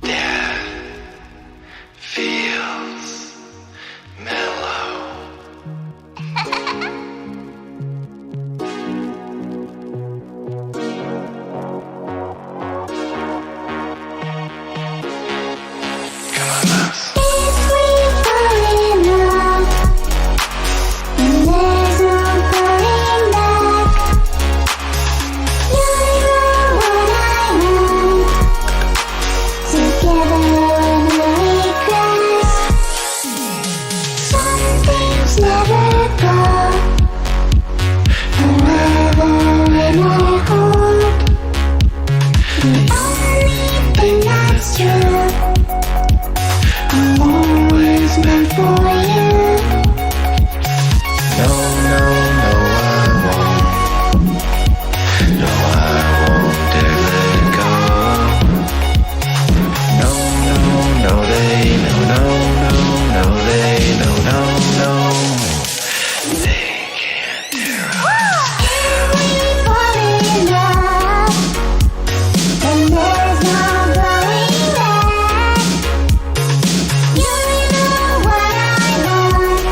that feels mellow. Come on, mouse. If we fall in love, then there's no going back. You're what I want. Together when we crash. Some things never go forever in our heart. The only thing that's true, I'm always meant for you. No, no, no, I won't. No, I won't dare let it go. No, no, no, they, no, no, no, no, they, no, no, no. They can't tear us. If we fall in love, then there's no going back. You know what I want.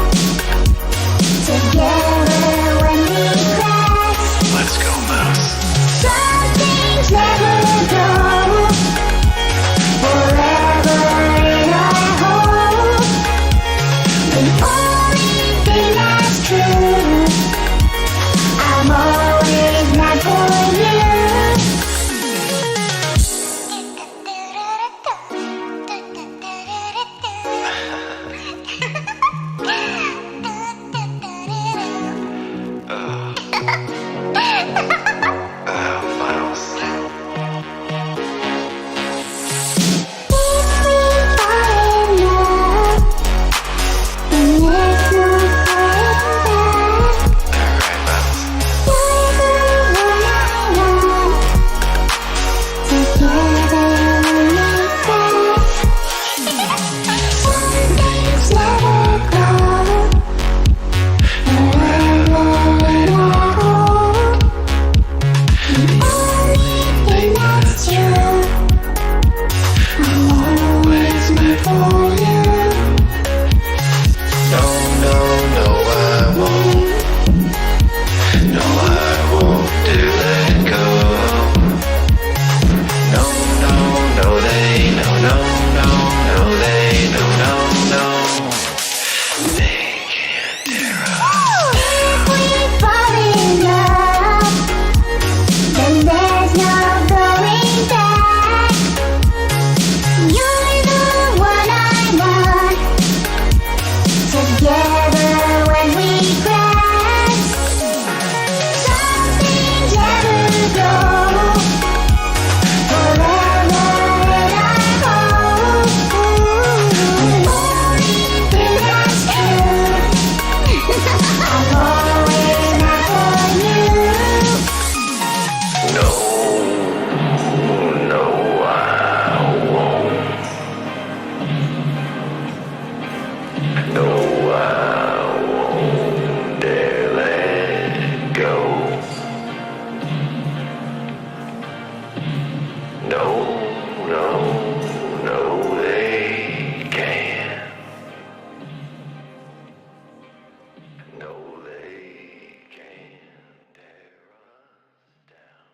Together when we crash. Let's go, mouse. Some things never go forever in our home. The only thing that's true, I'm always meant for Mouse. If we fall in love, then there's no going back. Alright, mouse. You're the one I want. Together when we crash. Some things never go forever in our home. The only thing that's true, I'm always meant for you. No, no, no, I won't. No, I won't dare let it go. No, no, no, they, no, no, no, no, they, no, no, no. They can't tear us. If we fall in love, then there's no going back. You're the one I want. Together when we crash. Some things never go forever in our home. The only thing that's true, I'm always meant for you. No, no, I won't. No, I won't dare let it go. No, no, no, they can't. No, they can't tear us down.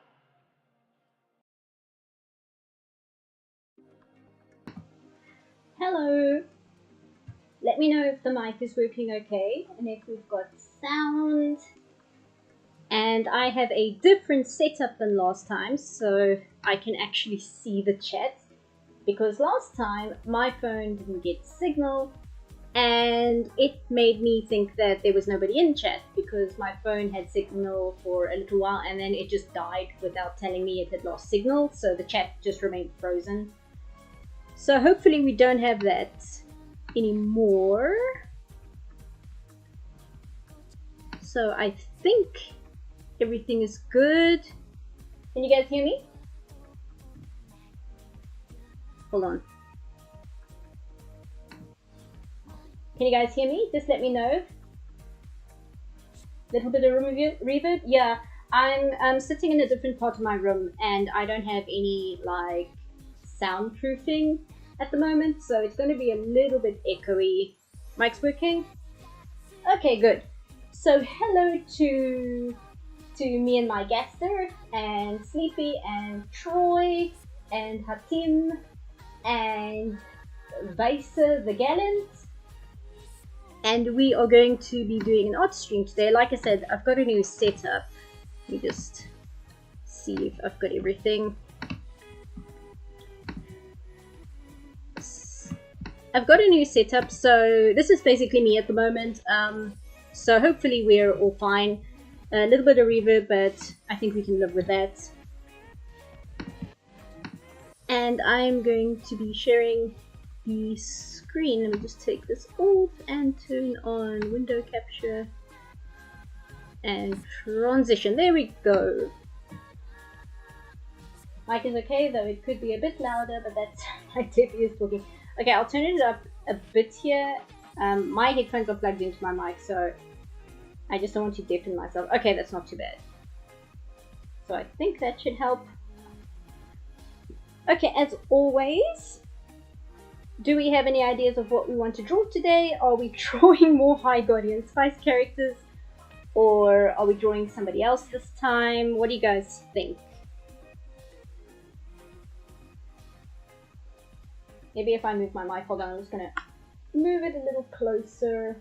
Hello. Let me know if the mic is working okay and if we've got sound. And I have a different setup than last time, so I can actually see the chat. Because last time my phone didn't get signal and it made me think that there was nobody in chat because my phone had signal for a little while and then it just died without telling me it had lost signal, so the chat just remained frozen. So hopefully we don't have that anymore. So I think everything is good. Can you guys hear me? Hold on. Can you guys hear me? Just let me know. Little bit of reverb. Yeah, I'm sitting in a different part of my room and I don't have any like soundproofing at the moment, so it's going to be a little bit echoey. Mic's working? Okay, good. So hello to me and my guester, and Sleepy, and Troy, and Hatim, and Vaisa the Gallant. And we are going to be doing an art stream today. Like I said, I've got a new setup. Let me just see if I've got everything. I've got a new setup, so this is basically me at the moment. So hopefully we're all fine. A little bit of reverb, but I think we can live with that. And I'm going to be sharing the screen. Let me just take this off and turn on window capture and transition. There we go. Mic is okay, though it could be a bit louder, but that's my Tiffy is talking. Okay, I'll turn it up a bit here. My headphones are plugged into my mic, so I just don't want to deafen myself. Okay, that's not too bad. So I think that should help. Okay, as always, do we have any ideas of what we want to draw today? Are we drawing more High Guardian Spice characters? Or are we drawing somebody else this time? What do you guys think? Maybe if I move my mic, hold on, I'm just gonna move it a little closer.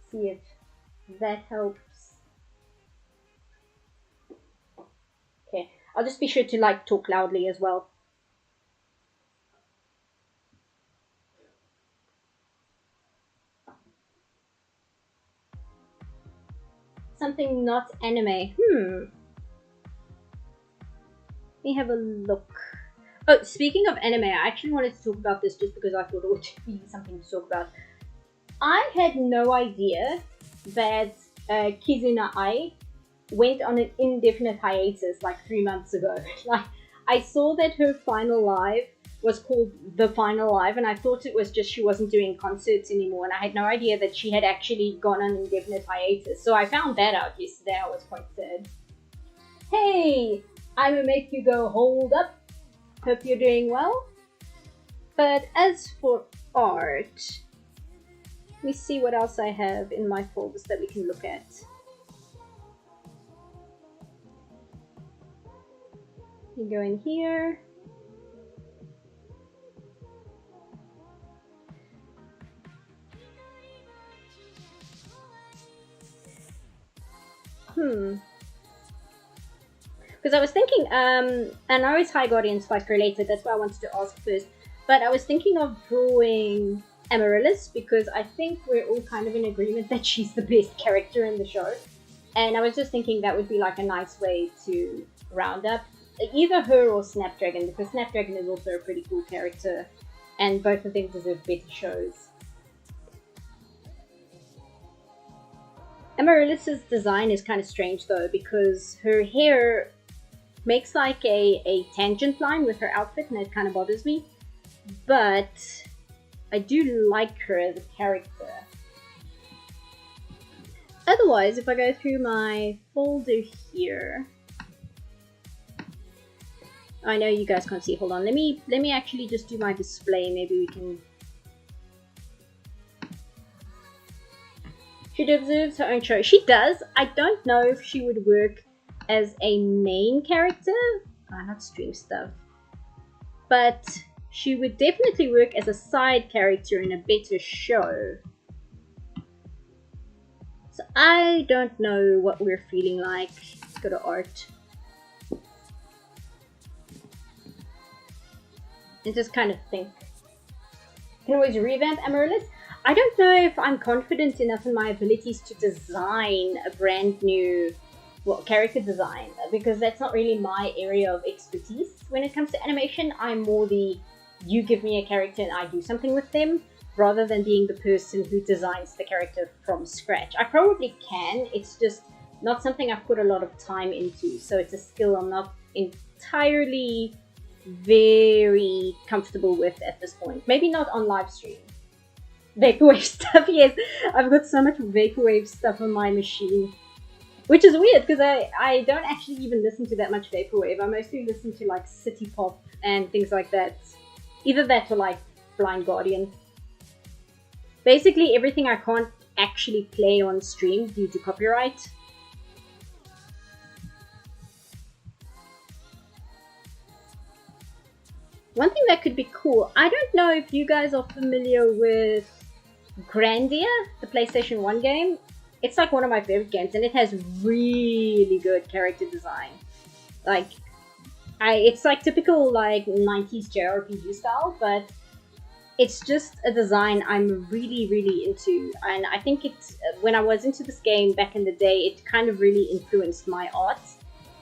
See if that helps. Okay, I'll just be sure to like talk loudly as well. Something not anime. Let me have a look. Oh, speaking of anime, I actually wanted to talk about this just because I thought it would be something to talk about. I had no idea that Kizuna Ai went on an indefinite hiatus like 3 months ago. Like, I saw that her final live was called The Final Live, and I thought it was just she wasn't doing concerts anymore, and I had no idea that she had actually gone on indefinite hiatus. So I found that out yesterday. I was quite sad. Hey, I'ma make you go, hold up. Hope you're doing well. But as for art, let me see what else I have in my folders that we can look at. You go in here. Because I was thinking, and I know it's High Guardian Spice related, that's why I wanted to ask first, but I was thinking of drawing Amaryllis, because I think we're all kind of in agreement that she's the best character in the show, and I was just thinking that would be like a nice way to round up either her or Snapdragon, because Snapdragon is also a pretty cool character, and both of them deserve better shows. Amaryllis' design is kind of strange though, because her hair makes like a tangent line with her outfit, and it kind of bothers me. But I do like her as a character. Otherwise, if I go through my folder here, I know you guys can't see. Hold on, let me actually just do my display. Maybe we can. She deserves her own show. She does. I don't know if she would work as a main character. Not stream stuff. But she would definitely work as a side character in a better show. So I don't know what we're feeling like. Let's go to art. And just kind of think. Can always revamp Amaryllis. I don't know if I'm confident enough in my abilities to design a brand new character design, because that's not really my area of expertise. When it comes to animation, I'm more the you give me a character and I do something with them, rather than being the person who designs the character from scratch. I probably can, it's just not something I've put a lot of time into, so it's a skill I'm not entirely very comfortable with at this point. Maybe not on live stream. Vaporwave stuff, yes. I've got so much Vaporwave stuff on my machine. Which is weird because I don't actually even listen to that much vaporwave. I mostly listen to like city pop and things like that. Either that or like Blind Guardian. Basically everything I can't actually play on stream due to copyright. One thing that could be cool, I don't know if you guys are familiar with Grandia, the PlayStation 1 game. It's like one of my favorite games, and it has really good character design. Like, it's like typical like 90s JRPG style, but it's just a design I'm really, really into. And I think when I was into this game back in the day, it kind of really influenced my art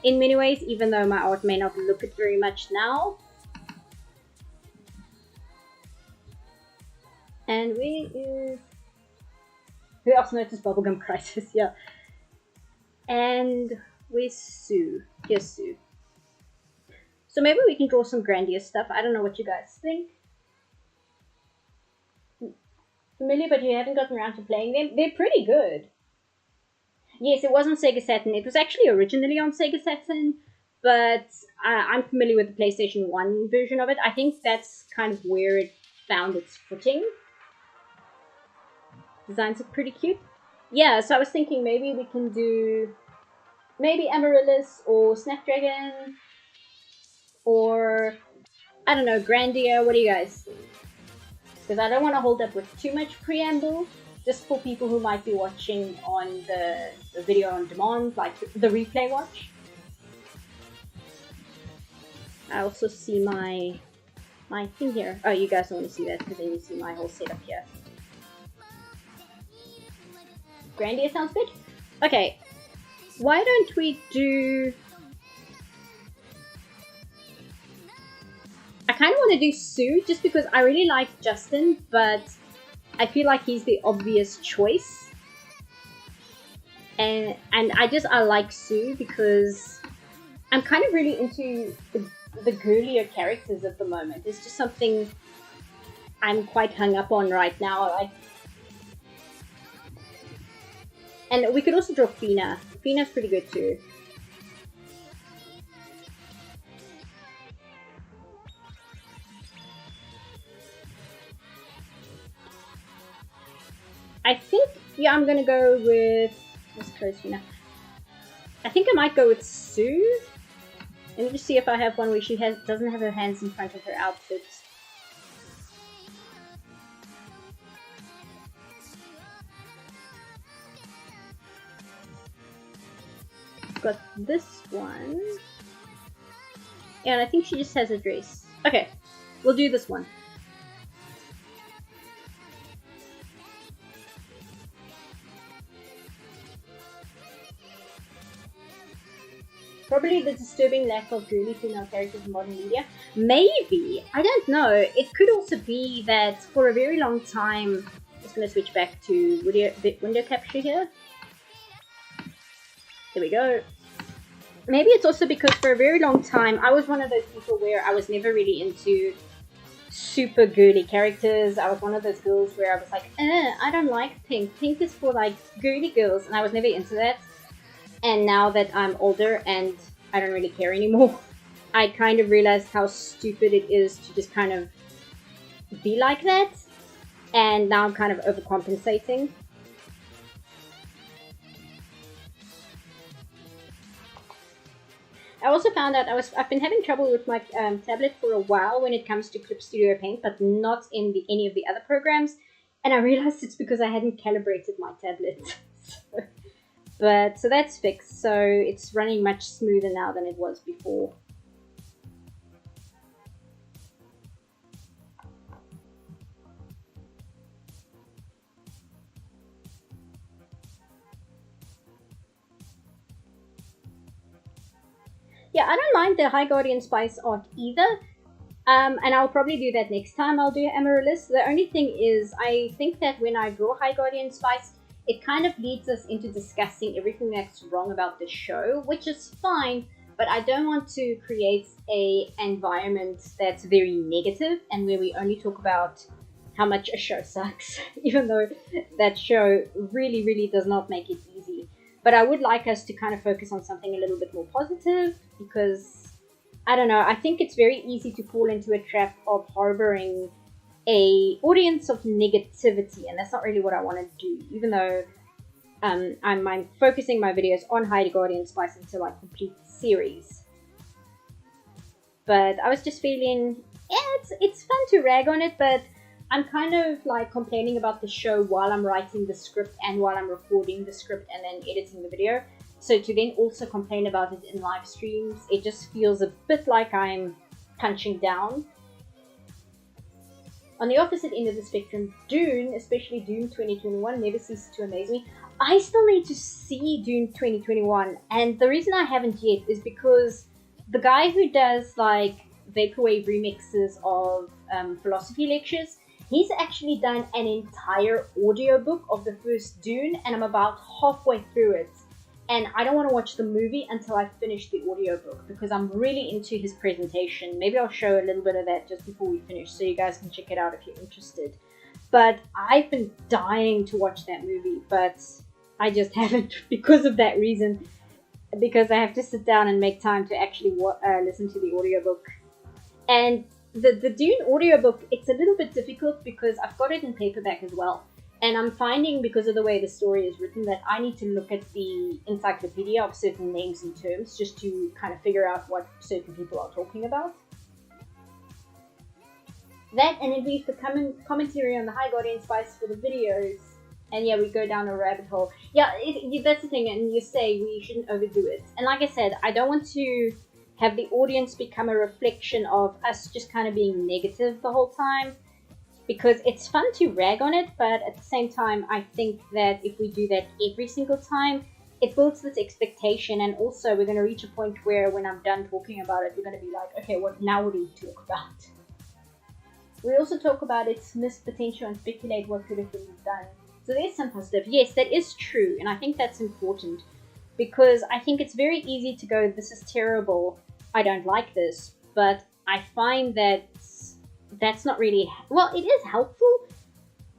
in many ways, even though my art may not look it very much now. And who else noticed Bubblegum Crisis? Yeah. And where's Sue? Here's Sue. So maybe we can draw some Grandia stuff. I don't know what you guys think. Familiar, but you haven't gotten around to playing them? They're pretty good. Yes, it was on Sega Saturn. It was actually originally on Sega Saturn, but I'm familiar with the PlayStation 1 version of it. I think that's kind of where it found its footing. Designs are pretty cute. Yeah, so I was thinking maybe we can do maybe Amaryllis or Snapdragon or I don't know, Grandia. What do you guys think? Because I don't want to hold up with too much preamble, just for people who might be watching on the video on demand, like the replay watch. I also see my thing here. Oh, you guys don't want to see that because then you see my whole setup here. Grandia sounds good? Okay, why don't we do... I kind of want to do Sue just because I really like Justin, but I feel like he's the obvious choice. And I like Sue because I'm kind of really into the girlier characters at the moment. It's just something I'm quite hung up on right now. And we could also draw Fina. Fina's pretty good too. I think, yeah, I'm gonna go with... Let's close Fina. I think I might go with Sue. Let me just see if I have one where she doesn't have her hands in front of her outfit. Got this one. Yeah, and I think she just has a dress. Okay, we'll do this one. Probably the disturbing lack of girly female characters in modern media. Maybe. I don't know. It could also be that for a very long time... I'm just going to switch back to window capture here. There we go. Maybe it's also because for a very long time, I was one of those people where I was never really into super girly characters. I was one of those girls where I was like, I don't like pink. Pink is for like girly girls, and I was never into that. And now that I'm older and I don't really care anymore, I kind of realized how stupid it is to just kind of be like that. And now I'm kind of overcompensating. I also found out I've been having trouble with my tablet for a while when it comes to Clip Studio Paint, but not in any of the other programs. And I realized it's because I hadn't calibrated my tablet. So that's fixed. So it's running much smoother now than it was before. Yeah, I don't mind the High Guardian Spice art either. And I'll probably do that next time I'll do Amaryllis. The only thing is, I think that when I draw High Guardian Spice, it kind of leads us into discussing everything that's wrong about the show, which is fine, but I don't want to create an environment that's very negative and where we only talk about how much a show sucks, even though that show really, really does not make it easy. But I would like us to kind of focus on something a little bit more positive, because I don't know, I think it's very easy to fall into a trap of harboring a audience of negativity, and that's not really what I want to do, even though I'm focusing my videos on Hide Guardian Spice until I complete the series. But I was just feeling, yeah, it's fun to rag on it, but I'm kind of like complaining about the show while I'm writing the script and while I'm recording the script and then editing the video. So to then also complain about it in live streams, it just feels a bit like I'm punching down. On the opposite end of the spectrum, Dune, especially Dune 2021, never ceases to amaze me. I still need to see Dune 2021, and the reason I haven't yet is because the guy who does like vaporwave remixes of philosophy lectures, he's actually done an entire audiobook of the first Dune, and I'm about halfway through it. And I don't want to watch the movie until I finish the audiobook, because I'm really into his presentation. Maybe I'll show a little bit of that just before we finish, so you guys can check it out if you're interested. But I've been dying to watch that movie, but I just haven't because of that reason. Because I have to sit down and make time to actually listen to the audiobook. And the Dune audiobook, it's a little bit difficult because I've got it in paperback as well. And I'm finding, because of the way the story is written, that I need to look at the encyclopedia of certain names and terms just to kind of figure out what certain people are talking about. That, and it leaves the commentary on the High Guardian Spice for the videos. And yeah, we go down a rabbit hole. Yeah, that's the thing, and you say we shouldn't overdo it. And like I said, I don't want to have the audience become a reflection of us just kind of being negative the whole time. Because it's fun to rag on it, but at the same time, I think that if we do that every single time, it builds this expectation, and also we're going to reach a point where when I'm done talking about it, we're going to be like, okay, now what do we talk about? We also talk about its missed potential and speculate what could have been done. So there's some positive. Yes, that is true, and I think that's important, because I think it's very easy to go, this is terrible, I don't like this, but I find that that's not really, well, it is helpful,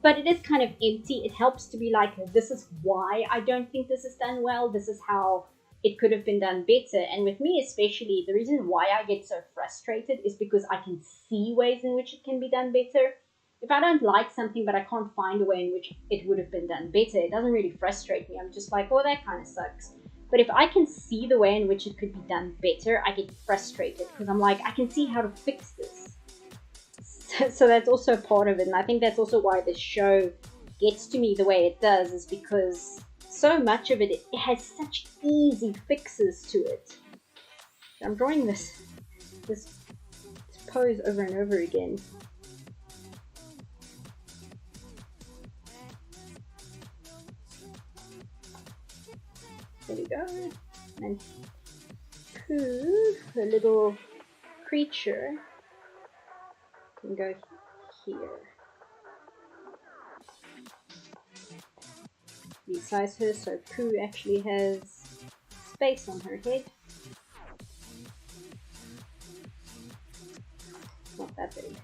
but it is kind of empty. It helps to be like, this is why I don't think this is done well, this is how it could have been done better. And with me especially, the reason why I get so frustrated is because I can see ways in which it can be done better. If I don't like something but I can't find a way in which it would have been done better, it doesn't really frustrate me. I'm just like, oh, that kind of sucks. But if I can see the way in which it could be done better, I get frustrated because I'm like, I can see how to fix this. So that's also part of it, and I think that's also why this show gets to me the way it does, is because so much of it has such easy fixes to it. I'm drawing this pose over and over again. There we go. And Pooh, the little creature, can go here. Resize her so Pooh actually has space on her head. It's not that big.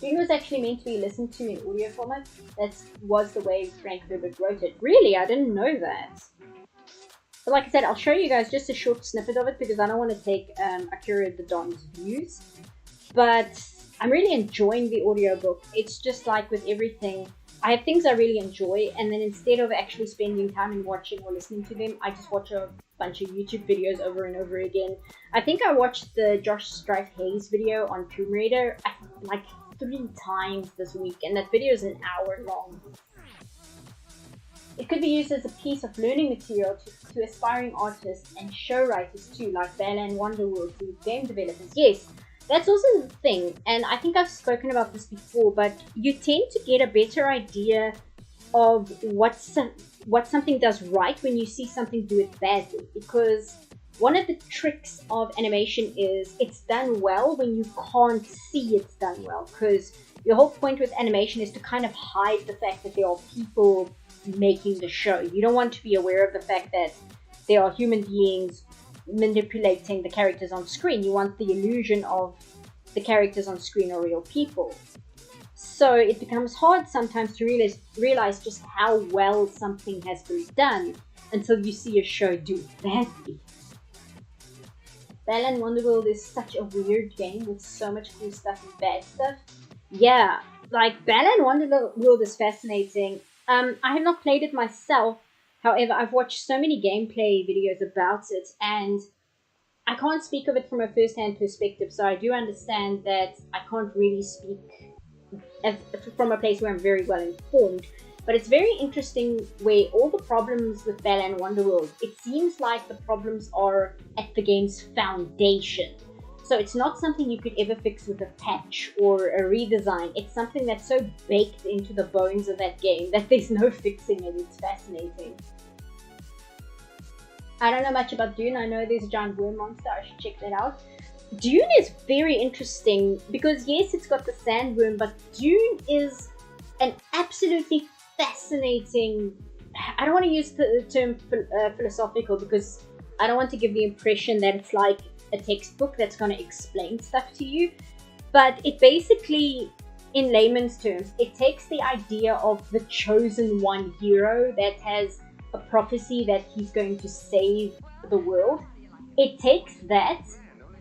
It was actually meant to be listened to in audio format. That was the way Frank Herbert wrote it. Really? I didn't know that. But like I said, I'll show you guys just a short snippet of it because I don't want to take Akira the Don's views. But I'm really enjoying the audiobook. It's just like with everything, I have things I really enjoy, and then instead of actually spending time and watching or listening to them, I just watch a bunch of YouTube videos over and over again. I think I watched the Josh Strife Hayes video on Tomb Raider like 3 times this week, and that video is an hour long. It could be used as a piece of learning material to aspiring artists and show writers too, like Bella and Wonderworld, to game developers. Yes, that's also the thing, and I think I've spoken about this before, but you tend to get a better idea of what something does right when you see something do it badly, because one of the tricks of animation is it's done well when you can't see it's done well, because your whole point with animation is to kind of hide the fact that there are people making the show. You don't want to be aware of the fact that there are human beings manipulating the characters on screen. You want the illusion of the characters on screen are real people. So it becomes hard sometimes to realize just how well something has been done until you see a show do it badly. Balan Wonderworld is such a weird game with so much cool stuff and bad stuff. Yeah, like Balan Wonderworld is fascinating. I have not played it myself. However, I've watched so many gameplay videos about it, and I can't speak of it from a first-hand perspective, so I do understand that I can't really speak from a place where I'm very well informed. But it's very interesting where all the problems with Balan Wonderworld, it seems like the problems are at the game's foundation. So it's not something you could ever fix with a patch or a redesign. It's something that's so baked into the bones of that game that there's no fixing it. It's fascinating. I don't know much about Dune. I know there's a giant worm monster. I should check that out. Dune is very interesting because yes, it's got the sandworm, but Dune is an absolutely fascinating. I don't want to use the term philosophical because I don't want to give the impression that it's like a textbook that's going to explain stuff to you. But it basically, in layman's terms, it takes the idea of the chosen one hero that has a prophecy that he's going to save the world. It takes that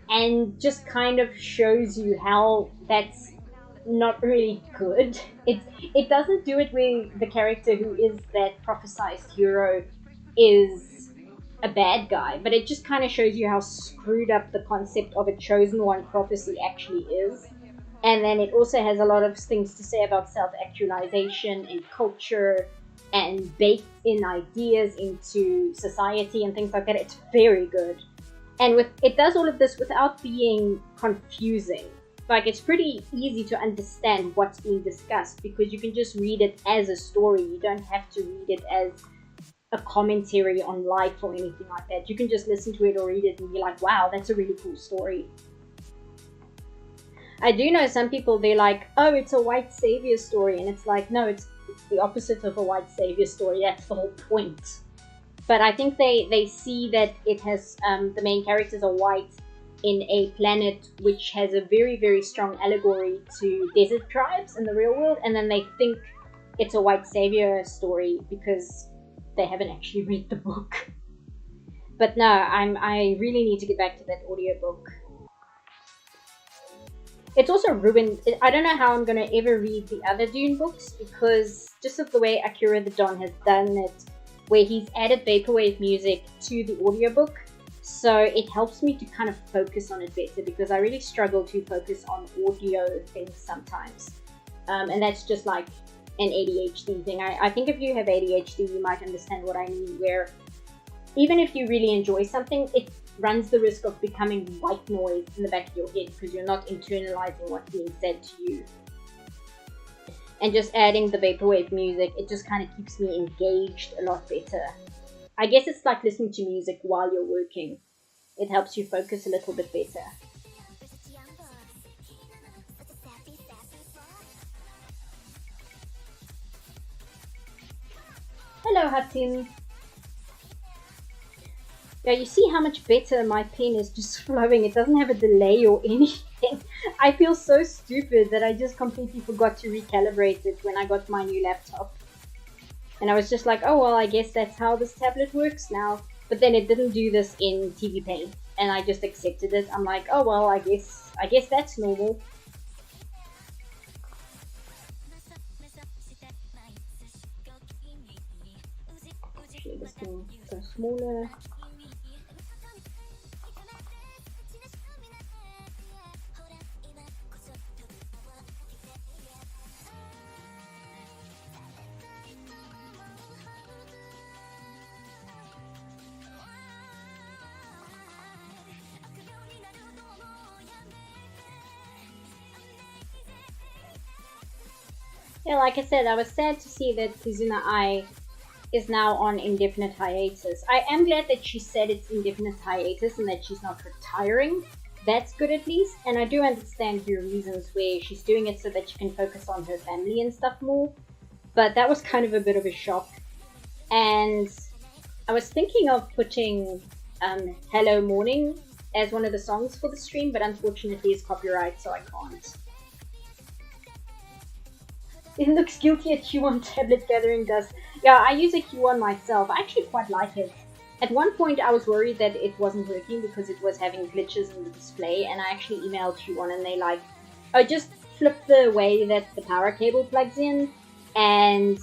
and just kind of shows you how that's not really good. It doesn't do it where the character who is that prophesized hero is a bad guy, but it just kind of shows you how screwed up the concept of a chosen one prophecy actually is. And then it also has a lot of things to say about self-actualization and culture and baked in ideas into society and things like that. It's very good. And it does all of this without being confusing. Like, it's pretty easy to understand what's being discussed because you can just read it as a story. You don't have to read it as a commentary on life or anything like that. You can just listen to it or read it and be like, wow, that's a really cool story. I do know some people, they're like, oh, it's a white savior story. And it's like, no, it's the opposite of a white savior story. That's the whole point. But I think they see that it has, the main characters are white in a planet which has a very, very strong allegory to desert tribes in the real world. And then they think it's a white savior story because they haven't actually read the book. But no, I really need to get back to that audiobook. It's also ruined. I don't know how I'm going to ever read the other Dune books because just of the way Akira the Don has done it, where he's added vaporwave music to the audiobook, so it helps me to kind of focus on it better because I really struggle to focus on audio things sometimes. And that's just like an ADHD thing. I think if you have ADHD, you might understand what I mean, where even if you really enjoy something, it runs the risk of becoming white noise in the back of your head because you're not internalizing what's being said to you. And just adding the vaporwave music, it just kind of keeps me engaged a lot better. I guess it's like listening to music while you're working. It helps you focus a little bit better. Hello, Hatim. Yeah, you see how much better my pen is just flowing. It doesn't have a delay or anything. I feel so stupid that I just completely forgot to recalibrate it when I got my new laptop. And I was just like, oh well, I guess that's how this tablet works now. But then it didn't do this in TV Paint, and I just accepted it. I'm like, oh well, I guess that's normal. Actually, this can go smaller. Yeah, like I said, I was sad to see that Kizuna Ai is now on indefinite hiatus. I am glad that she said it's indefinite hiatus and that she's not retiring. That's good at least. And I do understand her reasons where she's doing it so that she can focus on her family and stuff more. But that was kind of a bit of a shock. And I was thinking of putting Hello Morning as one of the songs for the stream, but unfortunately it's copyright, so I can't. It looks guilty at Q1 tablet gathering dust. Yeah, I use a Q1 myself. I actually quite like it. At one point I was worried that it wasn't working because it was having glitches in the display, and I actually emailed Q1 and they like, oh, just flip the way that the power cable plugs in and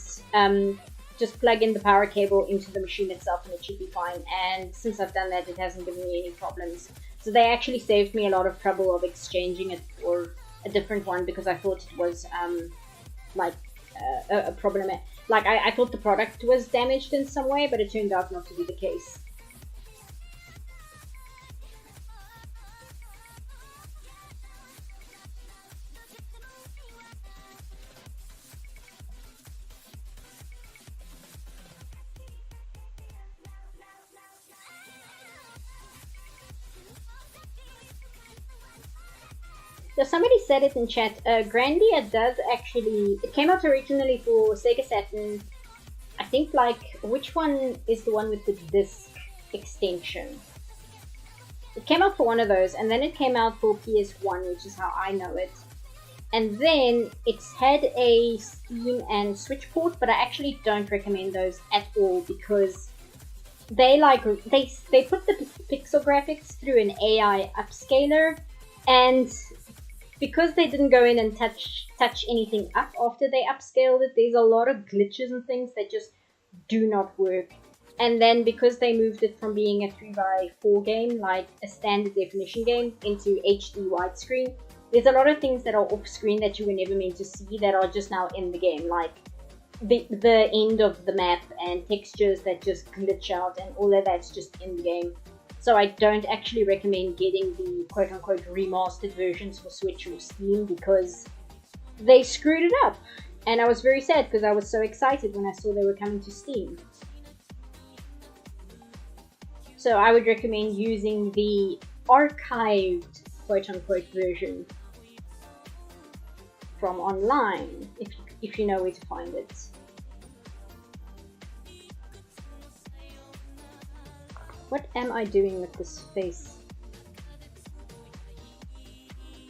just plug in the power cable into the machine itself and it should be fine. And since I've done that, it hasn't given me any problems. So they actually saved me a lot of trouble of exchanging it for a different one because I thought it was like a problem. Like I thought the product was damaged in some way, but it turned out not to be the case. So somebody said it in chat, Grandia does actually, it came out originally for Sega Saturn. I think like, which one is the one with the disc extension? It came out for one of those, and then it came out for PS1, which is how I know it. And then it's had a Steam and Switch port, but I actually don't recommend those at all because they like, they put the pixel graphics through an AI upscaler, and because they didn't go in and touch anything up after they upscaled it, there's a lot of glitches and things that just do not work. And then because they moved it from being a 3x4 game, like a standard definition game, into HD widescreen, there's a lot of things that are off screen that you were never meant to see that are just now in the game, like the end of the map and textures that just glitch out, and all of that's just in the game. So I don't actually recommend getting the quote-unquote remastered versions for Switch or Steam because they screwed it up. And I was very sad because I was so excited when I saw they were coming to Steam. So I would recommend using the archived quote-unquote version from online if you know where to find it. What am I doing with this face?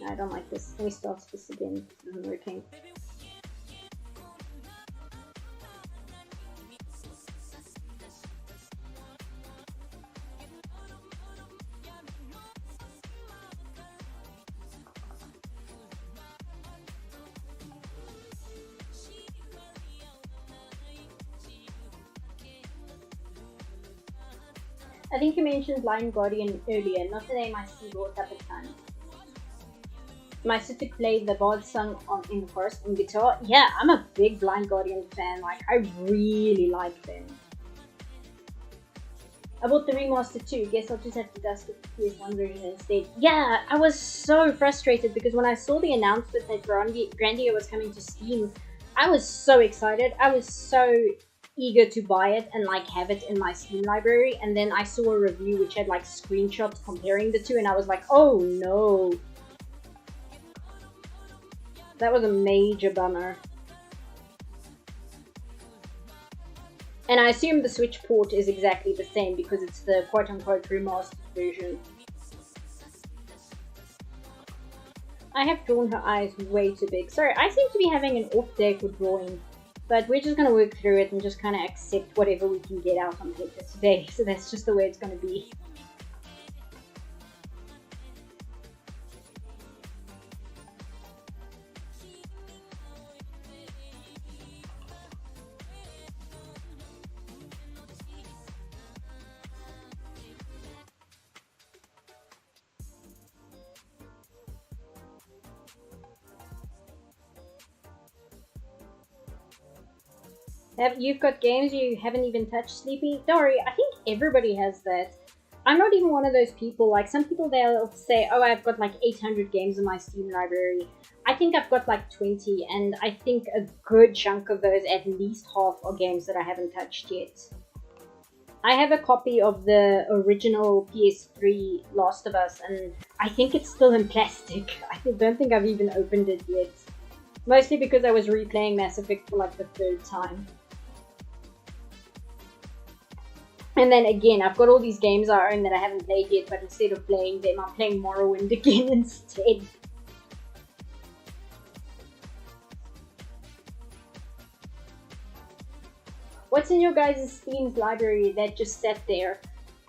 I don't like this. Let me start this again. It isn't working. I think you mentioned Blind Guardian earlier, not the name I see brought up a ton. My sister played the Bard song in the forest on guitar. Yeah, I'm a big Blind Guardian fan, like I really like them. I bought the remaster too, guess I'll just have to dust the PS1 version instead. Yeah, I was so frustrated because when I saw the announcement that Grandia was coming to Steam, I was so excited. I was so eager to buy it and like have it in my Steam library, and then I saw a review which had like screenshots comparing the two, and I was like, oh no. That was a major bummer. And I assume the Switch port is exactly the same because it's the quote-unquote remastered version. I have drawn her eyes way too big. Sorry, I seem to be having an off day for drawing. But we're just going to work through it and just kind of accept whatever we can get out on paper today. So that's just the way it's going to be. You've got games you haven't even touched, Sleepy? Dory, I think everybody has that. I'm not even one of those people. Like, some people, they'll say, oh, I've got like 800 games in my Steam library. I think I've got like 20, and I think a good chunk of those, at least half, are games that I haven't touched yet. I have a copy of the original PS3 Last of Us, and I think it's still in plastic. I don't think I've even opened it yet. Mostly because I was replaying Mass Effect for like the 3rd time. And then again, I've got all these games I own that I haven't played yet, but instead of playing them, I'm playing Morrowind again instead. What's in your guys' Steam library that just sat there?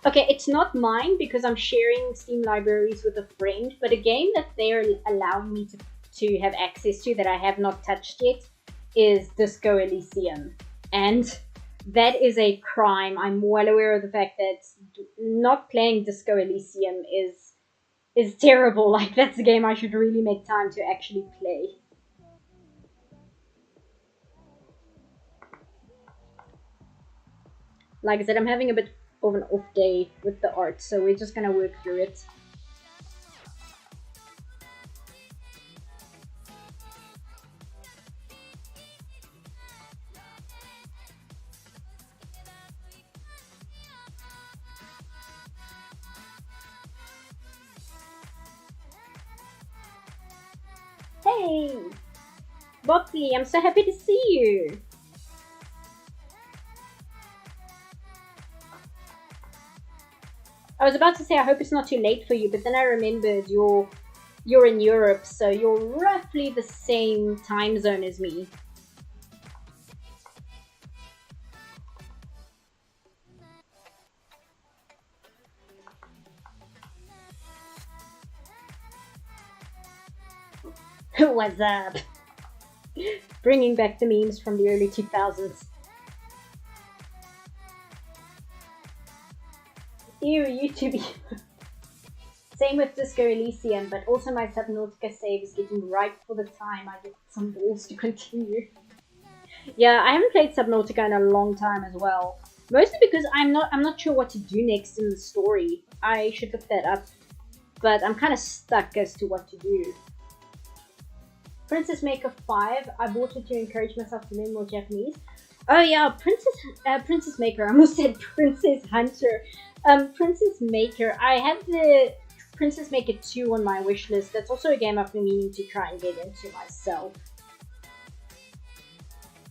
Okay, it's not mine because I'm sharing Steam libraries with a friend, but a game that they're allowing me to have access to that I have not touched yet is Disco Elysium. And that is a crime. I'm well aware of the fact that not playing Disco Elysium is terrible. Like, that's a game I should really make time to actually play. Like I said, I'm having a bit of an off day with the art, so we're just gonna work through it. Hey! Boppy, I'm so happy to see you! I was about to say I hope it's not too late for you, but then I remembered you're in Europe, so you're roughly the same time zone as me. What's up? Bringing back the memes from the early 2000s. Ew, YouTube. Same with Disco Elysium, but also my Subnautica save is getting ripe for the time I get some balls to continue. Yeah, I haven't played Subnautica in a long time as well. Mostly because I'm not sure what to do next in the story. I should look that up. But I'm kind of stuck as to what to do. Princess Maker 5, I bought it to encourage myself to learn more Japanese. Oh yeah, Princess Maker, I almost said Princess Hunter. Princess Maker, I have the Princess Maker 2 on my wish list. That's also a game I've been meaning to try and get into myself.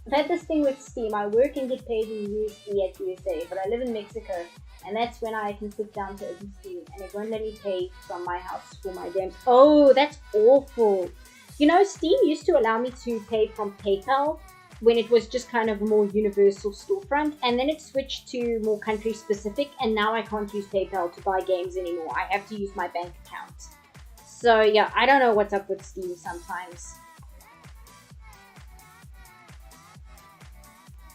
I've had this thing with Steam. I work and get paid in USD at USA, but I live in Mexico, and that's when I can sit down to open Steam, and it won't let me pay from my house for my games. Oh, that's awful. You know, Steam used to allow me to pay from PayPal when it was just kind of a more universal storefront, and then it switched to more country specific, and now I can't use PayPal to buy games anymore. I have to use my bank account. So yeah, I don't know what's up with Steam sometimes.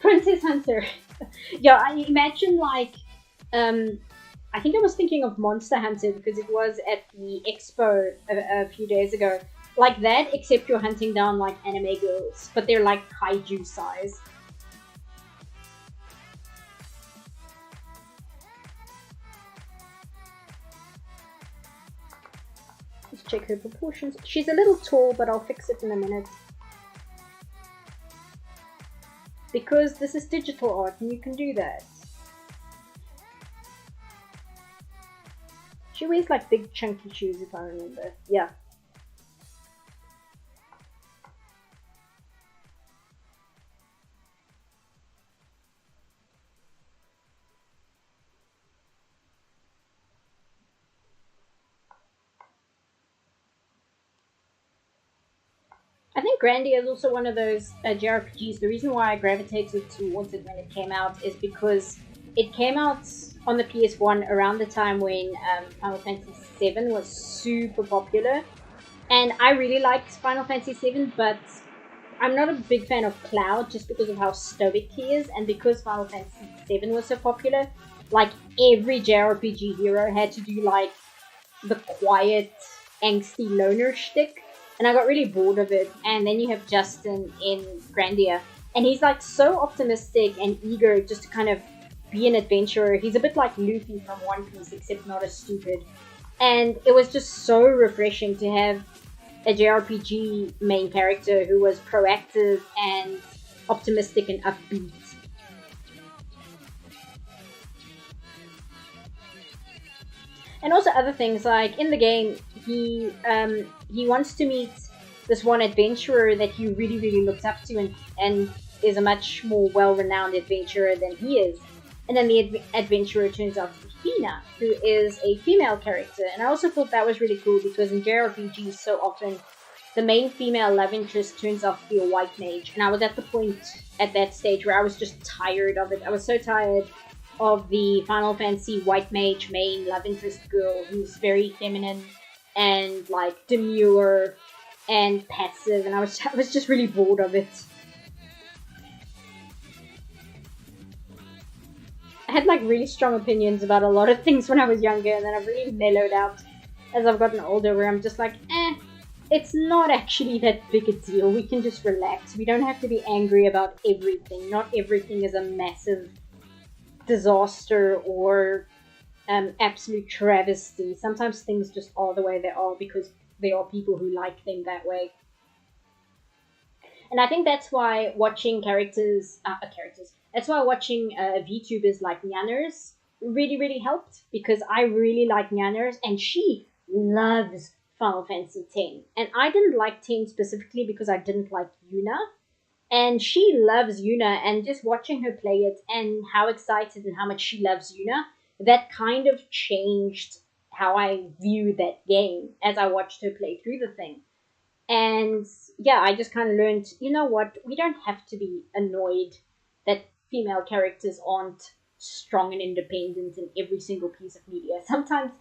Princess Hunter. Yeah, I imagine like, I think I was thinking of Monster Hunter because it was at the expo a few days ago. Like that, except you're hunting down like anime girls, but they're like kaiju size. Let's check her proportions. She's a little tall, but I'll fix it in a minute. Because this is digital art and you can do that. She wears like big chunky shoes if I remember. Yeah. I think Grandia is also one of those JRPGs. The reason why I gravitated towards it when it came out is because it came out on the PS1 around the time when Final Fantasy VII was super popular. And I really liked Final Fantasy VII, but I'm not a big fan of Cloud just because of how stoic he is. And because Final Fantasy VII was so popular, like every JRPG hero had to do like the quiet, angsty loner shtick. And I got really bored of it. And then you have Justin in Grandia. And he's like so optimistic and eager just to kind of be an adventurer. He's a bit like Luffy from One Piece, except not as stupid. And it was just so refreshing to have a JRPG main character who was proactive and optimistic and upbeat. And also other things, like in the game, he wants to meet this one adventurer that he really, really looks up to and is a much more well-renowned adventurer than he is. And then the adventurer turns out to be Fina, who is a female character. And I also thought that was really cool because in JRPGs so often the main female love interest turns out to be a white mage. And I was at the point at that stage where I was just tired of it. I was so tired of the Final Fantasy white mage main love interest girl who's very feminine and like demure and passive, and I was just really bored of it. I had like really strong opinions about a lot of things when I was younger, and then I've really mellowed out as I've gotten older, where I'm just like, it's not actually that big a deal. We can just relax. We don't have to be angry about everything. Not everything is a massive disaster or absolute travesty. Sometimes things just are the way they are because there are people who like them that way. And I think that's why watching that's why watching VTubers like Nyanners really, really helped, because I really like Nyanners and she loves Final Fantasy X. And I didn't like 10 specifically because I didn't like Yuna. And she loves Yuna, and just watching her play it and how excited and how much she loves Yuna, that kind of changed how I view that game as I watched her play through the thing. And yeah, I just kind of learned, you know what, we don't have to be annoyed that female characters aren't strong and independent in every single piece of media. Sometimes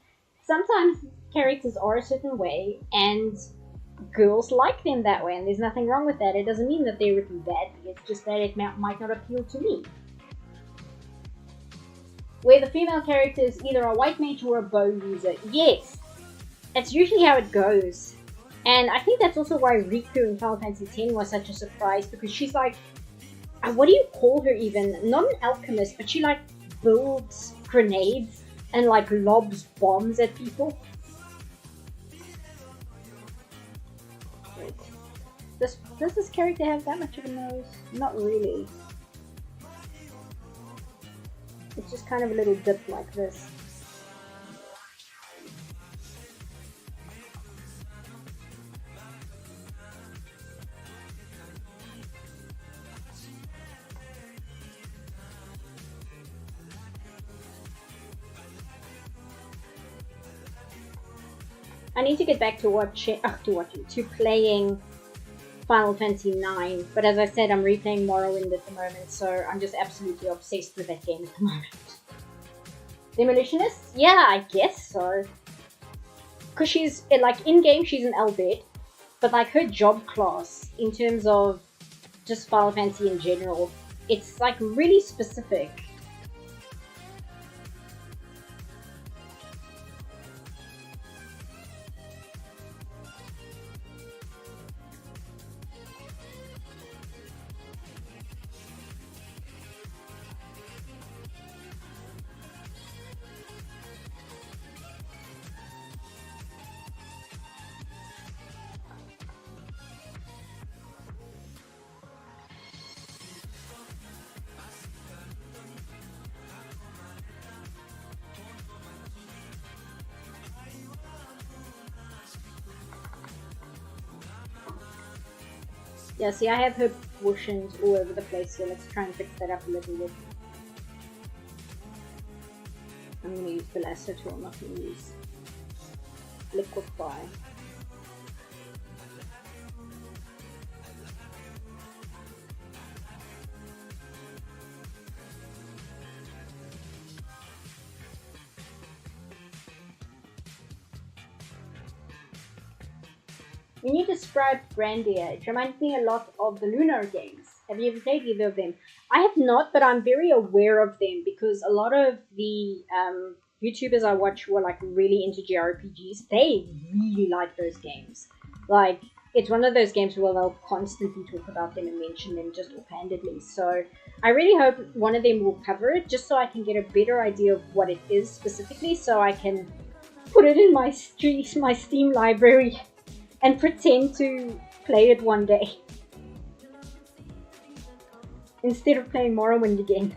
characters are a certain way, and girls like them that way, and there's nothing wrong with that. It doesn't mean that they're written badly, it's just that it might not appeal to me. Where the female character is either a white mage or a bow user. Yes, that's usually how it goes. And I think that's also why Riku in Final Fantasy X was such a surprise, because she's like, what do you call her even? Not an alchemist, but she like builds grenades and like lobs bombs at people. Wait. Does this character have that much of a nose? Not really. It's just kind of a little dip like this. I need to get back to playing Final Fantasy IX, but as I said, I'm replaying Morrowind at the moment, so I'm just absolutely obsessed with that game at the moment. Demolitionists? Yeah, I guess so. Because she's, like, in-game she's an Albed, but like her job class, in terms of just Final Fantasy in general, it's like really specific. Yeah, see, I have her proportions all over the place, so let's try and fix that up a little bit. I'm going to use the lasso tool, I'm not going to use liquify. When you described Grandia, it reminded me a lot of the Lunar games. Have you ever played either of them? I have not, but I'm very aware of them because a lot of the YouTubers I watch who are like really into JRPGs, they really like those games. Like, it's one of those games where they'll constantly talk about them and mention them just offhandedly. So I really hope one of them will cover it, just so I can get a better idea of what it is specifically, so I can put it in my Steam library and pretend to play it one day. Instead of playing Morrowind again.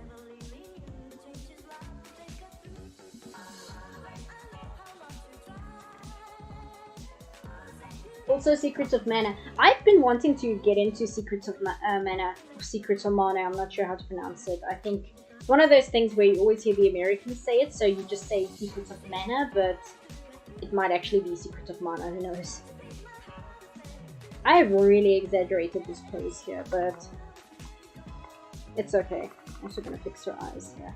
Also, Secrets of Mana. I've been wanting to get into Secrets of Mana, or Secrets of Mana, I'm not sure how to pronounce it. I think it's one of those things where you always hear the Americans say it, so you just say Secrets of Mana, but it might actually be Secrets of Mana, who knows. I have really exaggerated this pose here, but it's okay. I'm also gonna fix her eyes here.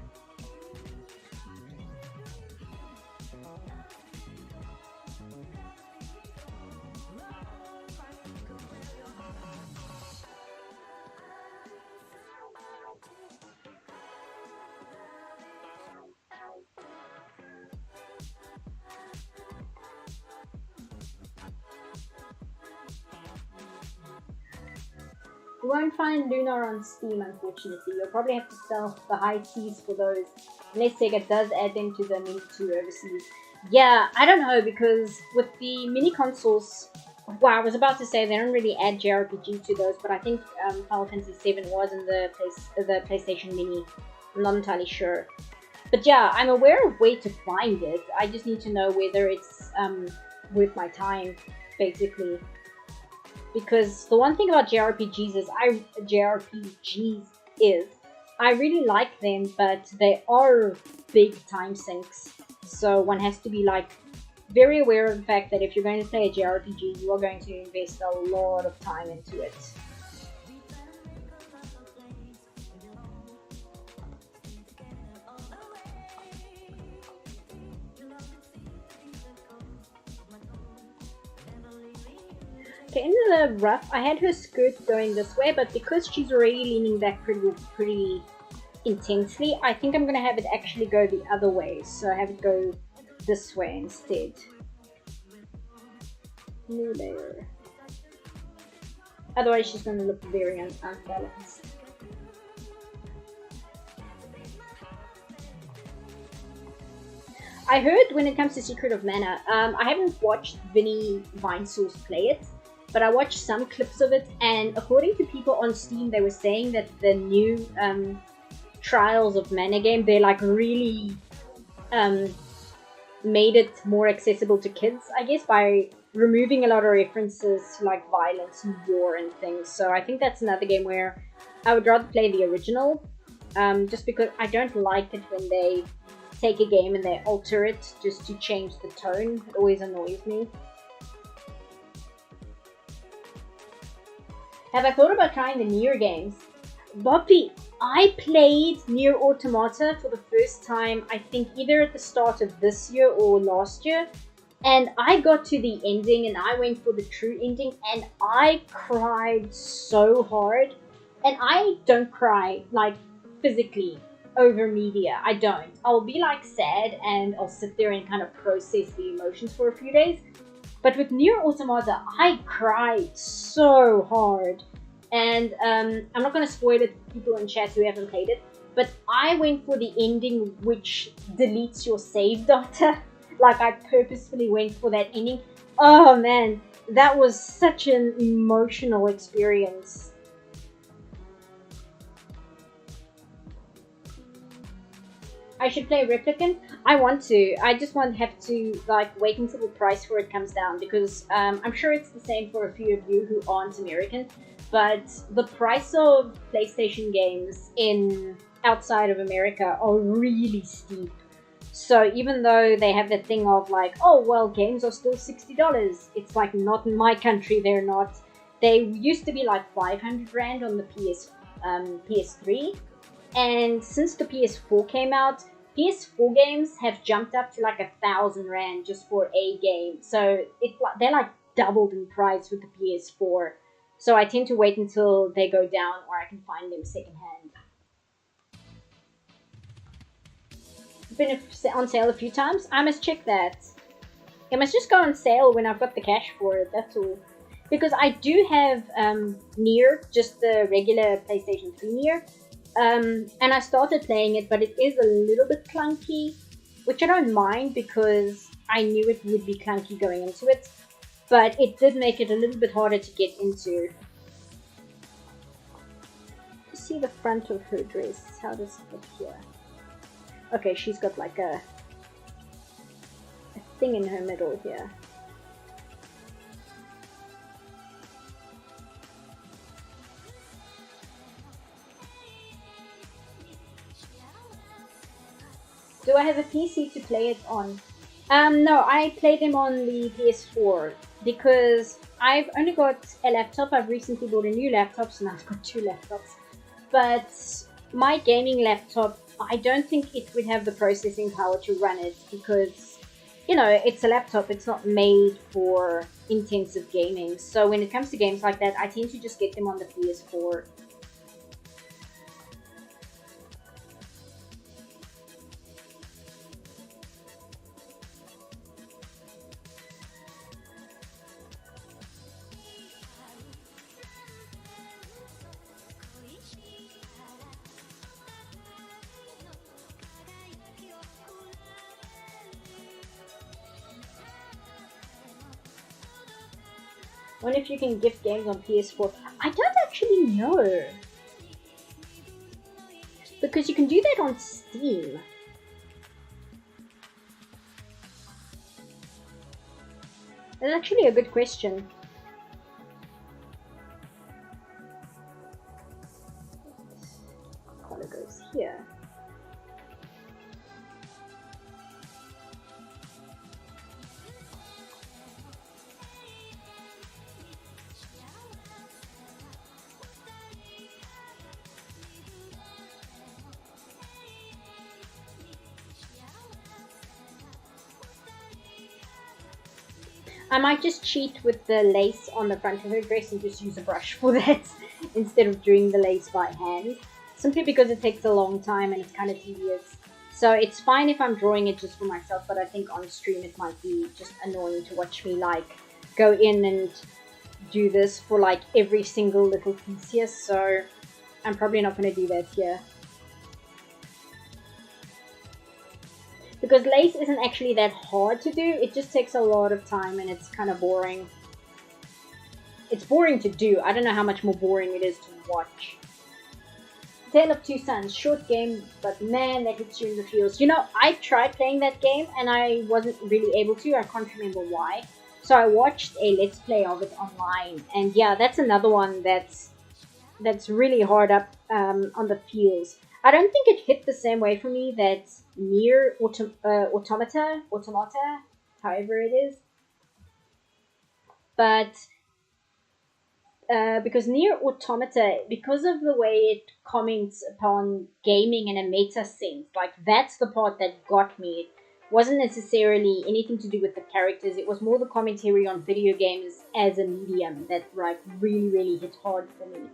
You won't find Lunar on Steam, unfortunately. You'll probably have to sell the high teas for those, unless Sega does add them to the Mini 2 overseas. Yeah, I don't know, because with the mini consoles, well, I was about to say they don't really add JRPG to those, but I think Final Fantasy VII was in the PlayStation Mini. I'm not entirely sure. But yeah, I'm aware of where to find it. I just need to know whether it's worth my time, basically. Because the one thing about JRPGs is I really like them, but they are big time sinks. So one has to be like very aware of the fact that if you're going to play a JRPG, you are going to invest a lot of time into it. Okay, into the rough. I had her skirt going this way, but because she's already leaning back pretty intensely, I think I'm gonna have it actually go the other way. So I have it go this way instead. New layer. Otherwise, she's gonna look very unbalanced. I heard when it comes to Secret of Mana, I haven't watched Vinny Vinesource play it, but I watched some clips of it, and according to people on Steam, they were saying that the new Trials of Mana game, they like really made it more accessible to kids, I guess, by removing a lot of references to like violence and war and things. So I think that's another game where I would rather play the original, just because I don't like it when they take a game and they alter it just to change the tone. It always annoys me. Have I thought about trying the Nier games? Boppy, I played Nier Automata for the first time, I think either at the start of this year or last year, and I got to the ending and I went for the true ending and I cried so hard. And I don't cry, like, physically over media. I don't. I'll be like sad and I'll sit there and kind of process the emotions for a few days. But with Nier Automata, I cried so hard. And I'm not going to spoil it for people in chat who haven't played it, but I went for the ending which deletes your save data. Like, I purposefully went for that ending. Oh man, that was such an emotional experience. I should play Replicant. I want to. I just have to like wait until the price for it comes down, because I'm sure it's the same for a few of you who aren't American. But the price of PlayStation games outside of America are really steep. So even though they have that thing of like, oh well, games are still $60, it's like not in my country. They're not. They used to be like 500 Rand on the PS3. And since the PS4 came out, PS4 games have jumped up to like 1,000 Rand just for a game. So they're like doubled in price with the PS4. So I tend to wait until they go down or I can find them secondhand. Been on sale a few times. I must check that. It must just go on sale when I've got the cash for it, that's all. Because I do have Nier, just the regular PlayStation 3 Nier. And I started playing it, but it is a little bit clunky, which I don't mind because I knew it would be clunky going into it, but it did make it a little bit harder to get into. See the front of her dress, how does it look here? Okay, she's got like a thing in her middle here. Do I have a PC to play it on? No, I play them on the PS4 because I've only got a laptop. I've recently bought a new laptop, so now I've got 2 laptops. But my gaming laptop, I don't think it would have the processing power to run it because, you know, it's a laptop. It's not made for intensive gaming. So when it comes to games like that, I tend to just get them on the PS4. I wonder if you can gift games on PS4. I don't actually know. Because you can do that on Steam. That's actually a good question. Color goes here. I might just cheat with the lace on the front of her dress and just use a brush for that instead of doing the lace by hand. Simply because it takes a long time and it's kind of tedious. So it's fine if I'm drawing it just for myself, but I think on stream it might be just annoying to watch me like go in and do this for like every single little piece here. So I'm probably not going to do that here. Because lace isn't actually that hard to do, it just takes a lot of time and it's kind of boring. It's boring to do, I don't know how much more boring it is to watch. Tale of Two Sons, short game, but man, that hits you in the feels. You know, I tried playing that game and I wasn't really able to, I can't remember why. So I watched a let's play of it online, and yeah, that's another one that's really hard up on the feels. I don't think it hit the same way for me that Nier Automata, however it is. But because Nier Automata, because of the way it comments upon gaming in a meta sense, like that's the part that got me. It wasn't necessarily anything to do with the characters, it was more the commentary on video games as a medium that like really hit hard for me.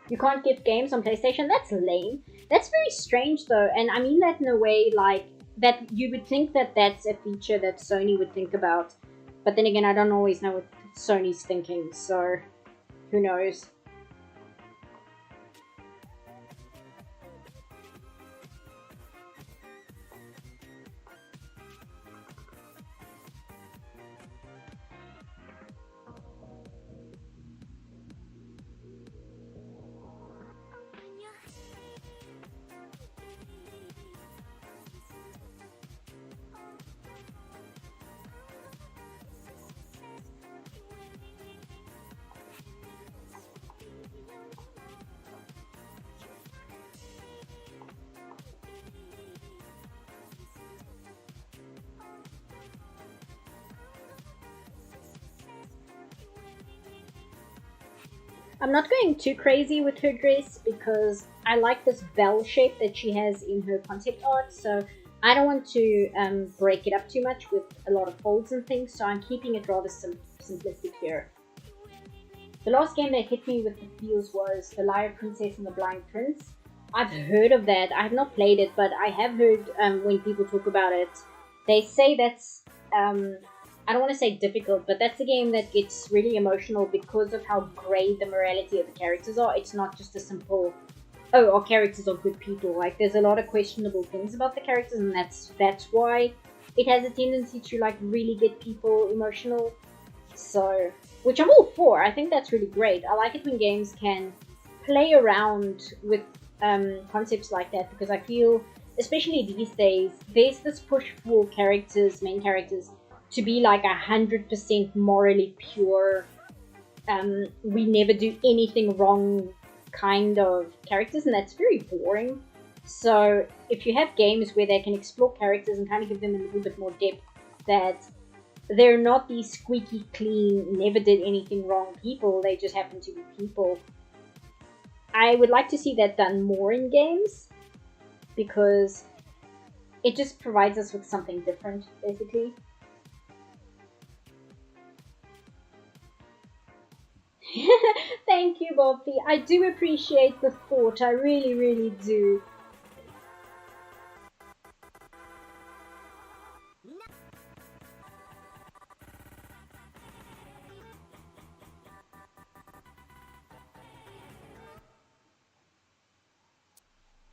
You can't gift games on PlayStation? That's lame. That's very strange though, and I mean that in a way like that you would think that that's a feature that Sony would think about. But then again, I don't always know what Sony's thinking, so who knows. I'm not going too crazy with her dress because I like this bell shape that she has in her concept art, so I don't want to break it up too much with a lot of folds and things, so I'm keeping it rather simplistic here. The last game that hit me with the feels was The Liar Princess and the Blind Prince. I've heard of that. I have not played it, but I have heard when people talk about it, they say that's I don't want to say difficult, but that's a game that gets really emotional because of how grey the morality of the characters are. It's not just a simple, oh, our characters are good people. Like, there's a lot of questionable things about the characters, and that's why it has a tendency to, like, really get people emotional. So, which I'm all for. I think that's really great. I like it when games can play around with concepts like that, because I feel, especially these days, there's this push for characters, main characters, to be like 100% morally pure, we never do anything wrong kind of characters, and that's very boring. So if you have games where they can explore characters and kind of give them a little bit more depth, that they're not these squeaky clean, never did anything wrong people, they just happen to be people. I would like to see that done more in games, because it just provides us with something different, basically. Thank you, Bobby. I do appreciate the thought. I really, really do.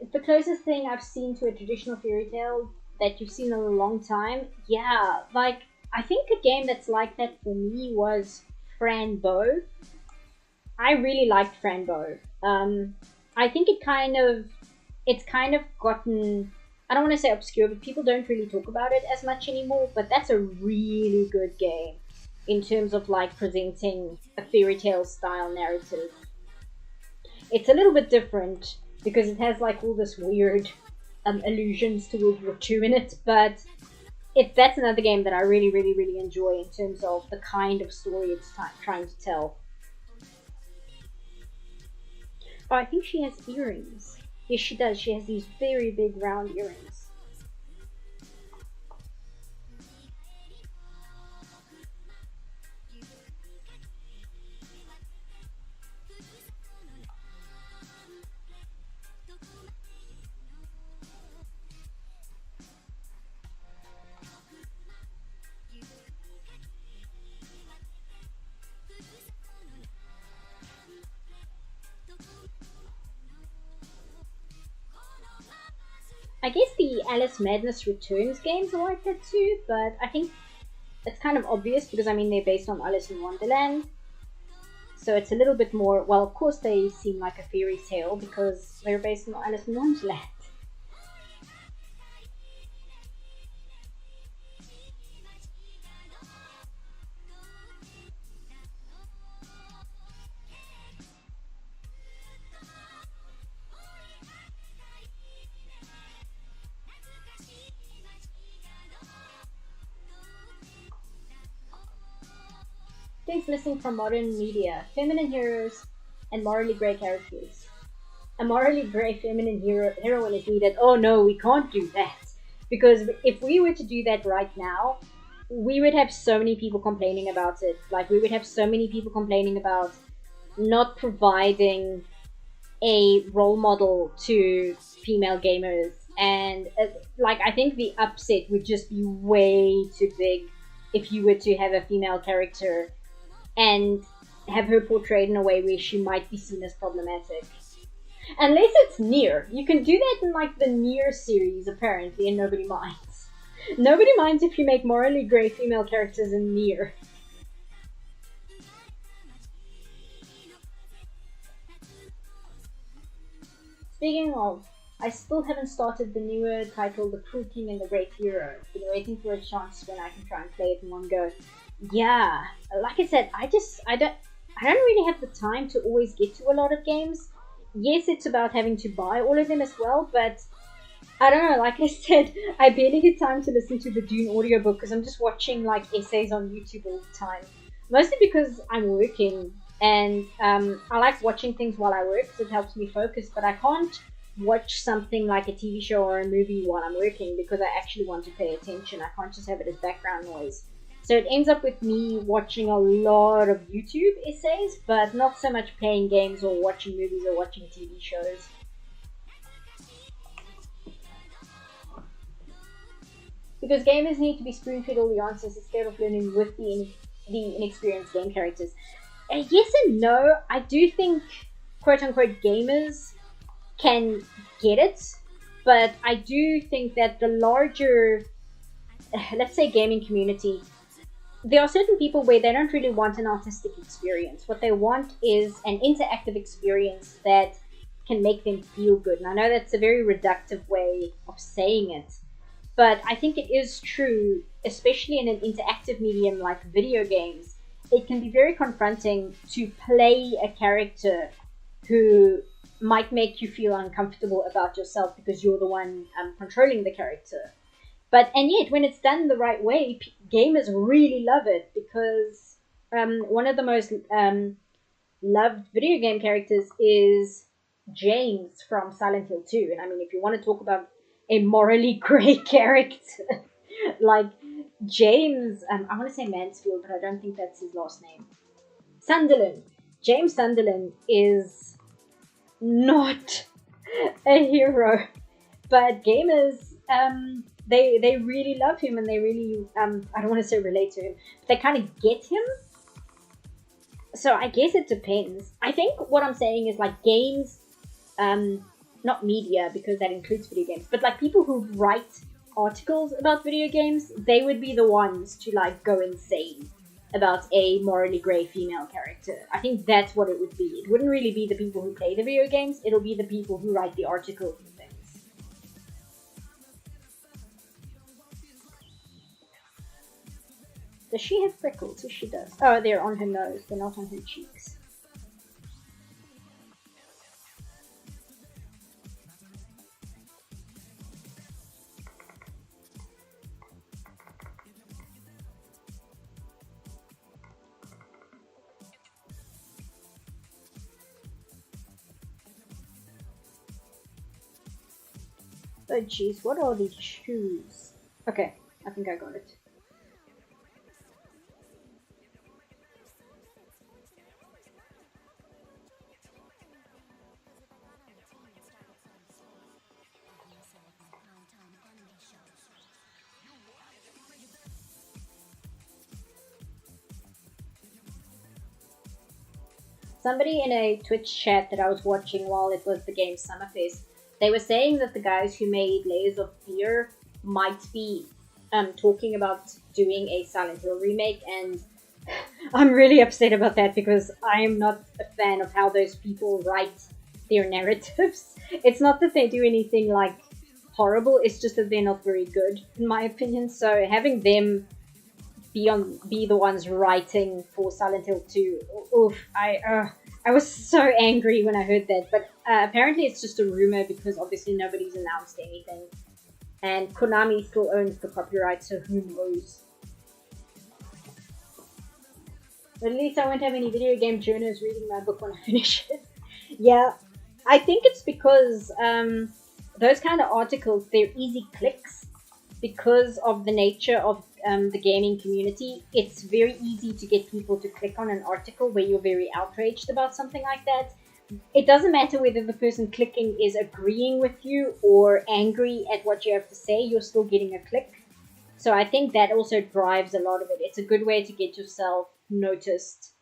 It's the closest thing I've seen to a traditional fairy tale that you've seen in a long time. Yeah, like, I think a game that's like that for me was Fran Bow. I really liked Fran Bow. I think it's kind of gotten, I don't want to say obscure, but people don't really talk about it as much anymore. But that's a really good game in terms of like presenting a fairy tale style narrative. It's a little bit different because it has like all this weird allusions to World War II in it, but that's another game that I really, really, really enjoy in terms of the kind of story it's trying to tell. Oh, I think she has earrings. Yes, she does. She has these very big round earrings. I guess the Alice Madness Returns games are like that too, but I think it's kind of obvious because I mean they're based on Alice in Wonderland. So it's a little bit more, well, of course they seem like a fairy tale because they're based on Alice in Wonderland. Things missing from modern media: feminine heroes and morally grey characters. A morally grey feminine heroine is needed. Oh no, we can't do that. Because if we were to do that right now, we would have so many people complaining about it. Like, we would have so many people complaining about not providing a role model to female gamers. And, like, I think the upset would just be way too big if you were to have a female character and have her portrayed in a way where she might be seen as problematic. Unless it's Nier. You can do that in like the Nier series apparently and nobody minds. Nobody minds if you make morally grey female characters in Nier. Speaking of, I still haven't started the newer title, The Cruel King and the Great Hero. Been waiting for a chance when I can try and play it in one go. Yeah, like I said, I don't really have the time to always get to a lot of games. Yes, it's about having to buy all of them as well, but I don't know, like I said, I barely get time to listen to the Dune audiobook because I'm just watching like essays on YouTube all the time. Mostly because I'm working and I like watching things while I work because it helps me focus, but I can't watch something like a TV show or a movie while I'm working because I actually want to pay attention. I can't just have it as background noise. So it ends up with me watching a lot of YouTube essays, but not so much playing games or watching movies or watching TV shows. Because gamers need to be spoon-fed all the answers instead of learning with the inexperienced game characters. Yes and no. I do think quote-unquote gamers can get it, but I do think that the larger, let's say, gaming community, there are certain people where they don't really want an artistic experience. What they want is an interactive experience that can make them feel good. And I know that's a very reductive way of saying it, but I think it is true, especially in an interactive medium like video games. It can be very confronting to play a character who might make you feel uncomfortable about yourself because you're the one controlling the character. And yet, when it's done the right way, gamers really love it because one of the most loved video game characters is James from Silent Hill 2. And I mean, if you want to talk about a morally grey character, like James, I want to say Mansfield, but I don't think that's his last name. Sunderland. James Sunderland is not a hero, but gamers, they really love him, and they really, I don't want to say relate to him, but they kind of get him. So I guess it depends. I think what I'm saying is like games, not media, because that includes video games, but like people who write articles about video games, they would be the ones to like go insane about a morally grey female character. I think that's what it would be. It wouldn't really be the people who play the video games, it'll be the people who write the articles and things. Does she have freckles? Yes, she does. Oh, they're on her nose, they're not on her cheeks. Oh jeez, what are these shoes? Okay, I think I got it. Somebody in a Twitch chat that I was watching while it was the game Summerfest, they were saying that the guys who made Layers of Fear might be talking about doing a Silent Hill remake, and I'm really upset about that because I am not a fan of how those people write their narratives. It's not that they do anything like horrible, it's just that they're not very good in my opinion. So having them be the ones writing for Silent Hill 2, oof, I was so angry when I heard that, but apparently it's just a rumor because obviously nobody's announced anything, and Konami still owns the copyright, so who knows. But at least I won't have any video game journalists reading my book when I finish it. Yeah, I think it's because those kind of articles, they're easy clicks because of the nature of the gaming community. It's very easy to get people to click on an article where you're very outraged about something like that. It doesn't matter whether the person clicking is agreeing with you or angry at what you have to say, you're still getting a click. So I think that also drives a lot of it. It's a good way to get yourself noticed.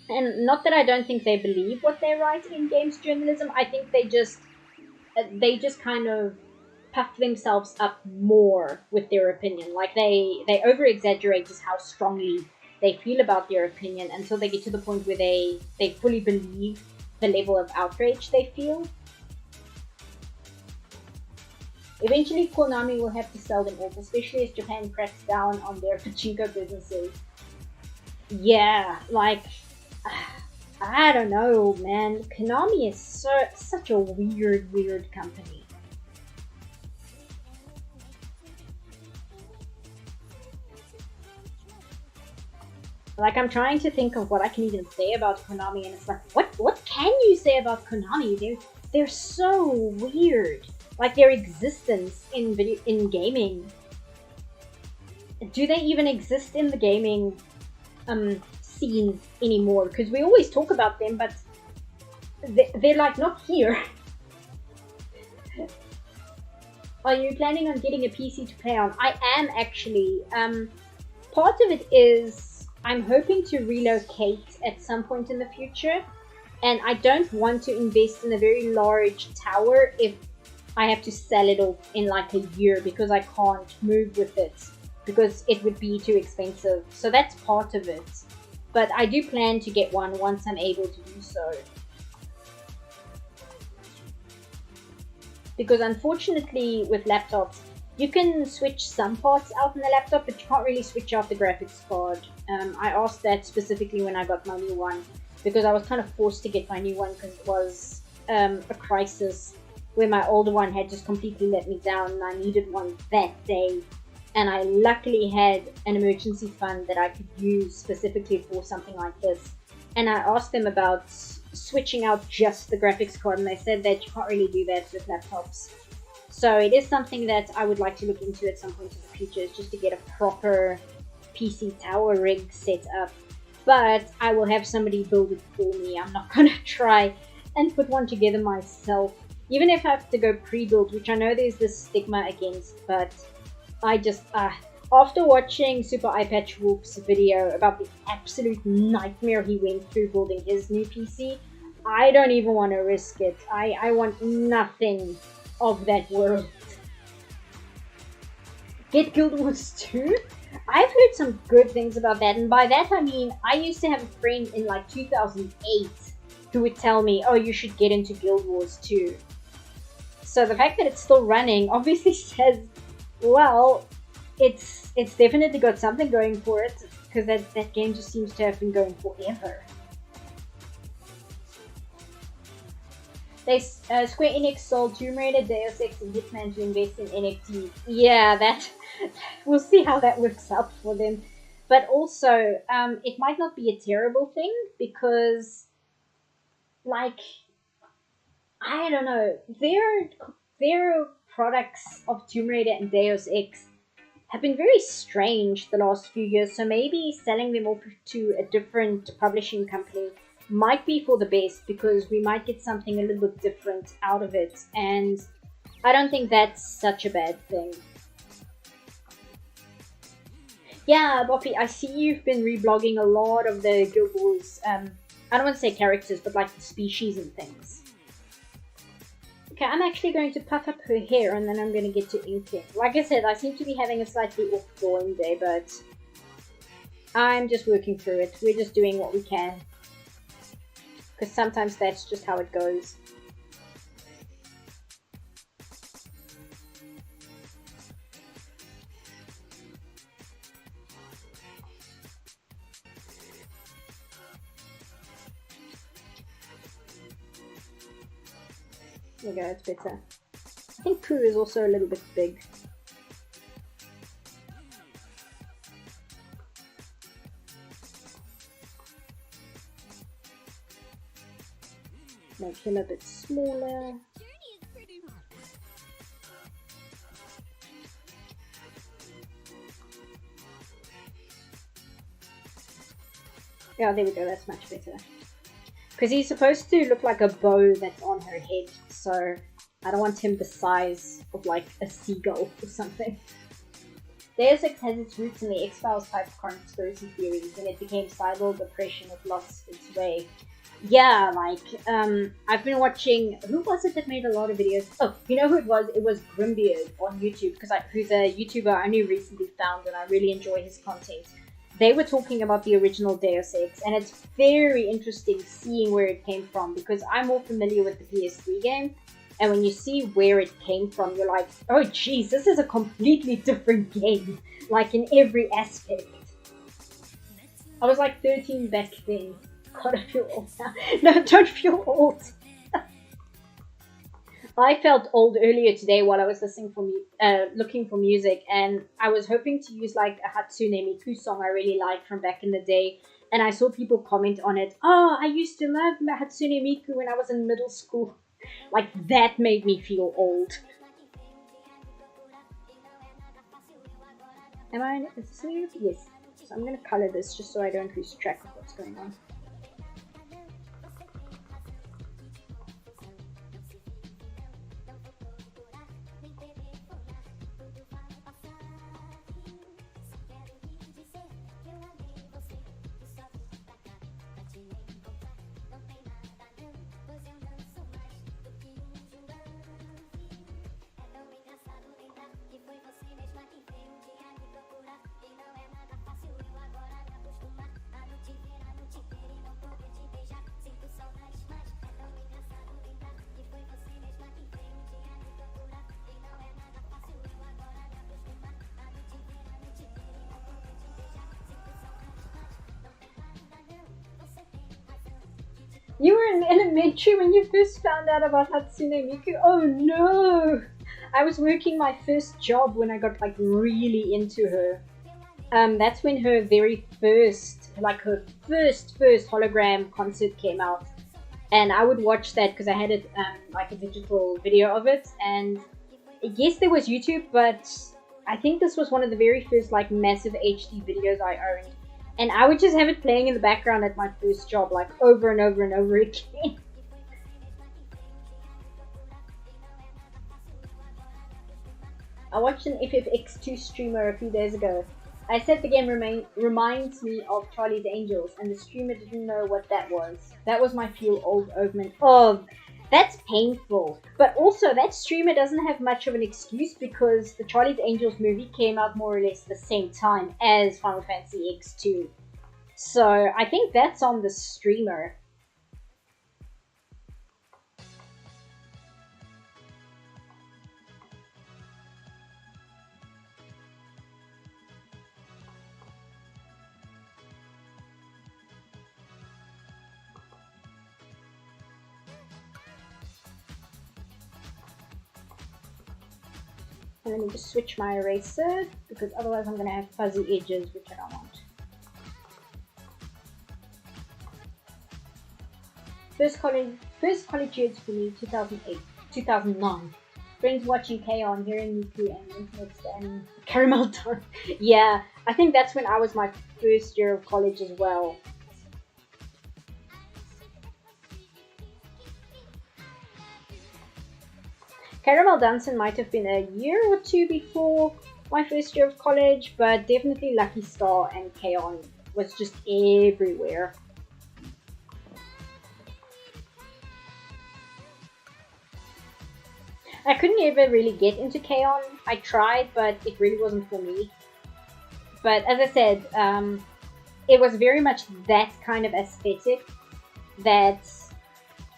And not that I don't think they believe what they write in games journalism, I think they just kind of puff themselves up more with their opinion. Like they over exaggerate just how strongly they feel about their opinion until they get to the point where they fully believe the level of outrage they feel. Eventually Konami will have to sell them off, especially as Japan cracks down on their pachinko businesses. Yeah, like I don't know, man. Konami is such a weird company. Like, I'm trying to think of what I can even say about Konami, and it's like, what can you say about Konami? They're so weird. Like, their existence in gaming. Do they even exist in the gaming scene anymore? Because we always talk about them, but they're like not here. Are you planning on getting a PC to play on? I am actually. Part of it is I'm hoping to relocate at some point in the future, and I don't want to invest in a very large tower if I have to sell it off in like a year because I can't move with it because it would be too expensive. So that's part of it. But I do plan to get one once I'm able to do so. Because unfortunately with laptops, you can switch some parts out in the laptop, but you can't really switch out the graphics card. I asked that specifically when I got my new one, because I was kind of forced to get my new one because it was a crisis where my older one had just completely let me down and I needed one that day. And I luckily had an emergency fund that I could use specifically for something like this. And I asked them about switching out just the graphics card, and they said that you can't really do that with laptops. So it is something that I would like to look into at some point in the future, is just to get a proper PC tower rig set up. But I will have somebody build it for me. I'm not going to try and put one together myself. Even if I have to go pre-build, which I know there's this stigma against, but I just, after watching Super Eyepatch Wolf's video about the absolute nightmare he went through building his new PC, I don't even want to risk it. I want nothing of that world. Get Guild Wars 2? I've heard some good things about that, and by that I mean I used to have a friend in like 2008 who would tell me, oh, you should get into Guild Wars 2. So the fact that it's still running obviously says, well, it's definitely got something going for it, because that game just seems to have been going forever. Square Enix sold Tomb Raider, Deus Ex, and Hitman to invest in NFTs. Yeah, that we'll see how that works out for them. But also, it might not be a terrible thing, because, like, I don't know, their products of Tomb Raider and Deus Ex have been very strange the last few years, so maybe selling them off to a different publishing company might be for the best, because we might get something a little bit different out of it, and I don't think that's such a bad thing. Yeah, Boppy, I see you've been reblogging a lot of the Guild Wars, I don't want to say characters, but like the species and things. Okay, I'm actually going to puff up her hair and then I'm going to get to inking. Like I said, I seem to be having a slightly off drawing day, but I'm just working through it. We're just doing what we can. Because sometimes that's just how it goes. There we go, it's better. I think Pooh is also a little bit big. Make him a bit smaller. Yeah, there we go, that's much better. Because he's supposed to look like a bow that's on her head, so I don't want him the size of like a seagull or something. Deus Ex has its roots in the X-Files type of conspiracy theories, and it became cyber oppression that lost its way. Yeah, like, I've been watching, who was it that made a lot of videos? Oh, you know who it was? It was Grimbeard on YouTube, who's a YouTuber I only recently found, and I really enjoy his content. They were talking about the original Deus Ex, and it's very interesting seeing where it came from, because I'm more familiar with the PS3 game, and when you see where it came from, you're like, oh geez, this is a completely different game, like in every aspect. I was like 13 back then. God, I feel old now. No, don't feel old. I felt old earlier today while I was looking for music, and I was hoping to use like a Hatsune Miku song I really liked from back in the day, and I saw people comment on it. Oh, I used to love Hatsune Miku when I was in middle school. Like, that made me feel old. Am I asleep? Yes. So I'm going to color this just so I don't lose track of what's going on. You were in elementary when you first found out about Hatsune Miku? Oh no! I was working my first job when I got like really into her. That's when her very first, like her first hologram concert came out. And I would watch that because I had it like a digital video of it. And yes, there was YouTube, but I think this was one of the very first like massive HD videos I owned. And I would just have it playing in the background at my first job, like over and over and over again. I watched an FFX2 streamer a few days ago. I said the game reminds me of Charlie's Angels, and the streamer didn't know what that was. That was my feel old argument. Oh, that's painful. But also, that streamer doesn't have much of an excuse because the Charlie's Angels movie came out more or less the same time as Final Fantasy X2. So, I think that's on the streamer. And let me just switch my eraser because otherwise I'm going to have fuzzy edges, which I don't want. First college years for me, 2008, 2009. Friends watching K-On, hearing Miku and internet and Caramel Time. Yeah, I think that's when I was my first year of college as well. Caramel Dancing might have been a year or two before my first year of college, but definitely Lucky Star and K-On was just everywhere. I couldn't ever really get into K-On! I tried, but it really wasn't for me. But as I said, it was very much that kind of aesthetic that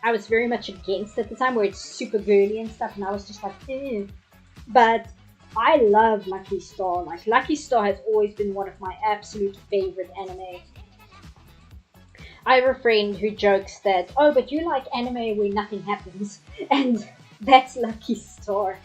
I was very much against at the time, where it's super girly and stuff, and I was just like, ew. But I love Lucky Star. Like, Lucky Star has always been one of my absolute favorite anime. I have a friend who jokes that, oh, but you like anime where nothing happens, and that's Lucky Star.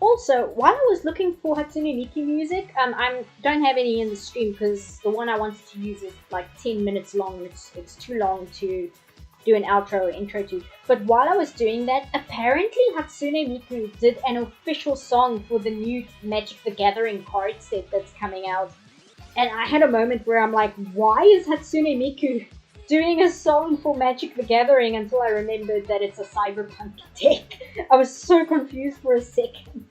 Also, while I was looking for Hatsune Miku music, I don't have any in the stream because the one I wanted to use is like 10 minutes long. It's too long to do an outro or intro to. But while I was doing that, apparently Hatsune Miku did an official song for the new Magic the Gathering card set that's coming out. And I had a moment where I'm like, why is Hatsune Miku doing a song for Magic the Gathering, until I remembered that it's a cyberpunk deck. I was so confused for a second.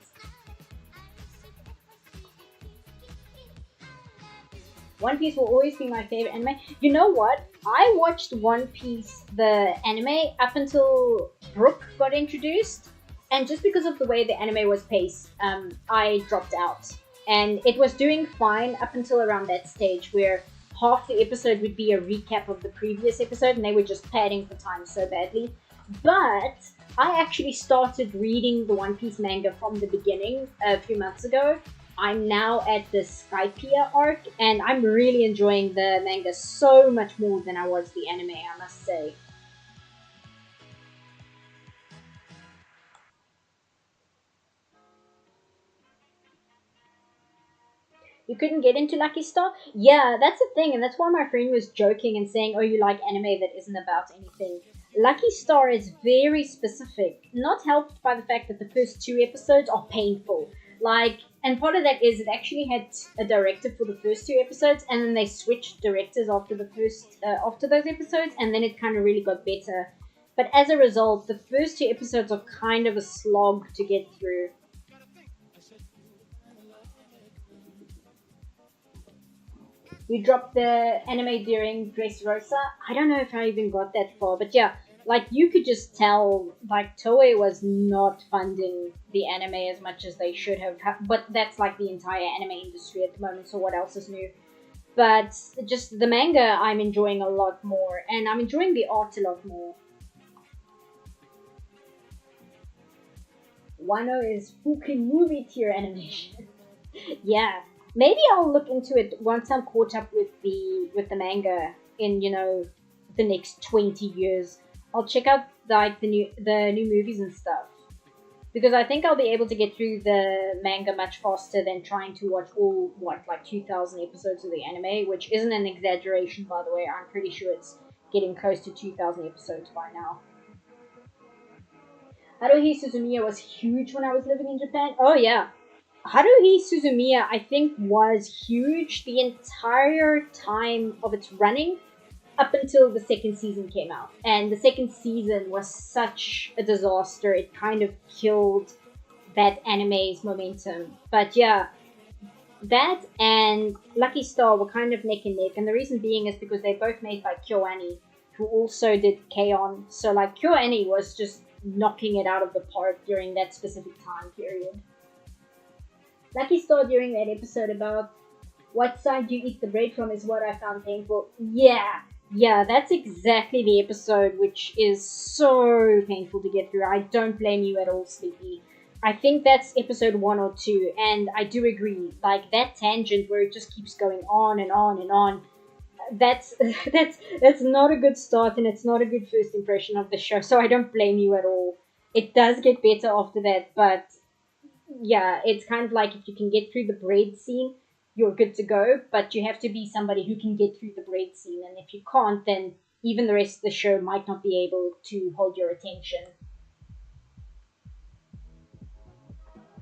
One Piece will always be my favorite anime. You know what? I watched One Piece, the anime, up until Brook got introduced. And just because of the way the anime was paced, I dropped out. And it was doing fine up until around that stage where half the episode would be a recap of the previous episode and they were just padding for time so badly. But I actually started reading the One Piece manga from the beginning a few months ago. I'm now at the Skypiea arc and I'm really enjoying the manga so much more than I was the anime, I must say. You couldn't get into Lucky Star? Yeah, that's the thing, and that's why my friend was joking and saying, oh, you like anime that isn't about anything. Lucky Star is very specific, not helped by the fact that the first 2 episodes are painful. And part of that is it actually had a director for the first 2 episodes, and then they switched directors after after those episodes, and then it kind of really got better. But as a result, the first 2 episodes are kind of a slog to get through. You dropped the anime during Dressrosa. I don't know if I even got that far, but yeah, like you could just tell, like Toei was not funding the anime as much as they should have. But that's like the entire anime industry at the moment. So what else is new? But just the manga, I'm enjoying a lot more, and I'm enjoying the art a lot more. Wano is fucking movie tier animation. Yeah, maybe I'll look into it once I'm caught up with the manga in the next 20 years. I'll check out like the new movies and stuff because I think I'll be able to get through the manga much faster than trying to watch all like 2,000 episodes of the anime, which isn't an exaggeration, by the way. I'm pretty sure it's getting close to 2,000 episodes by now. Haruhi Suzumiya was huge when I was living in Japan. Oh yeah, Haruhi Suzumiya, I think, was huge the entire time of its running up until the second season came out. And the second season was such a disaster, it kind of killed that anime's momentum. But yeah, that and Lucky Star were kind of neck and neck. And the reason being is because they're both made by KyoAni, who also did K-On! So like KyoAni was just knocking it out of the park during that specific time period. Lucky Star during that episode about what side you eat the bread from is what I found painful. Yeah, that's exactly the episode, which is so painful to get through. I don't blame you at all, Sleepy. I think that's episode 1 or 2, and I do agree. Like, that tangent where it just keeps going on and on and on, that's not a good start, and it's not a good first impression of the show, so I don't blame you at all. It does get better after that, but yeah, it's kind of like if you can get through the bread scene, you're good to go, but you have to be somebody who can get through the bread scene, and if you can't, then even the rest of the show might not be able to hold your attention.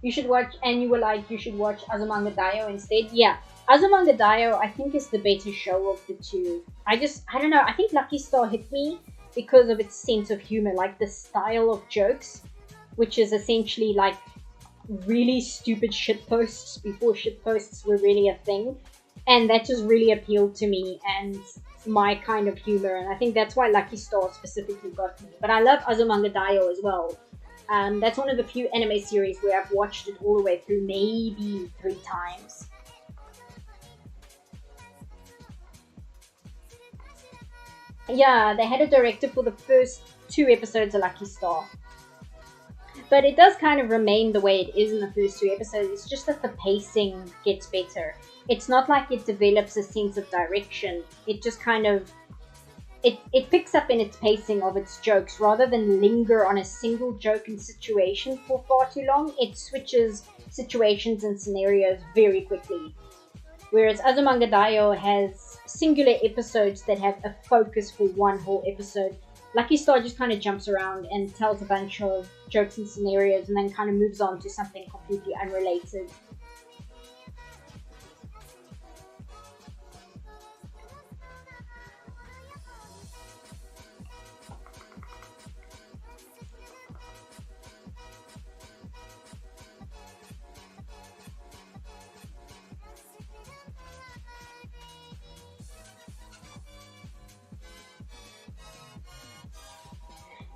You should watch, and you were like, you should watch Azumanga Daioh instead. Yeah, Azumanga Daioh, I think, is the better show of the two. I don't know, I think Lucky Star hit me because of its sense of humor, like the style of jokes, which is essentially like really stupid shitposts before shitposts were really a thing, and that just really appealed to me and my kind of humor, and I think that's why Lucky Star specifically got me. But I love Azumanga Daioh as well. That's one of the few anime series where I've watched it all the way through, maybe 3 times. Yeah, they had a director for the first 2 episodes of Lucky Star. But it does kind of remain the way it is in the first 2 episodes. It's just that the pacing gets better. It's not like it develops a sense of direction. It just kind of... It picks up in its pacing of its jokes. Rather than linger on a single joke and situation for far too long, it switches situations and scenarios very quickly. Whereas Azumanga Daioh has singular episodes that have a focus for one whole episode. Lucky Star just kind of jumps around and tells a bunch of jokes and scenarios and then kind of moves on to something completely unrelated.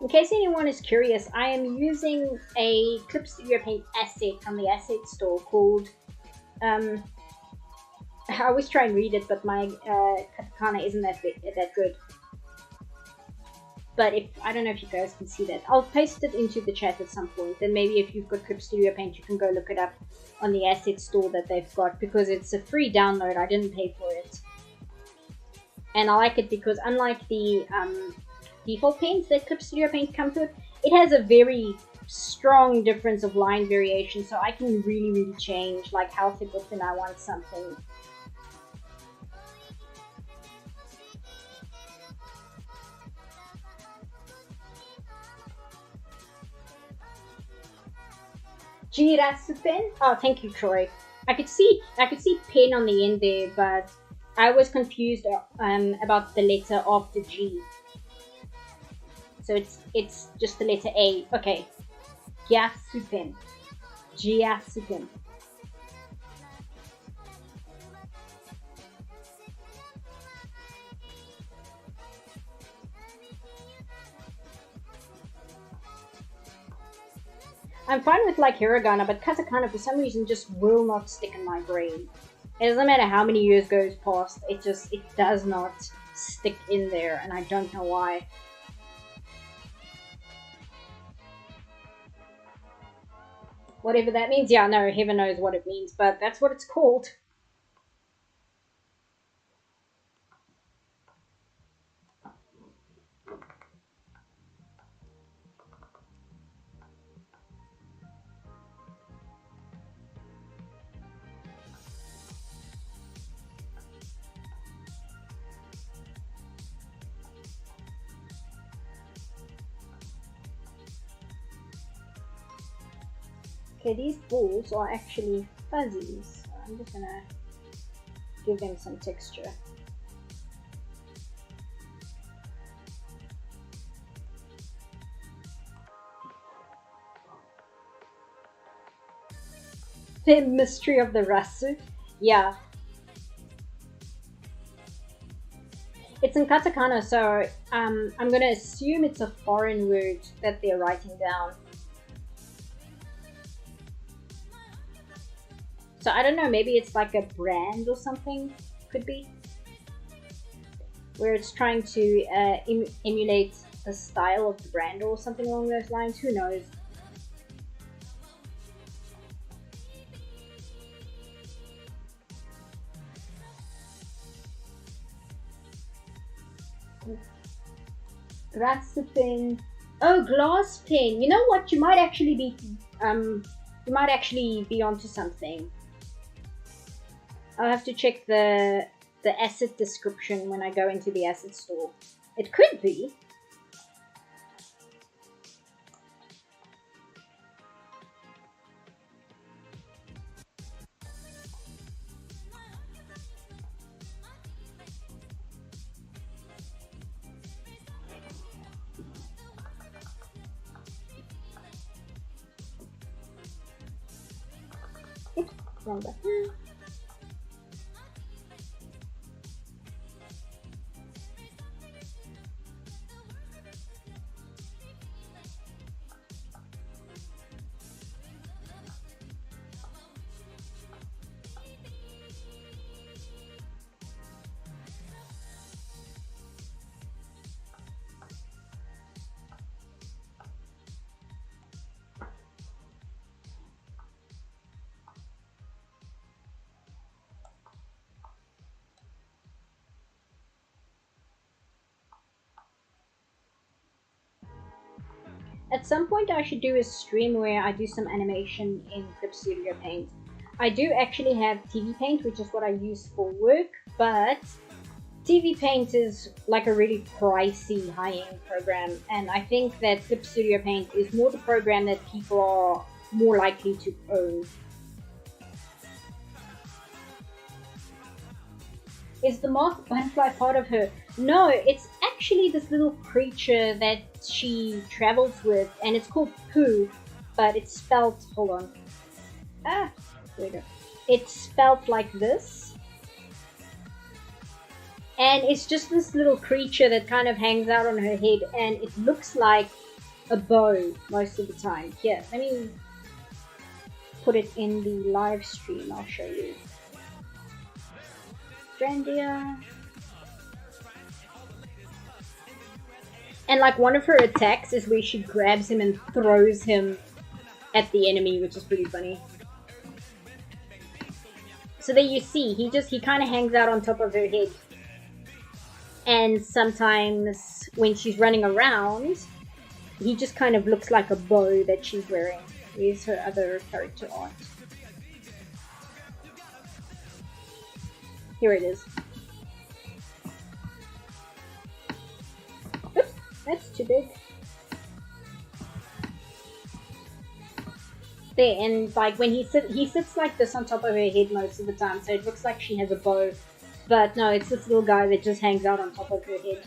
In case anyone is curious, I am using a Clip Studio Paint asset from the asset store called, I always try and read it, but my katakana isn't that good. But I don't know if you guys can see that. I'll paste it into the chat at some point, and maybe if you've got Clip Studio Paint, you can go look it up on the asset store that they've got, because it's a free download. I didn't pay for it. And I like it because unlike the default paints that Clip Studio Paint comes with, it has a very strong difference of line variation, so I can really change like how thick or thin I want something. Jirasu pen? Oh, thank you, Troy. I could see pen on the end there, but I was confused about the letter of the G. So it's just the letter A. Okay. Gyasupen. Gyasupen. I'm fine with like hiragana, but katakana for some reason just will not stick in my brain. It doesn't matter how many years goes past, it does not stick in there, and I don't know why. Whatever that means. Yeah, no, heaven knows what it means, but that's what it's called. Okay, these balls are actually fuzzies, so I'm just gonna give them some texture. The mystery of the rasu. Yeah. It's in katakana, so I'm gonna assume it's a foreign word that they're writing down. So I don't know, maybe it's like a brand or something, could be. Where it's trying to emulate the style of the brand or something along those lines, who knows. That's the thing. Oh, glass pen. You know what? You might actually be onto something. I'll have to check the asset description when I go into the asset store. It could be. Oops, wrong button. At some point I should do a stream where I do some animation in Clip Studio Paint. I do actually have TV Paint, which is what I use for work, but TV Paint is like a really pricey high-end program, and I think that Clip Studio Paint is more the program that people are more likely to own. Is the moth butterfly part of her? No, it's actually this little creature that she travels with, and it's called Pooh, but it's spelled, hold on. There we go. It's spelled like this. And it's just this little creature that kind of hangs out on her head, and it looks like a bow most of the time. Here, let me put it in the live stream, I'll show you. Grandia. And like one of her attacks is where she grabs him and throws him at the enemy, which is pretty funny. So there you see, he kind of hangs out on top of her head. And sometimes when she's running around, he just kind of looks like a bow that she's wearing. Here's her other character art. Here it is. Oops, that's too big. There, and like when he sits like this on top of her head most of the time, so it looks like she has a bow. But no, it's this little guy that just hangs out on top of her head.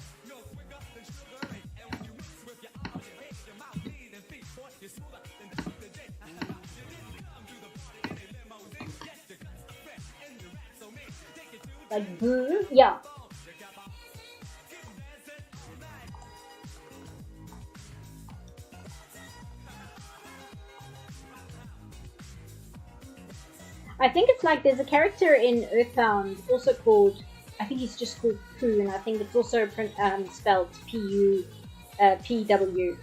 Like boo, yeah. I think it's like there's a character in Earthbound also called, I think he's just called Pooh, and I think it's also spelled P-U, P-W.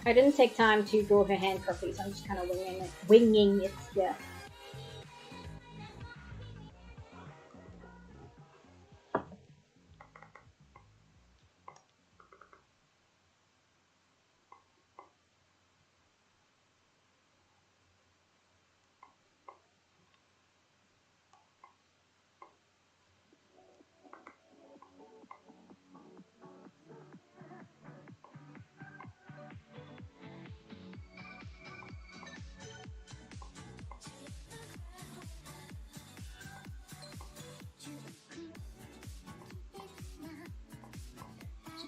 I didn't take time to draw her hand properly, so I'm just kind of winging it here.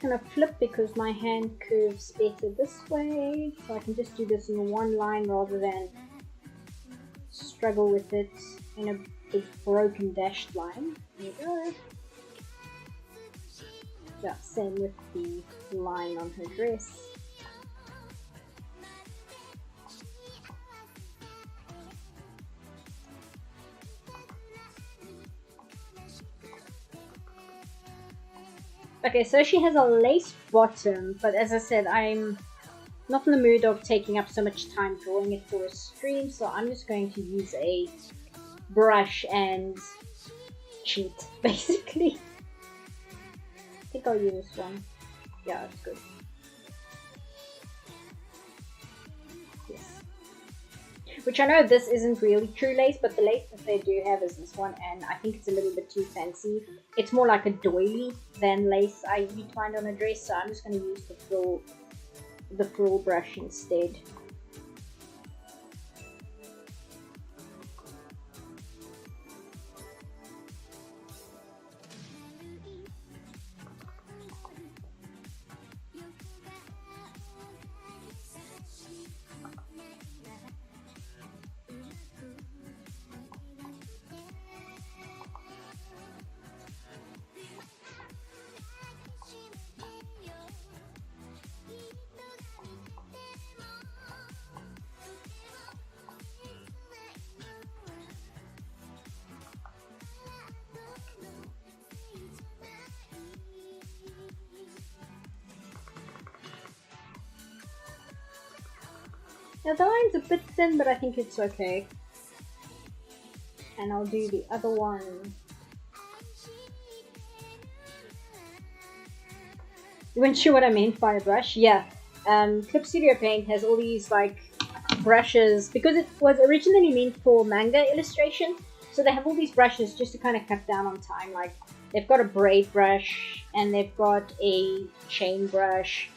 Gonna flip because my hand curves better this way, so I can just do this in one line rather than struggle with it in a big broken dashed line. There we go. Yeah, same with the line on her dress. Okay, so she has a lace bottom, but as I said, I'm not in the mood of taking up so much time drawing it for a stream, so I'm just going to use a brush and cheat, basically. I think I'll use this one. Yeah, it's good. Yes. Which I know this isn't really true lace, but the lace that they do have is this one, and I think it's a little bit too fancy. It's more like a doily than lace you'd find on a dress, so I'm just going to use the frill brush instead. Now the line's a bit thin, but I think it's okay. And I'll do the other one. You weren't sure what I meant by a brush? Yeah. Clip Studio Paint has all these like brushes, because it was originally meant for manga illustration, so they have all these brushes just to kind of cut down on time. Like they've got a braid brush, and they've got a chain brush,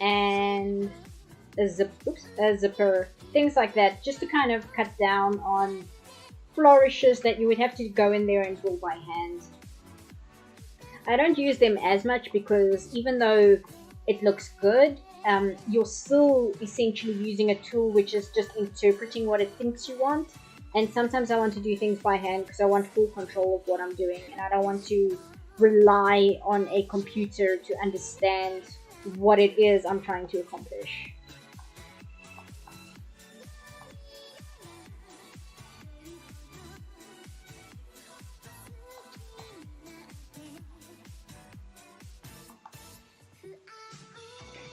and a zipper, things like that, just to kind of cut down on flourishes that you would have to go in there and draw by hand. I don't use them as much because even though it looks good, you're still essentially using a tool which is just interpreting what it thinks you want. And sometimes I want to do things by hand because I want full control of what I'm doing, and I don't want to rely on a computer to understand what it is I'm trying to accomplish.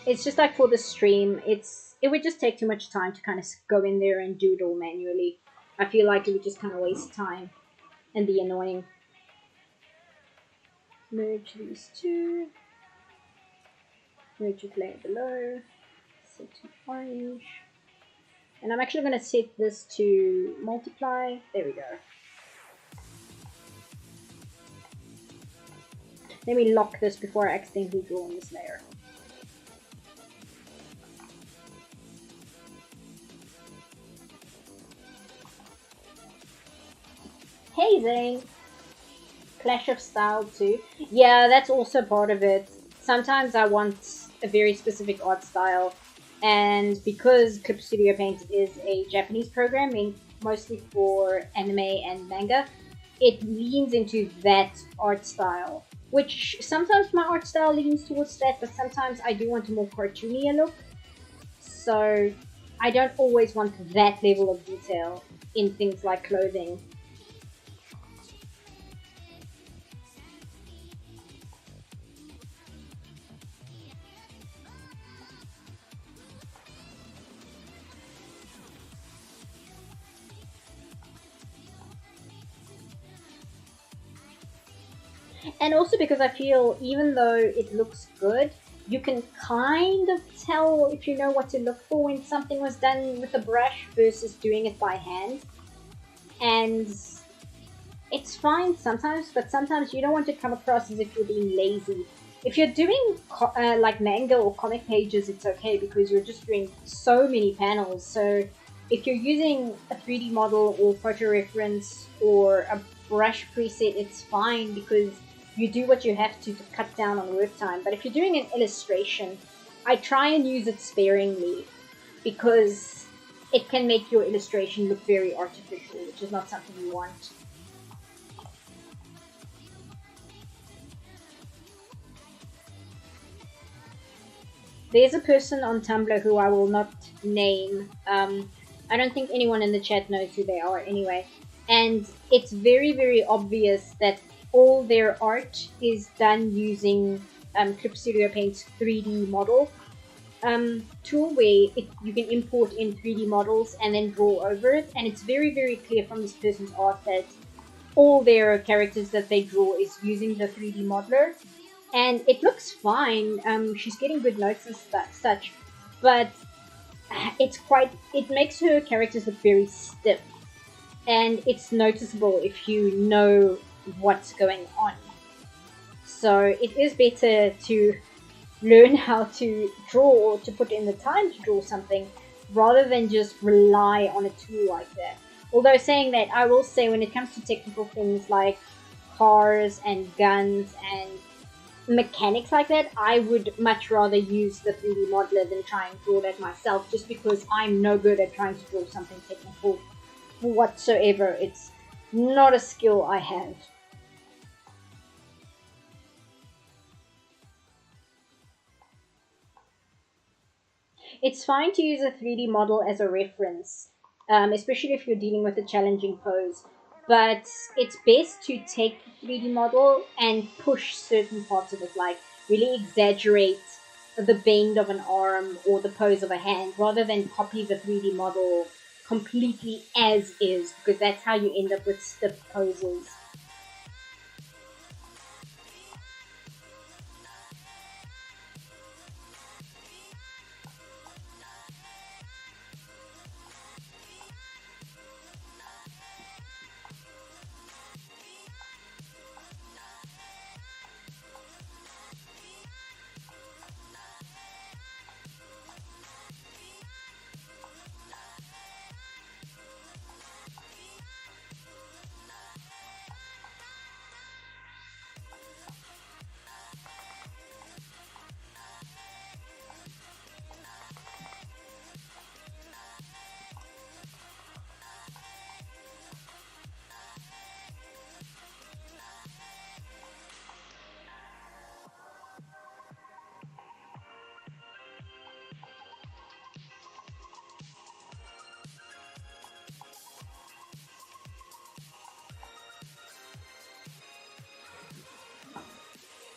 It's just like for the stream, it would just take too much time to kind of go in there and do it all manually. I feel like it would just kind of waste time and be annoying. Merge these two. Merge with layer below. Set to orange. And I'm actually going to set this to multiply. There we go. Let me lock this before I accidentally draw on this layer. Hazing! Clash of style too. Yeah, that's also part of it. Sometimes I want a very specific art style, and because Clip Studio Paint is a Japanese program mostly for anime and manga, it leans into that art style, which sometimes my art style leans towards that, but sometimes I do want a more cartoony look, so I don't always want that level of detail in things like clothing. And also because I feel even though it looks good, you can kind of tell if you know what to look for when something was done with a brush versus doing it by hand. And it's fine sometimes, but sometimes you don't want to come across as if you're being lazy. If you're doing like manga or comic pages, it's okay because you're just doing so many panels. So if you're using a 3D model or photo reference or a brush preset, it's fine because you do what you have to cut down on work time. But if you're doing an illustration, I try and use it sparingly because it can make your illustration look very artificial, which is not something you want. There's a person on Tumblr who I will not name. I don't think anyone in the chat knows who they are anyway. And it's very, very obvious that all their art is done using Clip Studio Paint's 3D model tool where you can import in 3D models and then draw over it. And it's very, very clear from this person's art that all their characters that they draw is using the 3D modeler. And it looks fine. She's getting good notes and such, but it makes her characters look very stiff, and it's noticeable if you know what's going on. So it is better to learn how to draw or to put in the time to draw something rather than just rely on a tool like that. Although saying that, I will say when it comes to technical things like cars and guns and mechanics like that, I would much rather use the 3D modeler than try and draw that myself, just because I'm no good at trying to draw something technical whatsoever. It's not a skill I have. It's fine to use a 3D model as a reference, especially if you're dealing with a challenging pose. But it's best to take the 3D model and push certain parts of it, like really exaggerate the bend of an arm or the pose of a hand, rather than copy the 3D model completely as is, because that's how you end up with stiff poses.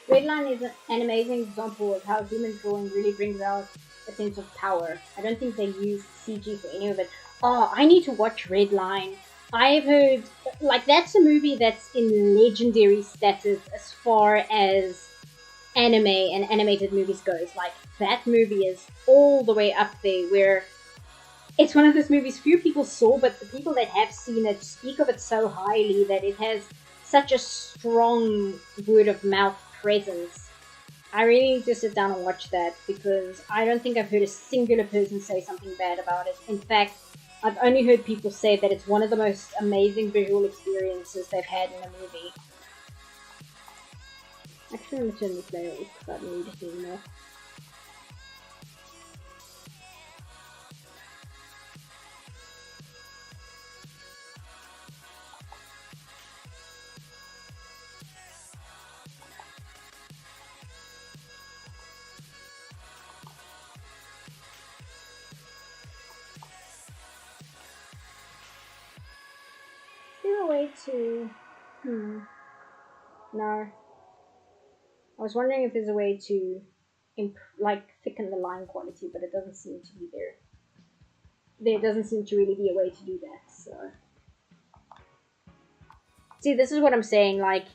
Redline is an amazing example of how human drawing really brings out a sense of power. I don't think they use CG for any of it. Oh, I need to watch Redline. I've heard, like, that's a movie that's in legendary status as far as anime and animated movies goes. Like, that movie is all the way up there, where it's one of those movies few people saw, but the people that have seen it speak of it so highly that it has such a strong word of mouth presence. I really need to sit down and watch that because I don't think I've heard a singular person say something bad about it. In fact, I've only heard people say that it's one of the most amazing visual experiences they've had in a movie. Actually, I'm going to turn this layer off because I don't need it anymore. Is there a way to... No. I was wondering if there's a way to, thicken the line quality, but it doesn't seem to be there. There doesn't seem to really be a way to do that, so... See, this is what I'm saying, like,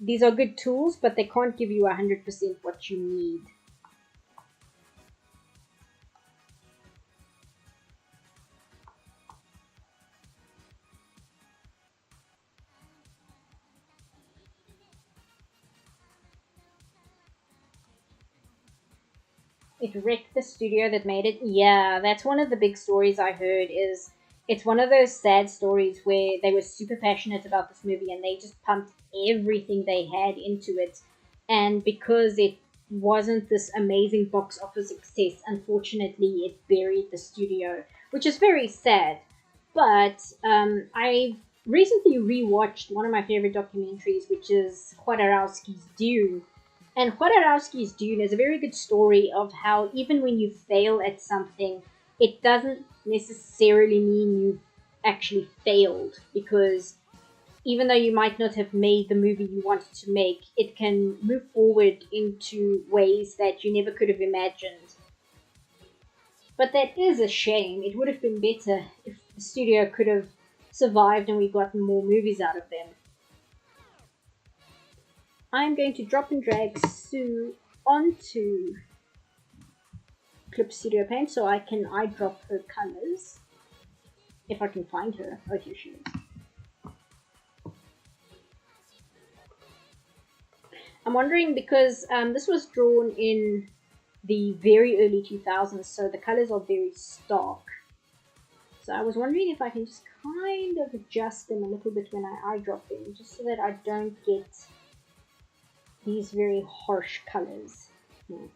these are good tools, but they can't give you 100% what you need. It wrecked the studio that made it. Yeah, that's one of the big stories I heard. Is it's one of those sad stories where they were super passionate about this movie and they just pumped everything they had into it, and because it wasn't this amazing box office success, unfortunately it buried the studio, which is very sad. But I recently rewatched one of my favorite documentaries, which is Khodorkovsky's Dune, and Khodorkovsky's Dune is a very good story of how even when you fail at something, it doesn't necessarily mean you actually failed, because even though you might not have made the movie you wanted to make, it can move forward into ways that you never could have imagined. But that is a shame. It would have been better if the studio could have survived and we gotten more movies out of them. I'm going to drop and drag Sue onto Clip Studio Paint so I can eyedrop her colors. If I can find her. Oh, here she is. I'm wondering because this was drawn in the very early 2000s, so the colors are very stark. So I was wondering if I can just kind of adjust them a little bit when I eyedrop them, just so that I don't get these very harsh colors. No.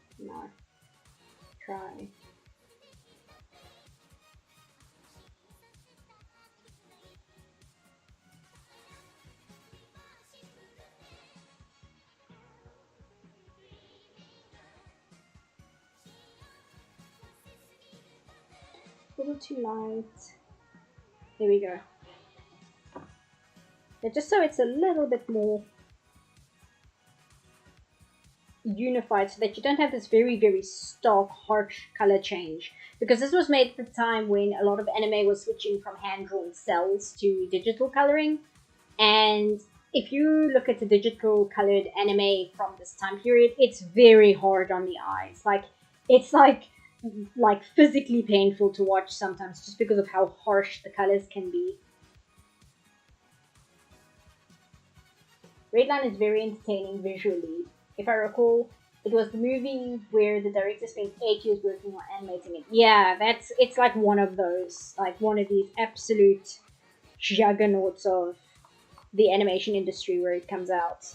Try. A little too light. There we go. Yeah, just so it's a little bit more unified, so that you don't have this very, very stark, harsh color change. Because this was made at the time when a lot of anime was switching from hand-drawn cells to digital coloring. And if you look at the digital colored anime from this time period, it's very hard on the eyes. It's like physically painful to watch sometimes, just because of how harsh the colors can be. Redline is very entertaining visually. If I recall, it was the movie where the director spent 8 years working on animating it. Yeah, it's like one of those, like one of these absolute juggernauts of the animation industry where it comes out.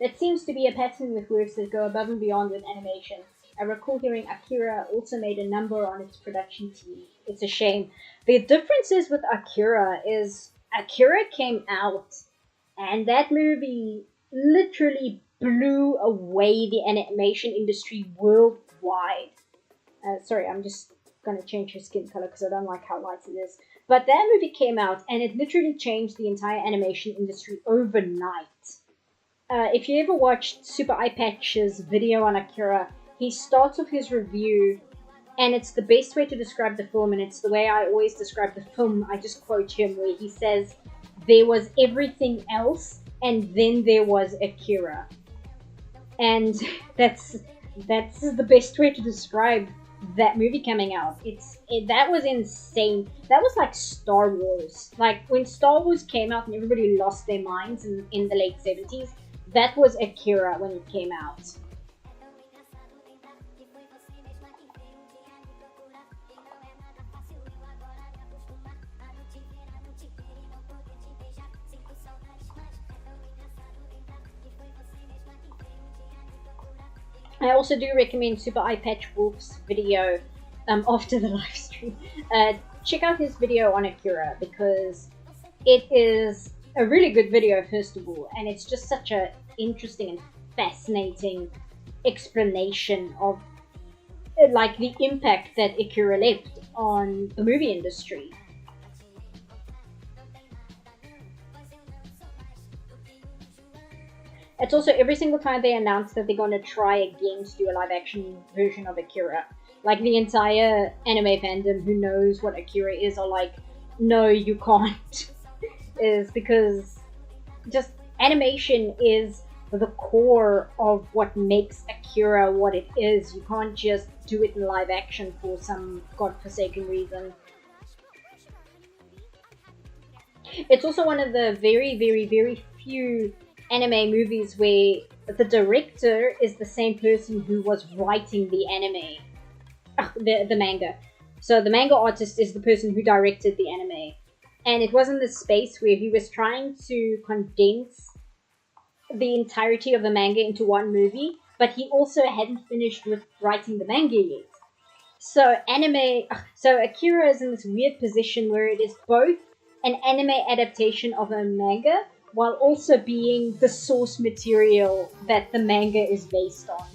That seems to be a pattern with works that go above and beyond with animation. I recall hearing Akira also made a number on its production team. It's a shame. The differences with Akira is Akira came out and that movie literally blew away the animation industry worldwide. Sorry, I'm just going to change her skin color because I don't like how light it is. But that movie came out and it literally changed the entire animation industry overnight. If you ever watched Super Eye Patch's video on Akira, he starts off his review, and it's the best way to describe the film, and it's the way I always describe the film. I just quote him where he says, "There was everything else, and then there was Akira." And that's the best way to describe that movie coming out. That was insane. That was like Star Wars. Like when Star Wars came out and everybody lost their minds in the late 70s, that was Akira when it came out. I also do recommend Super Eye Patch Wolf's video after the live stream. Check out his video on Akira because it is a really good video, first of all, and it's just such a interesting and fascinating explanation of like the impact that Akira left on the movie industry. It's also every single time they announce that they're going to try again to do a live action version of Akira, like the entire anime fandom who knows what Akira is are like, no, you can't. Is because just animation is the core of what makes Akira what it is. You can't just do it in live action for some godforsaken reason. It's also one of the very, very, very few anime movies where the director is the same person who was writing the anime, the manga. So the manga artist is the person who directed the anime. And it was in this space where he was trying to condense the entirety of the manga into one movie, but he also hadn't finished with writing the manga yet. So Akira is in this weird position where it is both an anime adaptation of a manga while also being the source material that the manga is based on.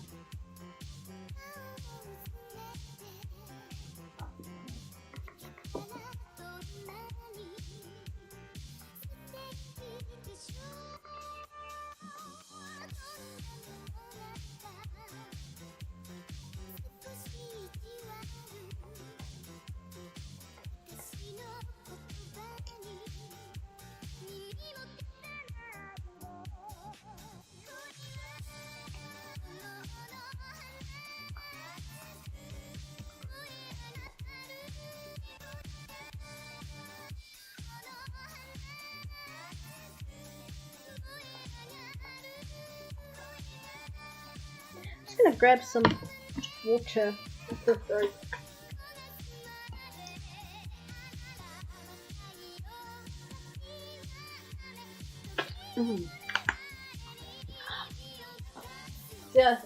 I'm just gonna grab some water.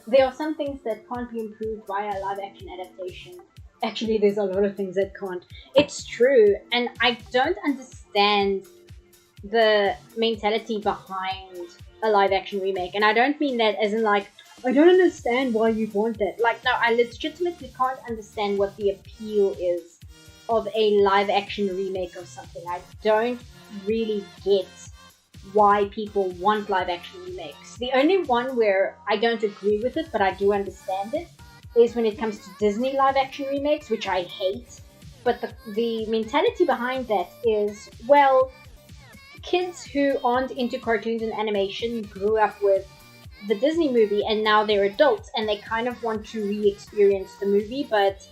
There are some things that can't be improved by a live action adaptation. Actually, there's a lot of things that can't. It's true, and I don't understand the mentality behind a live action remake. And I don't mean that as in like, I don't understand why you want that. Like, no, I legitimately can't understand what the appeal is of a live action remake of something. I don't really get why people want live action remakes. The only one where I don't agree with it, but I do understand it, is when it comes to Disney live action remakes, which I hate. But the mentality behind that is, well, kids who aren't into cartoons and animation grew up with the Disney movie and now they're adults and they kind of want to re-experience the movie, but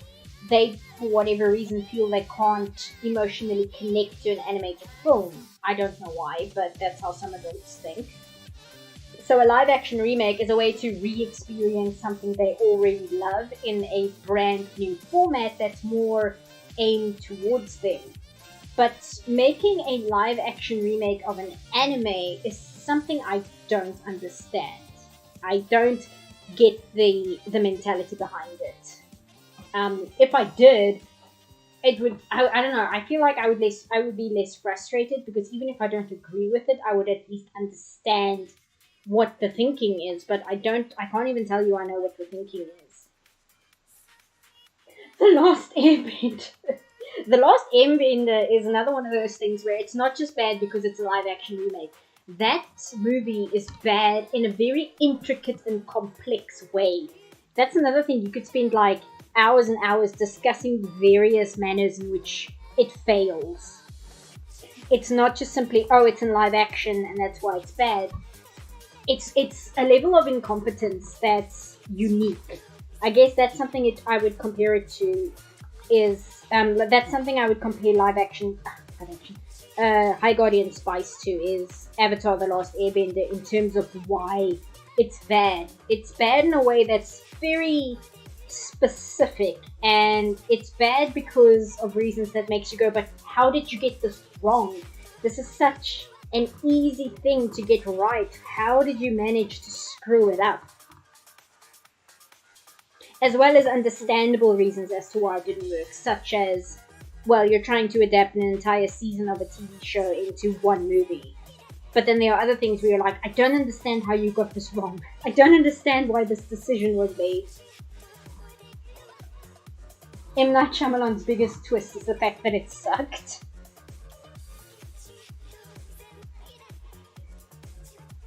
they, for whatever reason, feel they can't emotionally connect to an animated film. I don't know why, but that's how some adults think. So a live action remake is a way to re-experience something they already love in a brand new format that's more aimed towards them. But making a live action remake of an anime is something I don't understand. I don't get the mentality behind it. If I did, it would. I don't know. I feel like I would be less frustrated because even if I don't agree with it, I would at least understand what the thinking is. But I can't even tell you I know what the thinking is. The Last Airbender. The Last Airbender is another one of those things where it's not just bad because it's a live action remake. That movie is bad in a very intricate and complex way. That's another thing. You could spend like hours and hours discussing the various manners in which it fails. It's not just simply, oh, it's in live action and that's why it's bad. It's a level of incompetence that's unique. I guess that's something I would compare it to that's something I would compare High Guardian Spice to is Avatar The Last Airbender in terms of why it's bad. It's bad in a way that's very specific, and it's bad because of reasons that makes you go, but how did you get this wrong? This is such an easy thing to get right. How did you manage to screw it up? As well as understandable reasons as to why it didn't work, such as, well, you're trying to adapt an entire season of a TV show into one movie. But then there are other things where you're like, I don't understand how you got this wrong. I don't understand why this decision was made. M. Night Shyamalan's biggest twist is the fact that it sucked.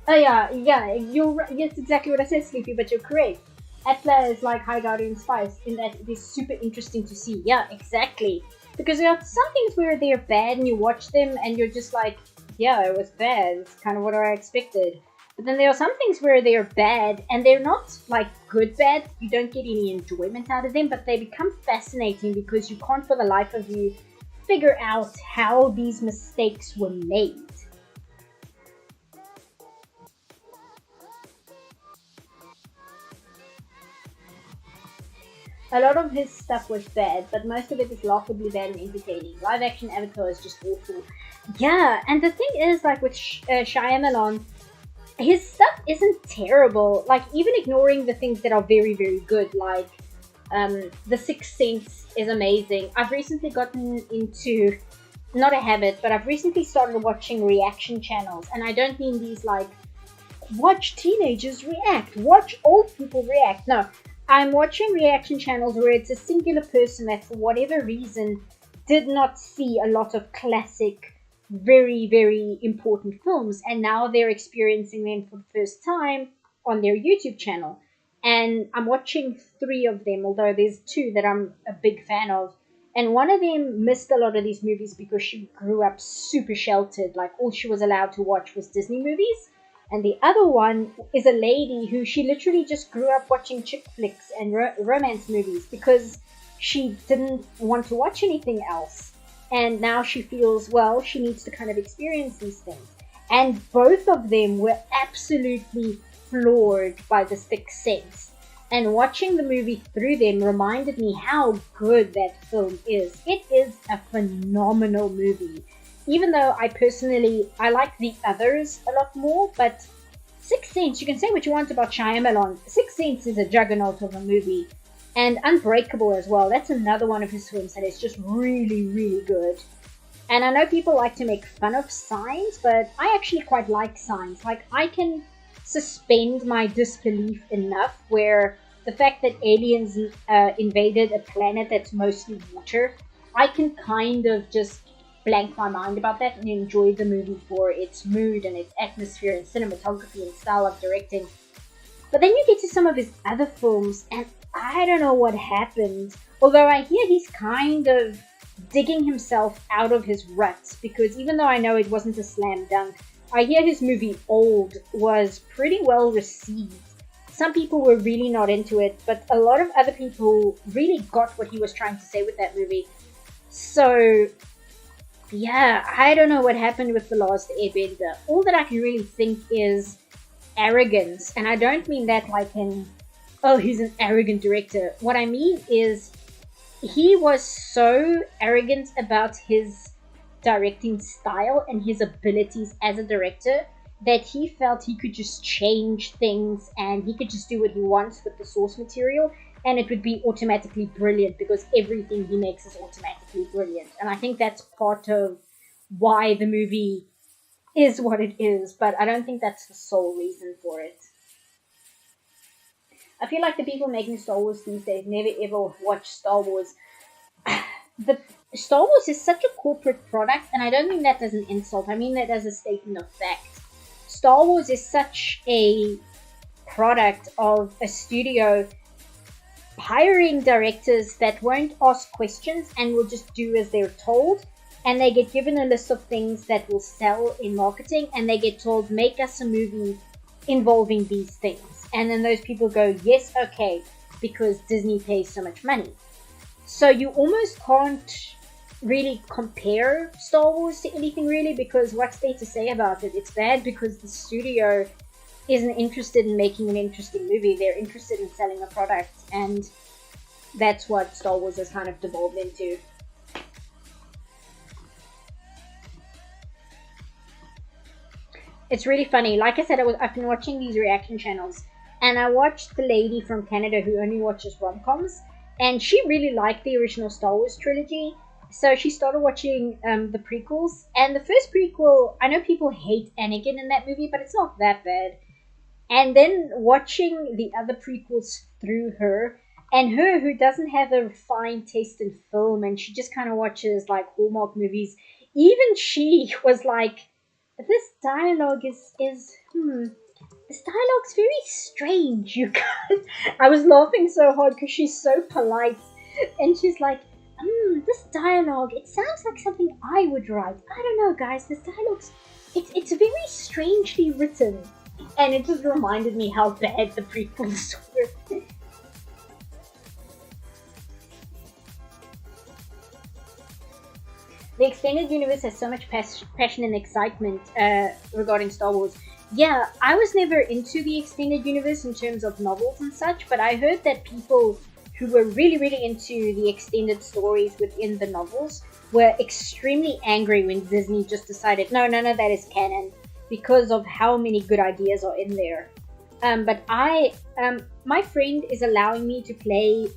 Oh yeah, you're right. Yes, exactly what I said, Sleepy, but you're correct. Atla is like High Guardian Spice in that it is super interesting to see. Yeah, exactly. Because there are some things where they're bad and you watch them and you're just like, yeah, it was bad. It's kind of what I expected. But then there are some things where they're bad, and they're not like good bad. You don't get any enjoyment out of them, but they become fascinating because you can't for the life of you figure out how these mistakes were made. A lot of his stuff was bad, but most of it is laughably bad and entertaining. Live action Avatar is just awful. Yeah, and the thing is, like with Shyamalan, his stuff isn't terrible. Like, even ignoring the things that are very, very good, like The Sixth Sense is amazing. I've recently gotten into, not a habit, but I've recently started watching reaction channels, and I don't mean these like, watch teenagers react, watch old people react. No, I'm watching reaction channels where it's a singular person that, for whatever reason, did not see a lot of classic, very, very important films, and now they're experiencing them for the first time on their YouTube channel. And I'm watching 3 of them, although there's 2 that I'm a big fan of. And one of them missed a lot of these movies because she grew up super sheltered. Like, all she was allowed to watch was Disney movies. And the other one is a lady who she literally just grew up watching chick flicks and romance movies because she didn't want to watch anything else. And now she feels, well, she needs to kind of experience these things. And both of them were absolutely floored by The Sixth Sense. And watching the movie through them reminded me how good that film is. It is a phenomenal movie. Even though I like the others a lot more, but Sixth Sense, you can say what you want about Shyamalan. Sixth Sense is a juggernaut of a movie. And Unbreakable as well. That's another one of his films that is just really, really good. And I know people like to make fun of Signs, but I actually quite like Signs. Like, I can suspend my disbelief enough where the fact that aliens invaded a planet that's mostly water, I can kind of just blank my mind about that and enjoy the movie for its mood and its atmosphere and cinematography and style of directing. But then you get to some of his other films, and I don't know what happened. Although I hear he's kind of digging himself out of his ruts, because even though I know it wasn't a slam dunk, I hear his movie Old was pretty well received. Some people were really not into it, but a lot of other people really got what he was trying to say with that movie. So, yeah, I don't know what happened with The Last Airbender. All that I can really think is arrogance. And I don't mean that like in, oh, he's an arrogant director. What I mean is he was so arrogant about his directing style and his abilities as a director that he felt he could just change things and he could just do what he wants with the source material and it would be automatically brilliant because everything he makes is automatically brilliant. And I think that's part of why the movie is what it is, but I don't think that's the sole reason for it. I feel like the people making Star Wars these days never ever watch Star Wars. The Star Wars is such a corporate product, and I don't mean that as an insult, I mean that as a statement of fact. Star Wars is such a product of a studio hiring directors that won't ask questions and will just do as they're told, and they get given a list of things that will sell in marketing, and they get told, make us a movie involving these things. And then those people go, yes, okay, because Disney pays so much money. So you almost can't really compare Star Wars to anything really, because what's there to say about it? It's bad because the studio isn't interested in making an interesting movie. They're interested in selling a product, and that's what Star Wars has kind of devolved into. It's really funny. Like I said, I've been watching these reaction channels, and I watched the lady from Canada who only watches rom-coms, and she really liked the original Star Wars trilogy. So she started watching the prequels, and the first prequel, I know people hate Anakin in that movie, but it's not that bad. And then watching the other prequels through her, and her who doesn't have a refined taste in film, and she just kind of watches like Hallmark movies, even she was like, this dialogue is this dialogue's very strange, you guys. I was laughing so hard because she's so polite, and she's like, this dialogue, it sounds like something I would write. I don't know, guys, this dialogue's it's very strangely written, and it just reminded me how bad the prequels were. The extended universe has so much passion and excitement regarding Star Wars. Yeah, I was never into the extended universe in terms of novels and such, but I heard that people who were really, really into the extended stories within the novels were extremely angry when Disney just decided, no, none of that is canon, because of how many good ideas are in there. But my friend is allowing me to play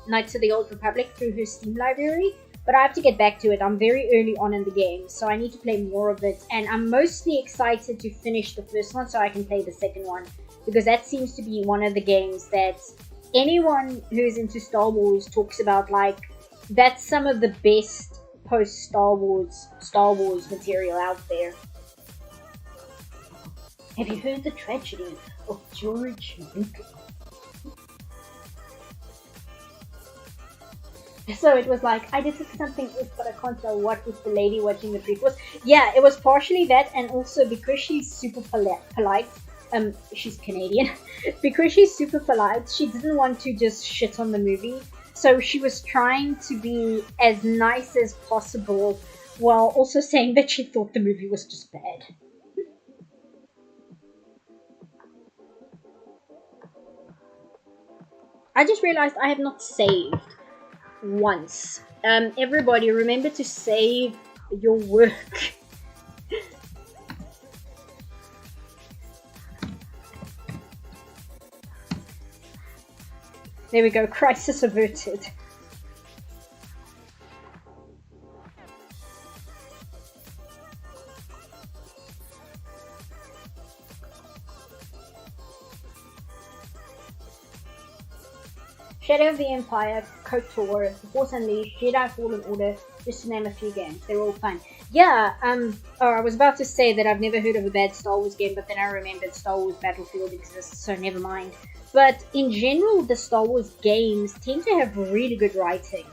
Knights of the Old Republic through her Steam library, but I have to get back to it. I'm very early on in the game, so I need to play more of it, and I'm mostly excited to finish the first one so I can play the second one, because that seems to be one of the games that anyone who's into Star Wars talks about, like, that's some of the best post Star Wars material out there. Have you heard the tragedy of George Lucas? So it was like, I did something else, but I can't tell what with the lady watching the prequels. Yeah, it was partially that, and also because she's super polite, she's Canadian, because she's super polite, she didn't want to just shit on the movie, so she was trying to be as nice as possible, while also saying that she thought the movie was just bad. I just realized I have not saved once. Everybody, remember to save your work. There we go, crisis averted. Shadow of the Empire, KOTOR, The Force Unleashed, Jedi Fallen Order, just to name a few games. They're all fun. Yeah, I was about to say that I've never heard of a bad Star Wars game, but then I remembered Star Wars Battlefield exists, so never mind. But in general, the Star Wars games tend to have really good writing.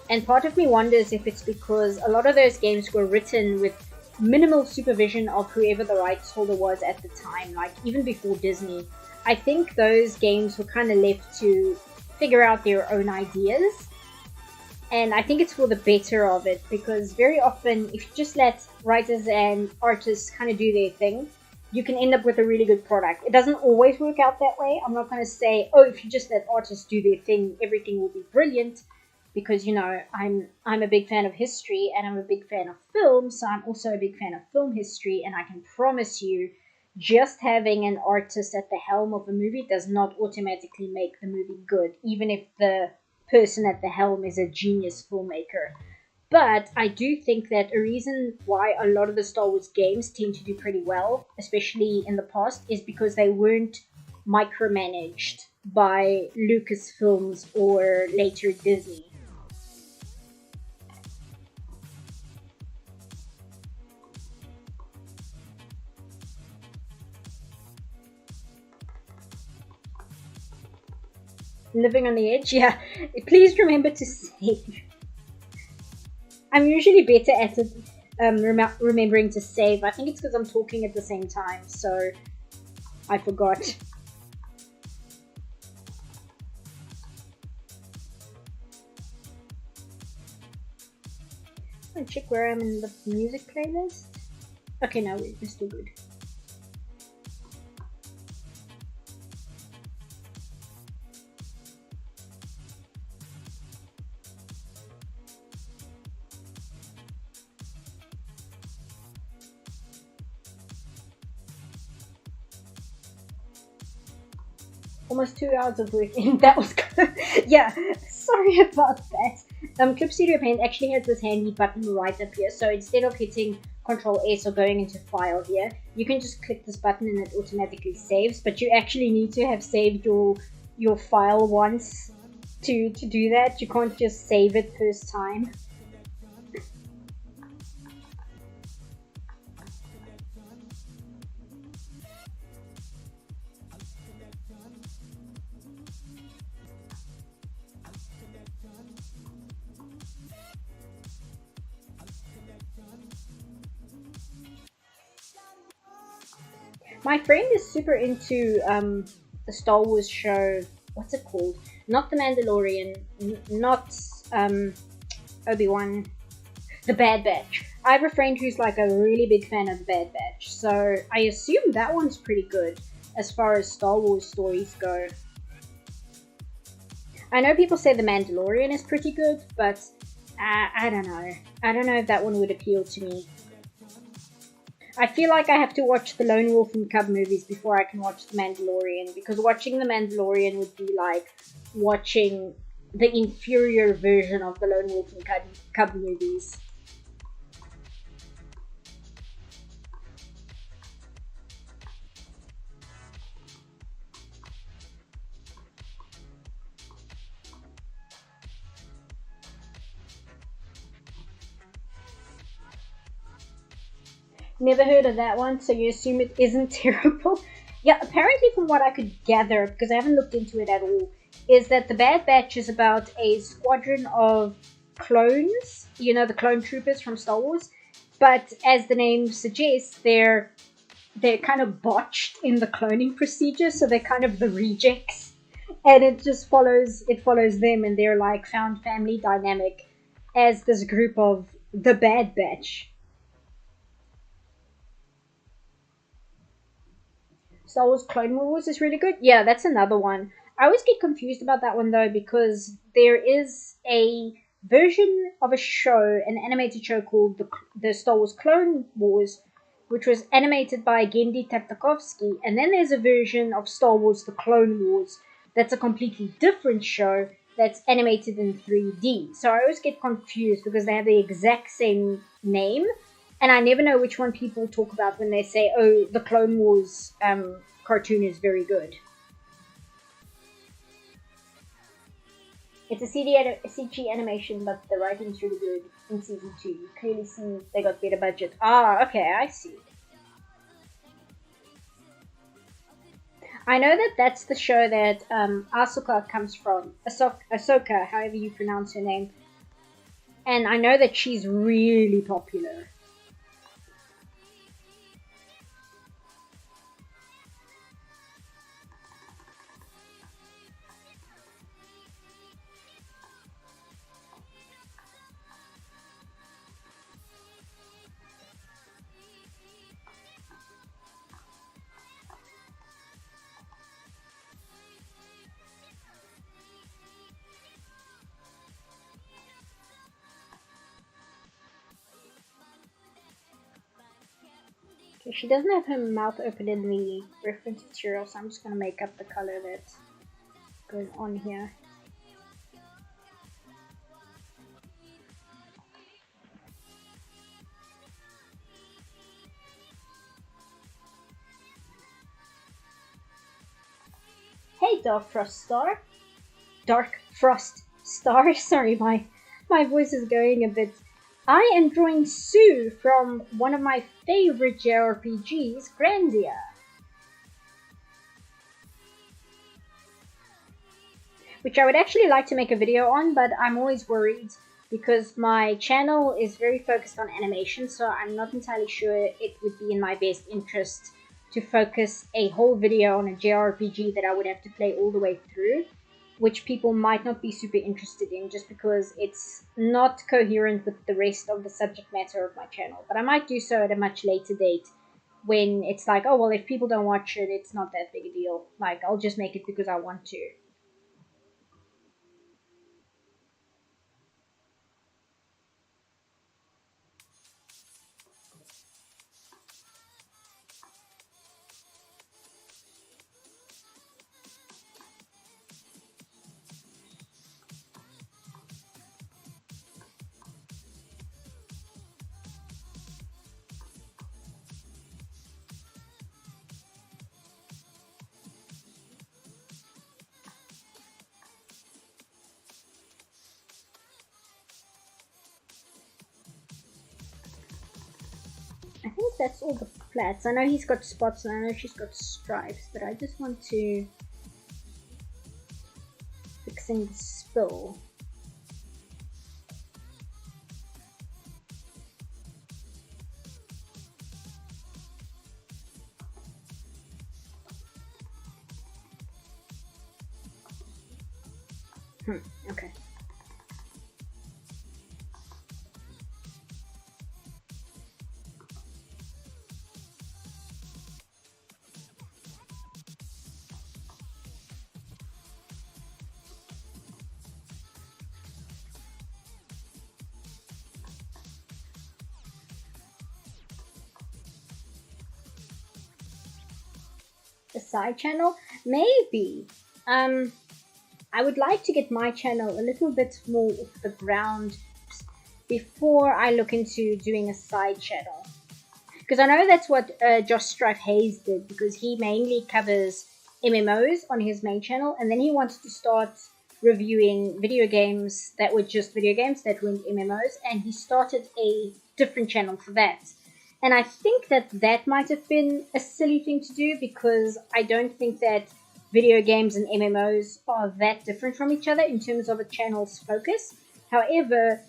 And part of me wonders if it's because a lot of those games were written with minimal supervision of whoever the rights holder was at the time, like even before Disney. I think those games were kind of left to figure out their own ideas, and I think it's for the better of it, because very often if you just let writers and artists kind of do their thing, you can end up with a really good product. It doesn't always work out that way. I'm not going to say, oh, if you just let artists do their thing, everything will be brilliant, because, you know, I'm a big fan of history, and I'm a big fan of film, so I'm also a big fan of film history, and I can promise you, just having an artist at the helm of a movie does not automatically make the movie good, even if the person at the helm is a genius filmmaker. But I do think that a reason why a lot of the Star Wars games tend to do pretty well, especially in the past, is because they weren't micromanaged by Lucasfilms or later Disney. Living on the edge, yeah. Please remember to save. I'm usually better at it, remembering to save. I think it's because I'm talking at the same time, so I forgot. I'm gonna check where I'm in the music playlist. Okay, no, we're still good. Almost 2 hours of work in. That was good. Yeah, sorry about that. Clip Studio Paint actually has this handy button right up here, so instead of hitting Control S or going into File here, you can just click this button and it automatically saves, but you actually need to have saved your file once to do that. You can't just save it first time. My friend is super into the Star Wars show. What's it called? Not The Mandalorian, not Obi-Wan, The Bad Batch. I have a friend who's like a really big fan of The Bad Batch, so I assume that one's pretty good as far as Star Wars stories go. I know people say The Mandalorian is pretty good, but I don't know. I don't know if that one would appeal to me. I feel like I have to watch the Lone Wolf and Cub movies before I can watch The Mandalorian, because watching The Mandalorian would be like watching the inferior version of the Lone Wolf and Cub movies. Never heard of that one, so you assume it isn't terrible? Yeah, apparently from what I could gather, because I haven't looked into it at all, is that the Bad Batch is about a squadron of clones, you know, the clone troopers from Star Wars, but as the name suggests, they're kind of botched in the cloning procedure, so they're kind of the rejects, and it follows them and their like found family dynamic as this group of the Bad Batch. Star Wars Clone Wars is really good. Yeah, that's another one. I always get confused about that one though, because there is a version of a show, an animated show called the Star Wars Clone Wars, which was animated by Gendy Tartakovsky, and then there's a version of Star Wars The Clone Wars that's a completely different show that's animated in 3D. So I always get confused because they have the exact same name, and I never know which one people talk about when they say, "Oh, the Clone Wars cartoon is very good." It's a CG animation, but the writing's really good in season 2. You clearly see they got better budget. Ah, okay, I see. I know that that's the show that Asuka comes from. Ahsoka, however you pronounce her name. And I know that she's really popular. Okay, she doesn't have her mouth open in the reference material, so I'm just going to make up the color that's going on here. Hey, Dark Frost Star. Sorry, my voice is going a bit. I am drawing Sue from one of my favorite JRPGs, Grandia. Which I would actually like to make a video on, but I'm always worried because my channel is very focused on animation, so I'm not entirely sure it would be in my best interest to focus a whole video on a JRPG that I would have to play all the way through, which people might not be super interested in just because it's not coherent with the rest of the subject matter of my channel. But I might do so at a much later date when it's like, oh, well, if people don't watch it, it's not that big a deal. Like, I'll just make it because I want to. I think that's all the flats. I know he's got spots and I know she's got stripes, but I just want to fixing the spill. Okay. A side channel? Maybe. I would like to get my channel a little bit more off the ground before I look into doing a side channel. Because I know that's what Josh Strife Hayes did, because he mainly covers MMOs on his main channel, and then he wanted to start reviewing video games that were just video games that weren't MMOs, and he started a different channel for that. And I think that might have been a silly thing to do, because I don't think that video games and MMOs are that different from each other in terms of a channel's focus. However,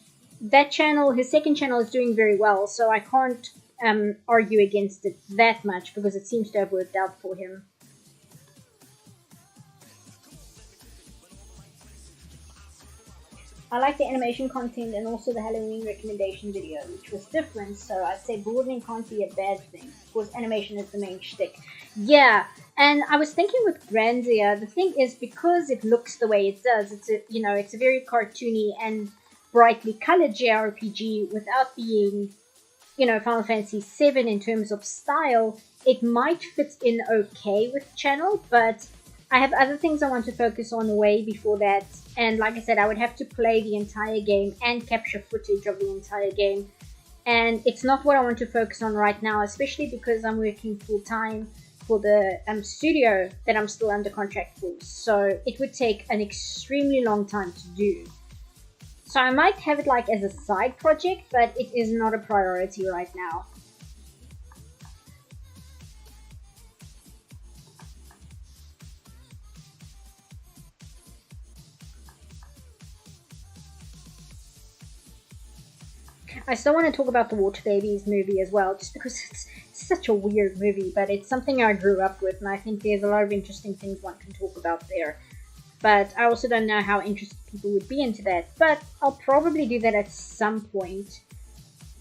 that channel, his second channel, is doing very well, so I can't argue against it that much, because it seems to have worked out for him. I like the animation content and also the Halloween recommendation video, which was different, so I'd say broadening can't be a bad thing. Of course, animation is the main shtick. Yeah, and I was thinking with Grandia, the thing is, because it looks the way it does, it's a very cartoony and brightly colored JRPG without being, Final Fantasy VII in terms of style, it might fit in okay with the channel, but I have other things I want to focus on way before that, and like I said, I would have to play the entire game and capture footage of the entire game, and it's not what I want to focus on right now, especially because I'm working full-time for the studio that I'm still under contract for, so it would take an extremely long time to do. So I might have it like as a side project, but it is not a priority right now. I still want to talk about the Water Babies movie as well, just because it's such a weird movie, but it's something I grew up with, and I think there's a lot of interesting things one can talk about there. But I also don't know how interested people would be into that, but I'll probably do that at some point.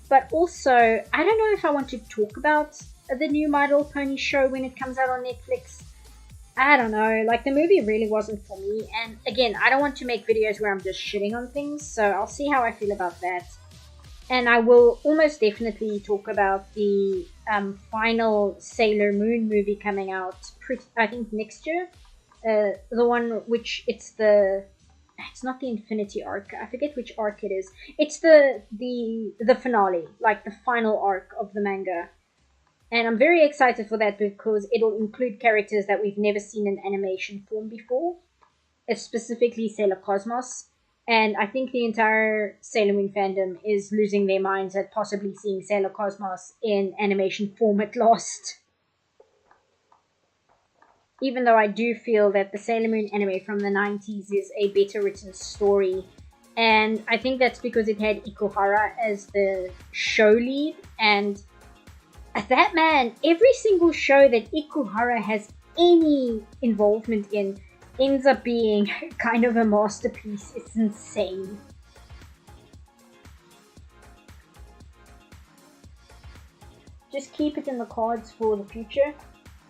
But also, I don't know if I want to talk about the new My Little Pony show when it comes out on Netflix. I don't know, like the movie really wasn't for me, and again, I don't want to make videos where I'm just shitting on things, so I'll see how I feel about that. And I will almost definitely talk about the final Sailor Moon movie coming out, I think next year. The one which it's not the Infinity arc. I forget which arc it is. It's the finale, like the final arc of the manga. And I'm very excited for that because it'll include characters that we've never seen in animation form before. It's specifically Sailor Cosmos. And I think the entire Sailor Moon fandom is losing their minds at possibly seeing Sailor Cosmos in animation form at last. Even though I do feel that the Sailor Moon anime from the 90s is a better written story. And I think that's because it had Ikuhara as the show lead. And that man, every single show that Ikuhara has any involvement in ends up being kind of a masterpiece. It's insane. Just keep it in the cards for the future.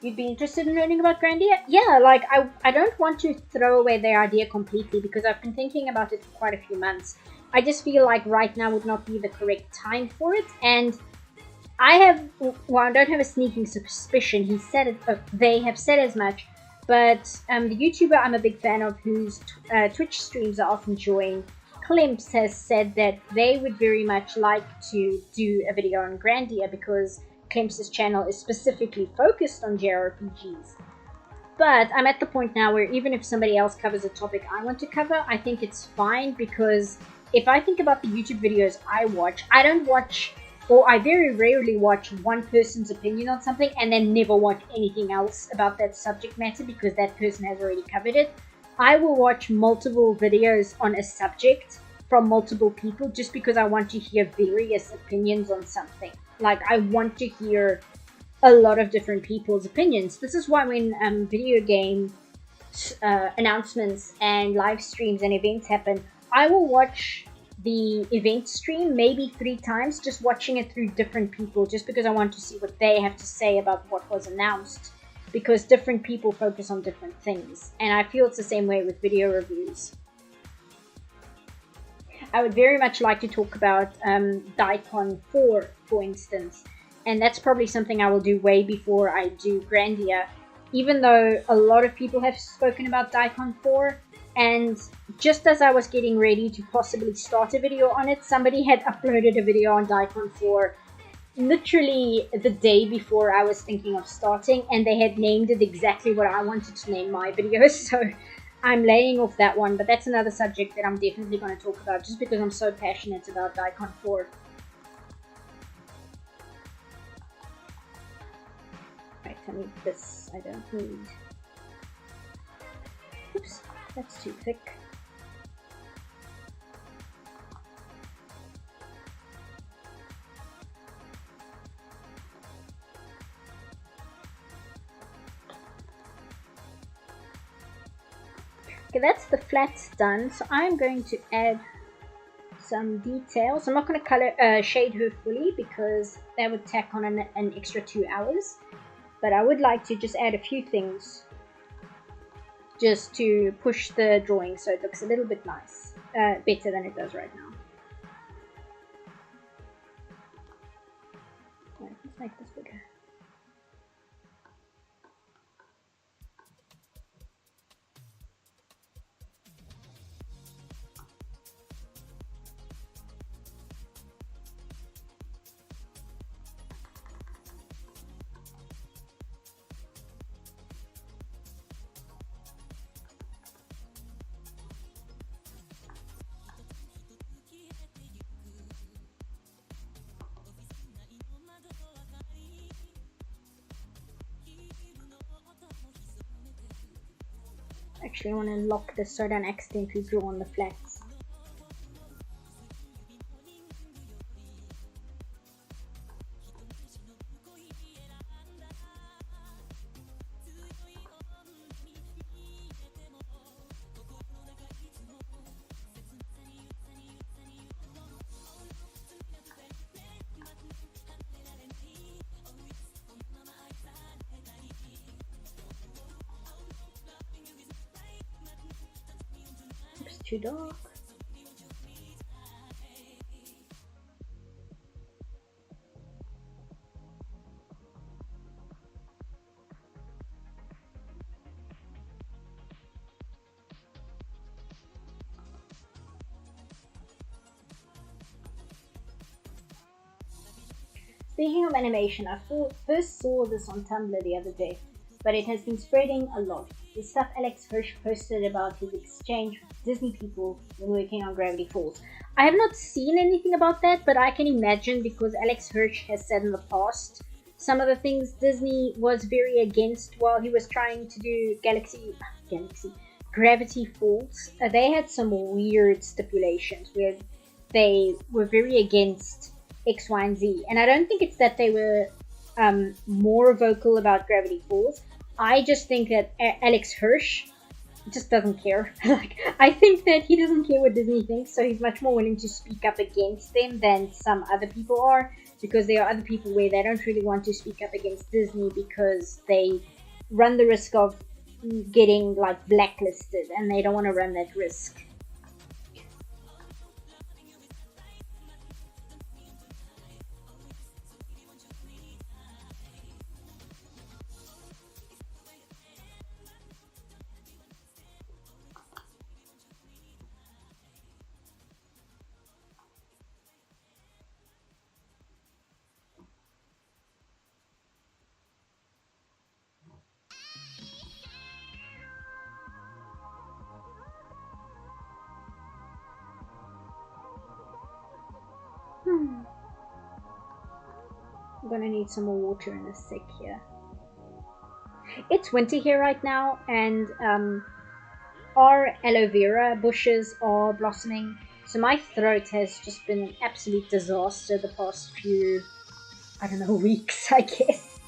You'd be interested in learning about Grandia? Yeah, like I don't want to throw away their idea completely because I've been thinking about it for quite a few months. I just feel like right now would not be the correct time for it, and I don't have a sneaking suspicion they have said as much, but the YouTuber I'm a big fan of, whose Twitch streams I often join, Klimps, has said that they would very much like to do a video on Grandia because Klimps' channel is specifically focused on JRPGs. But I'm at the point now where even if somebody else covers a topic I want to cover, I think it's fine, because if I think about the YouTube videos I watch, I very rarely watch one person's opinion on something and then never watch anything else about that subject matter because that person has already covered it. I will watch multiple videos on a subject from multiple people just because I want to hear various opinions on something. Like, I want to hear a lot of different people's opinions. This is why when video game announcements and live streams and events happen, I will watch the event stream maybe 3 times, just watching it through different people, just because I want to see what they have to say about what was announced, because different people focus on different things, and I feel it's the same way with video reviews. I would very much like to talk about Daikon 4, for instance, and that's probably something I will do way before I do Grandia, even though a lot of people have spoken about Daikon 4, and just as I was getting ready to possibly start a video on it, somebody had uploaded a video on Daikon 4 literally the day before I was thinking of starting, and they had named it exactly what I wanted to name my video, so I'm laying off that one, but that's another subject that I'm definitely going to talk about, just because I'm so passionate about Daikon 4. Right, I need this, I don't need... Oops, that's too thick. Okay, that's the flats done, so I'm going to add some details. I'm not going to shade her fully, because that would tack on an extra 2 hours, but I would like to just add a few things just to push the drawing so it looks a little bit nice, better than it does right now. Right, let's make this bigger. Actually, I want to lock this so I don't accidentally draw on the flats. Too dark. Speaking of animation, I first saw this on Tumblr the other day, but it has been spreading a lot. The stuff Alex Hirsch posted about his exchange with Disney people when working on Gravity Falls. I have not seen anything about that, but I can imagine, because Alex Hirsch has said in the past some of the things Disney was very against while he was trying to do Gravity Falls. They had some weird stipulations where they were very against X, Y, and Z, and I don't think it's that they were more vocal about Gravity Falls. I just think that Alex Hirsch just doesn't care. I think that he doesn't care what Disney thinks, so he's much more willing to speak up against them than some other people are, because there are other people where they don't really want to speak up against Disney because they run the risk of getting blacklisted, and they don't want to run that risk. I'm gonna need some more water in a sec here. It's winter here right now, and our aloe vera bushes are blossoming, so my throat has just been an absolute disaster the past few, I don't know, weeks, I guess.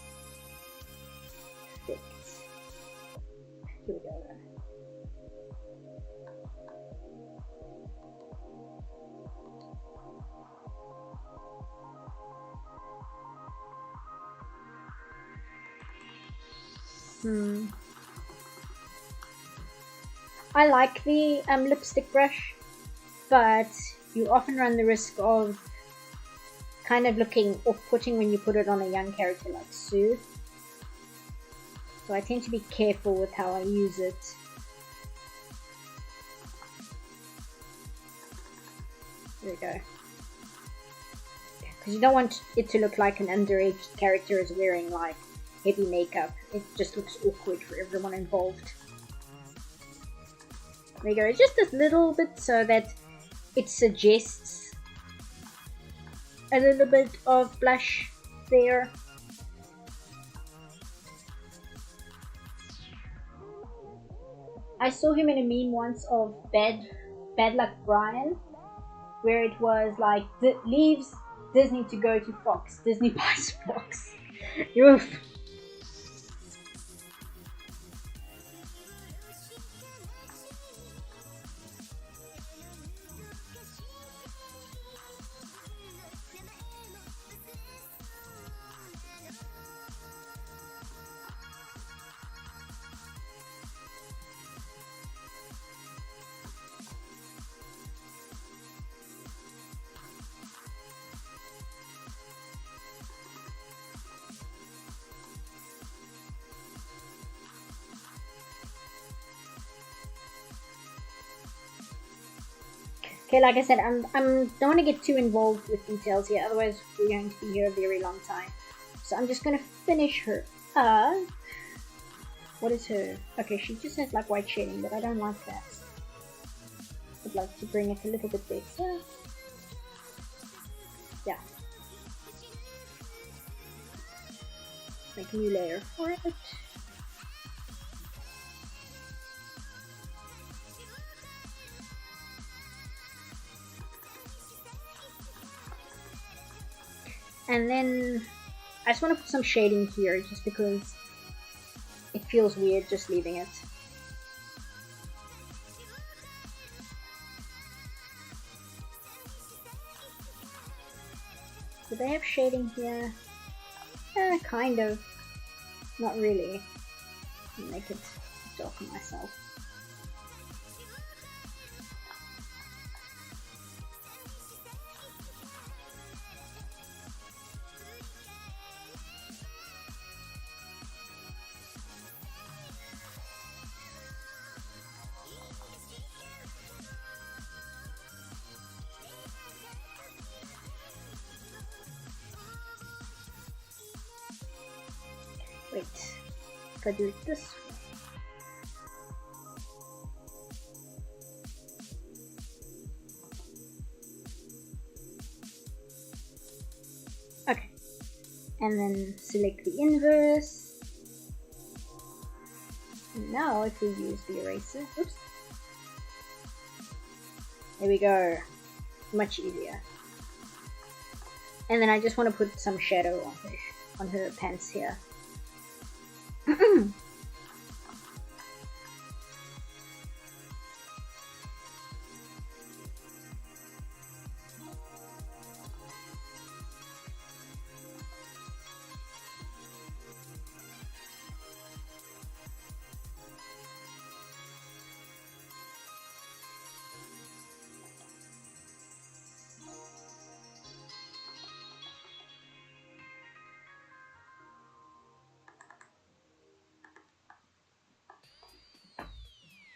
Perfect. Here we go. I like the lipstick brush, but you often run the risk of kind of looking off-putting when you put it on a young character like Sue. So I tend to be careful with how I use it. There we go. Because you don't want it to look like an underage character is wearing like heavy makeup. It just looks awkward for everyone involved. There you go, just a little bit so that it suggests a little bit of blush there. I saw him in a meme once of Bad Luck Brian, where it was like, leaves Disney to go to Fox. Disney buys Fox. Oof. Okay, like I said, I'm don't want to get too involved with details here, otherwise we're going to be here a very long time. So I'm just going to finish her up. What is her? Okay, she just has like white shading, but I don't like that. I'd like to bring it a little bit better. Yeah. Make a new layer for it. And then I just want to put some shading here just because it feels weird just leaving it. Do they have shading here? Kind of. Not really. I'll make it darker myself. Wait, if I do it this way. Okay, and then select the inverse. And now if we use the eraser, oops. There we go, much easier. And then I just want to put some shadow on her pants here.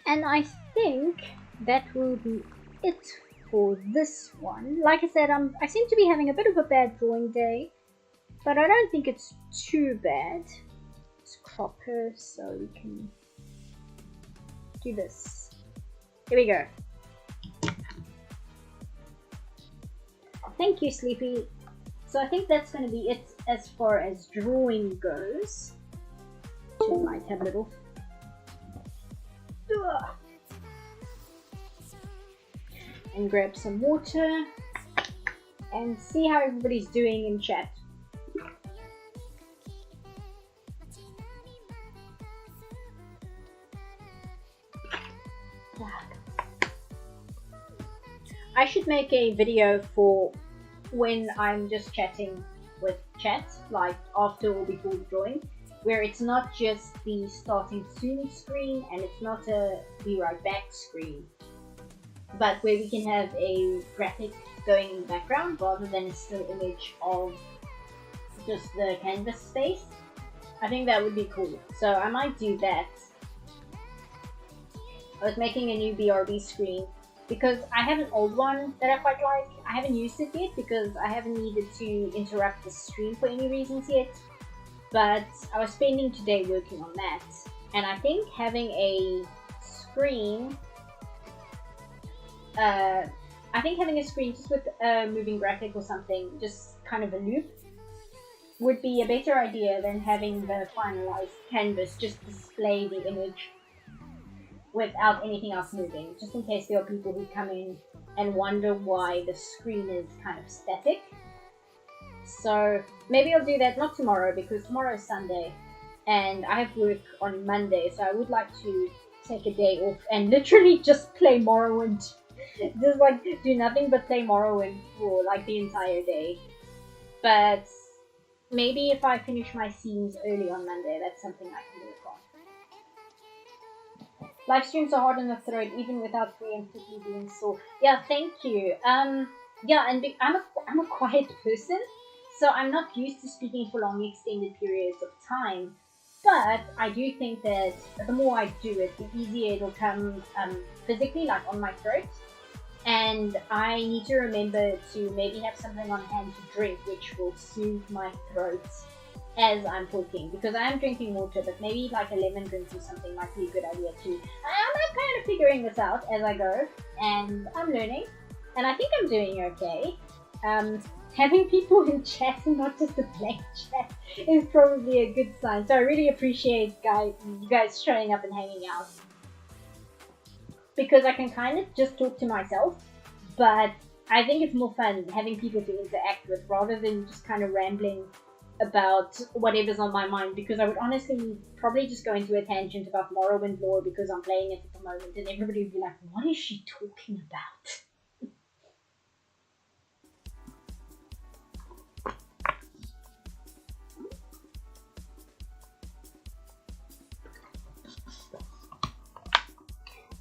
And I think that will be it for this one. Like I said, I seem to be having a bit of a bad drawing day, but I don't think it's too bad. Let's crop her so we can do this. Here we go. Thank you, Sleepy. So I think that's going to be it as far as drawing goes. She might have a little... And grab some water and see how everybody's doing in chat. I should make a video for when I'm just chatting with chat, like after or before the drawing, where it's not just the starting soon screen and it's not a be right back screen, but where we can have a graphic going in the background rather than a still image of just the canvas space. I think that would be cool. So I might do that. I was making a new BRB screen because I have an old one that I quite like. I haven't used it yet because I haven't needed to interrupt the stream for any reasons yet. But I was spending today working on that. And I think having a screen just with a moving graphic or something, just kind of a loop, would be a better idea than having the finalized canvas just display the image without anything else moving, just in case there are people who come in and wonder why the screen is kind of static. So maybe I'll do that, not tomorrow because tomorrow is Sunday and I have work on Monday, so I would like to take a day off and literally just play Morrowind. Just like do nothing but play Morrowind for like the entire day. But maybe if I finish my scenes early on Monday, that's something I can work on. Live streams are hard on the throat, even without preemptively being sore. Yeah, thank you. Yeah, and I'm a quiet person, so I'm not used to speaking for long extended periods of time. But I do think that the more I do it, the easier it'll come physically, like on my throat. And I need to remember to maybe have something on hand to drink, which will soothe my throat as I'm talking. Because I am drinking water, but maybe like a lemon drink or something might be a good idea too. I'm kind of figuring this out as I go, and I'm learning. And I think I'm doing okay. Having people in chat and not just a blank chat is probably a good sign. So I really appreciate you guys showing up and hanging out. Because I can kind of just talk to myself, but I think it's more fun having people to interact with rather than just kind of rambling about whatever's on my mind, because I would honestly probably just go into a tangent about Morrowind lore because I'm playing it at the moment and everybody would be like, what is she talking about?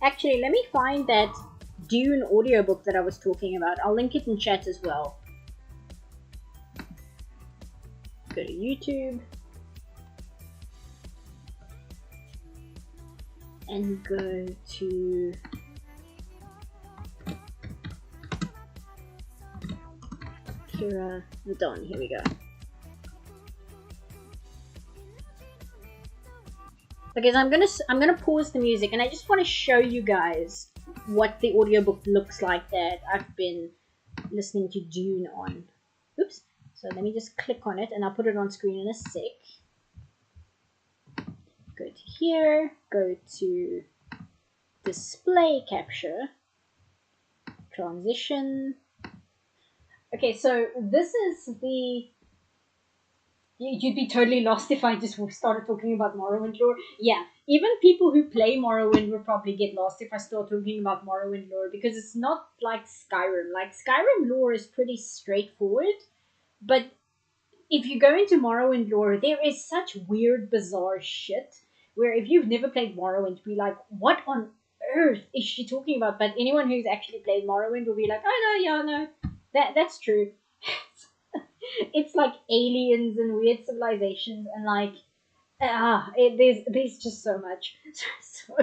Actually, let me find that Dune audiobook that I was talking about. I'll link it in chat as well. Go to YouTube. And go to... Kira the Don. Here we go. Because I'm gonna pause the music and I just want to show you guys what the audiobook looks like that I've been listening to Dune on. Oops. So let me just click on it and I'll put it on screen in a sec. Go to here, go to display capture, transition. Okay, so this is the... You'd be totally lost if I just started talking about Morrowind lore. Yeah, even people who play Morrowind will probably get lost if I start talking about Morrowind lore, because it's not like Skyrim. Like, Skyrim lore is pretty straightforward, but if you go into Morrowind lore, there is such weird, bizarre shit, where if you've never played Morrowind, be like, what on earth is she talking about? But anyone who's actually played Morrowind will be like, oh no, yeah, no, that's true. It's like aliens and weird civilizations and like there's just so much. So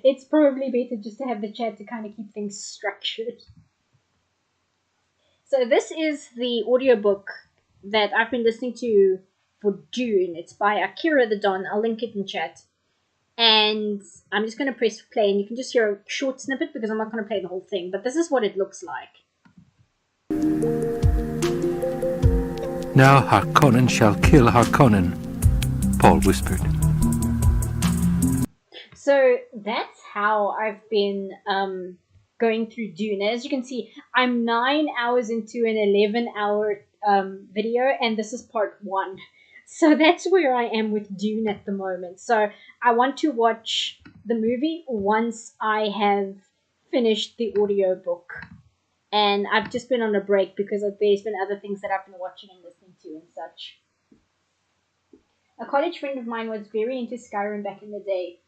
it's probably better just to have the chat to kind of keep things structured. So this is the audiobook that I've been listening to for Dune. It's by Akira the Don. I'll link it in chat. And I'm just going to press play and you can just hear a short snippet because I'm not going to play the whole thing. But this is what it looks like. Now Harkonnen shall kill Harkonnen, Paul whispered. So that's how I've been going through Dune. As you can see, I'm 9 hours into an 11-hour video, and this is part 1. So that's where I am with Dune at the moment. So I want to watch the movie once I have finished the audiobook. And I've just been on a break because there's been other things that I've been watching and listening to and such. A college friend of mine was very into Skyrim back in the day.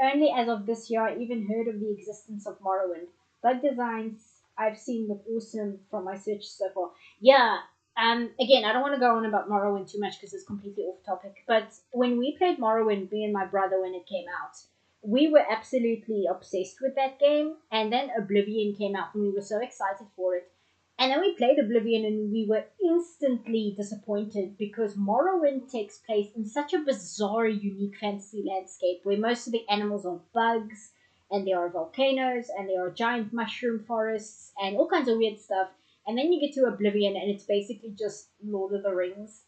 Only as of this year I even heard of the existence of Morrowind. Bug designs I've seen look awesome from my search so far. Yeah, again, I don't want to go on about Morrowind too much because it's completely off topic. But when we played Morrowind, me and my brother, when it came out, we were absolutely obsessed with that game. And then Oblivion came out, and we were so excited for it. And then we played Oblivion, and we were instantly disappointed because Morrowind takes place in such a bizarre, unique fantasy landscape where most of the animals are bugs, and there are volcanoes, and there are giant mushroom forests, and all kinds of weird stuff. And then you get to Oblivion, and it's basically just Lord of the Rings.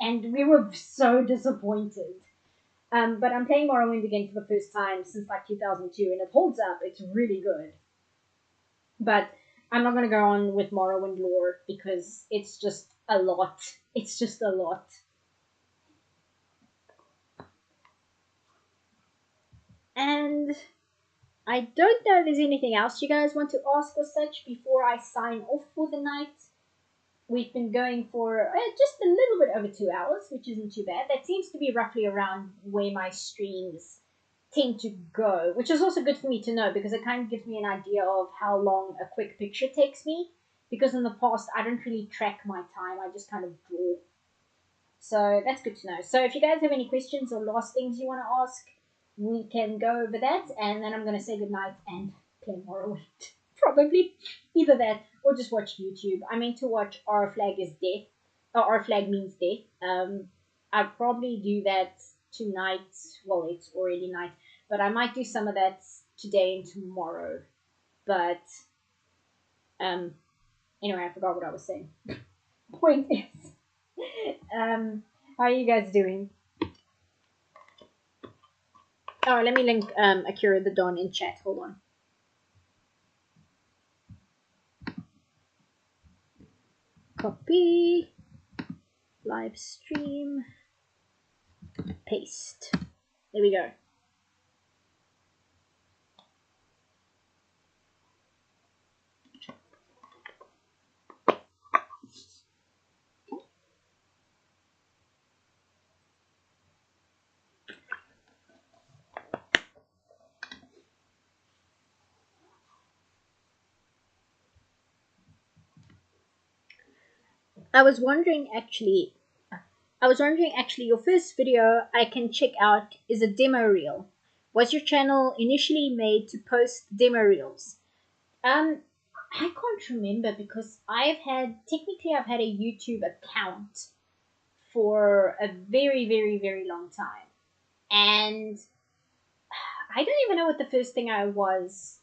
And we were so disappointed. But I'm playing Morrowind again for the first time since like 2002, and it holds up. It's really good. But I'm not going to go on with Morrowind lore because it's just a lot. It's just a lot. And I don't know if there's anything else you guys want to ask or such before I sign off for the night. We've been going for just a little bit over 2 hours, which isn't too bad. That seems to be roughly around where my streams tend to go, which is also good for me to know because it kind of gives me an idea of how long a quick picture takes me. Because in the past, I don't really track my time, I just kind of draw. So that's good to know. So if you guys have any questions or last things you want to ask, we can go over that, and then I'm going to say goodnight and play Morrowind. Probably either that or just watch YouTube. I meant to watch R Flag is Death, or R Flag Means Death. I'll probably do that tonight. Well, it's already night, but I might do some of that today and tomorrow. But anyway, I forgot what I was saying. Point is, how are you guys doing? Oh, let me link Akira the Dawn in chat. Hold on. Copy. Live stream. Paste. There we go. I was wondering actually, your first video I can check out is a demo reel. Was your channel initially made to post demo reels? I can't remember because I've had a YouTube account for a very, very, very long time. And I don't even know what the first thing I was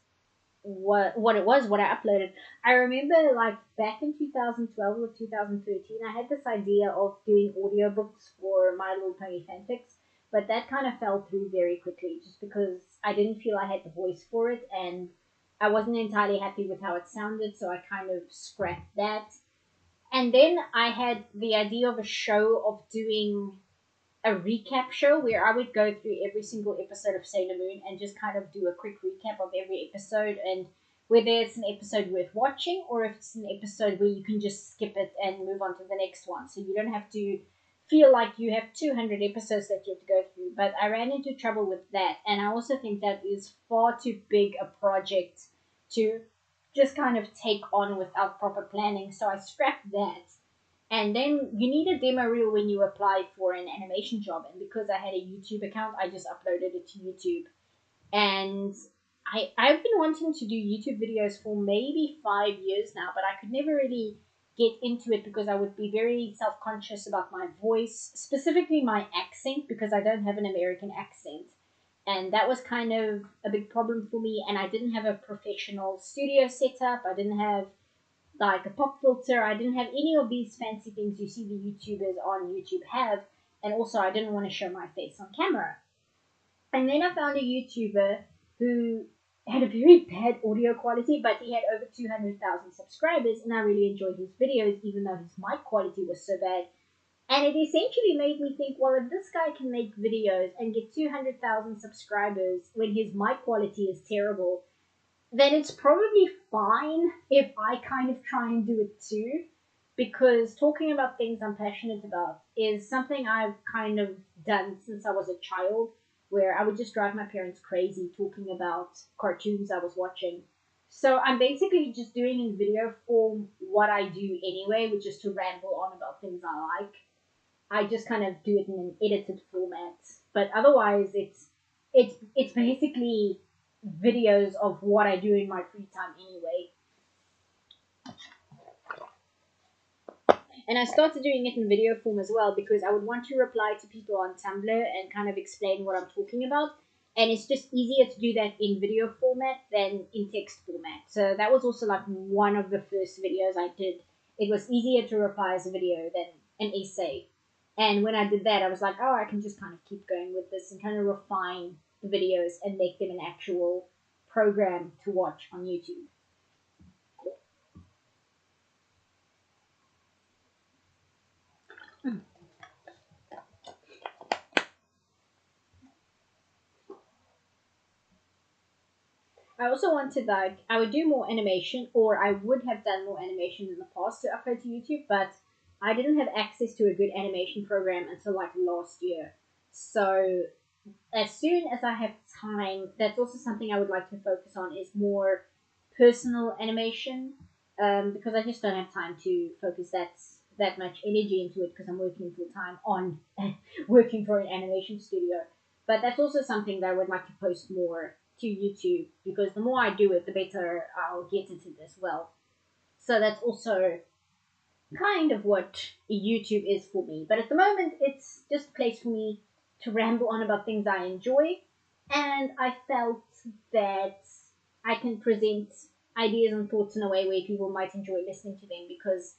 what it was, what I uploaded. I remember like back in 2012 or 2013, I had this idea of doing audiobooks for My Little Pony fanfics, but that kind of fell through very quickly just because I didn't feel I had the voice for it and I wasn't entirely happy with how it sounded, so I kind of scrapped that. And then I had the idea of a show of doing a recap show where I would go through every single episode of Sailor Moon and just kind of do a quick recap of every episode and whether it's an episode worth watching or if it's an episode where you can just skip it and move on to the next one. So you don't have to feel like you have 200 episodes that you have to go through. But I ran into trouble with that. And I also think that is far too big a project to just kind of take on without proper planning. So I scrapped that. And then you need a demo reel when you apply for an animation job. And because I had a YouTube account, I just uploaded it to YouTube. And I've been wanting to do YouTube videos for maybe 5 years now, but I could never really get into it because I would be very self-conscious about my voice, specifically my accent, because I don't have an American accent. And that was kind of a big problem for me. And I didn't have a professional studio setup. I didn't have like a pop filter. I didn't have any of these fancy things you see the YouTubers on YouTube have. And also I didn't want to show my face on camera. And then I found a YouTuber who had a very bad audio quality, but he had over 200,000 subscribers, and I really enjoyed his videos, even though his mic quality was so bad. And it essentially made me think, well, if this guy can make videos and get 200,000 subscribers when his mic quality is terrible, then it's probably fine if I kind of try and do it too. because talking about things I'm passionate about is something I've kind of done since I was a child, where I would just drive my parents crazy talking about cartoons I was watching. So I'm basically just doing in video form what I do anyway, which is to ramble on about things I like. I just kind of do it in an edited format, but otherwise it's basically videos of what I do in my free time anyway. And I started doing it in video form as well because I would want to reply to people on Tumblr and kind of explain what I'm talking about. And it's just easier to do that in video format than in text format. So that was also like one of the first videos I did. It was easier to reply as a video than an essay. And when I did that, I was like, oh, I can just kind of keep going with this and kind of refine the videos and make them an actual program to watch on YouTube. I also wanted like I would do more animation, or I would have done more animation in the past to upload to YouTube, but I didn't have access to a good animation program until like last year. So as soon as I have time, that's also something I would like to focus on is more personal animation, because I just don't have time to focus that much energy into it because I'm working full time on working for an animation studio. But that's also something that I would like to post more to YouTube because the more I do it, the better I'll get at it as well. So that's also kind of what YouTube is for me. But at the moment, it's just a place for me to ramble on about things I enjoy. And I felt that I can present ideas and thoughts in a way where people might enjoy listening to them because,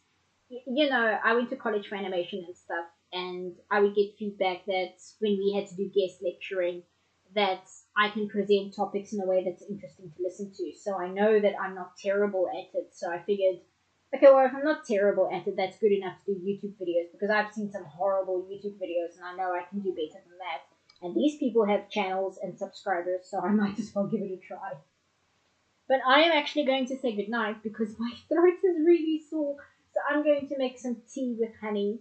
you know, I went to college for animation and stuff. And I would get feedback that when we had to do guest lecturing, that I can present topics in a way that's interesting to listen to. So I know that I'm not terrible at it. So I figured, okay, well, if I'm not terrible at it, that's good enough to do YouTube videos because I've seen some horrible YouTube videos and I know I can do better than that. And these people have channels and subscribers, so I might as well give it a try. But I am actually going to say goodnight because my throat is really sore. So I'm going to make some tea with honey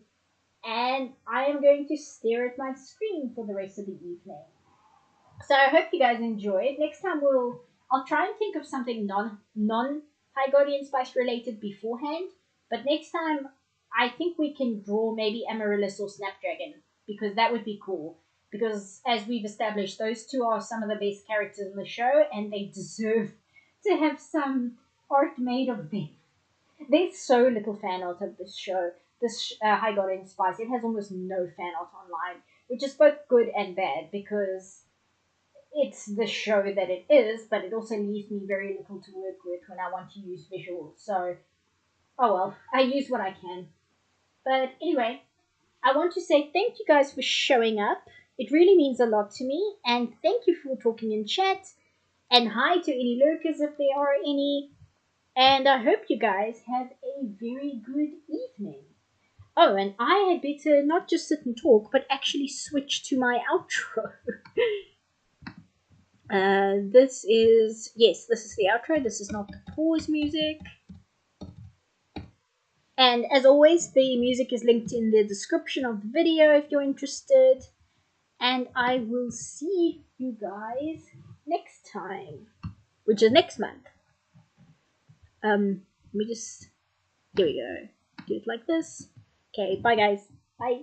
and I am going to stare at my screen for the rest of the evening. So I hope you guys enjoyed. Next time I'll try and think of something non High Guardian Spice related beforehand. But next time I think we can draw maybe Amaryllis or Snapdragon because that would be cool. Because as we've established, those two are some of the best characters in the show and they deserve to have some art made of them. There's so little fan art of this show. This High Guardian Spice, it has almost no fan art online, which is both good and bad because it's the show that it is, but it also leaves me very little to work with when I want to use visuals. So, oh well, I use what I can. But anyway, I want to say thank you guys for showing up. It really means a lot to me, and thank you for talking in chat. And hi to any lurkers if there are any. And I hope you guys have a very good evening. Oh, and I had better not just sit and talk, but actually switch to my outro. This is the outro. This is not the pause music. And as always, the music is linked in the description of the video if you're interested. And I will see you guys next time, which is next month. Let me just, here we go. Do it like this. Okay, bye guys. Bye.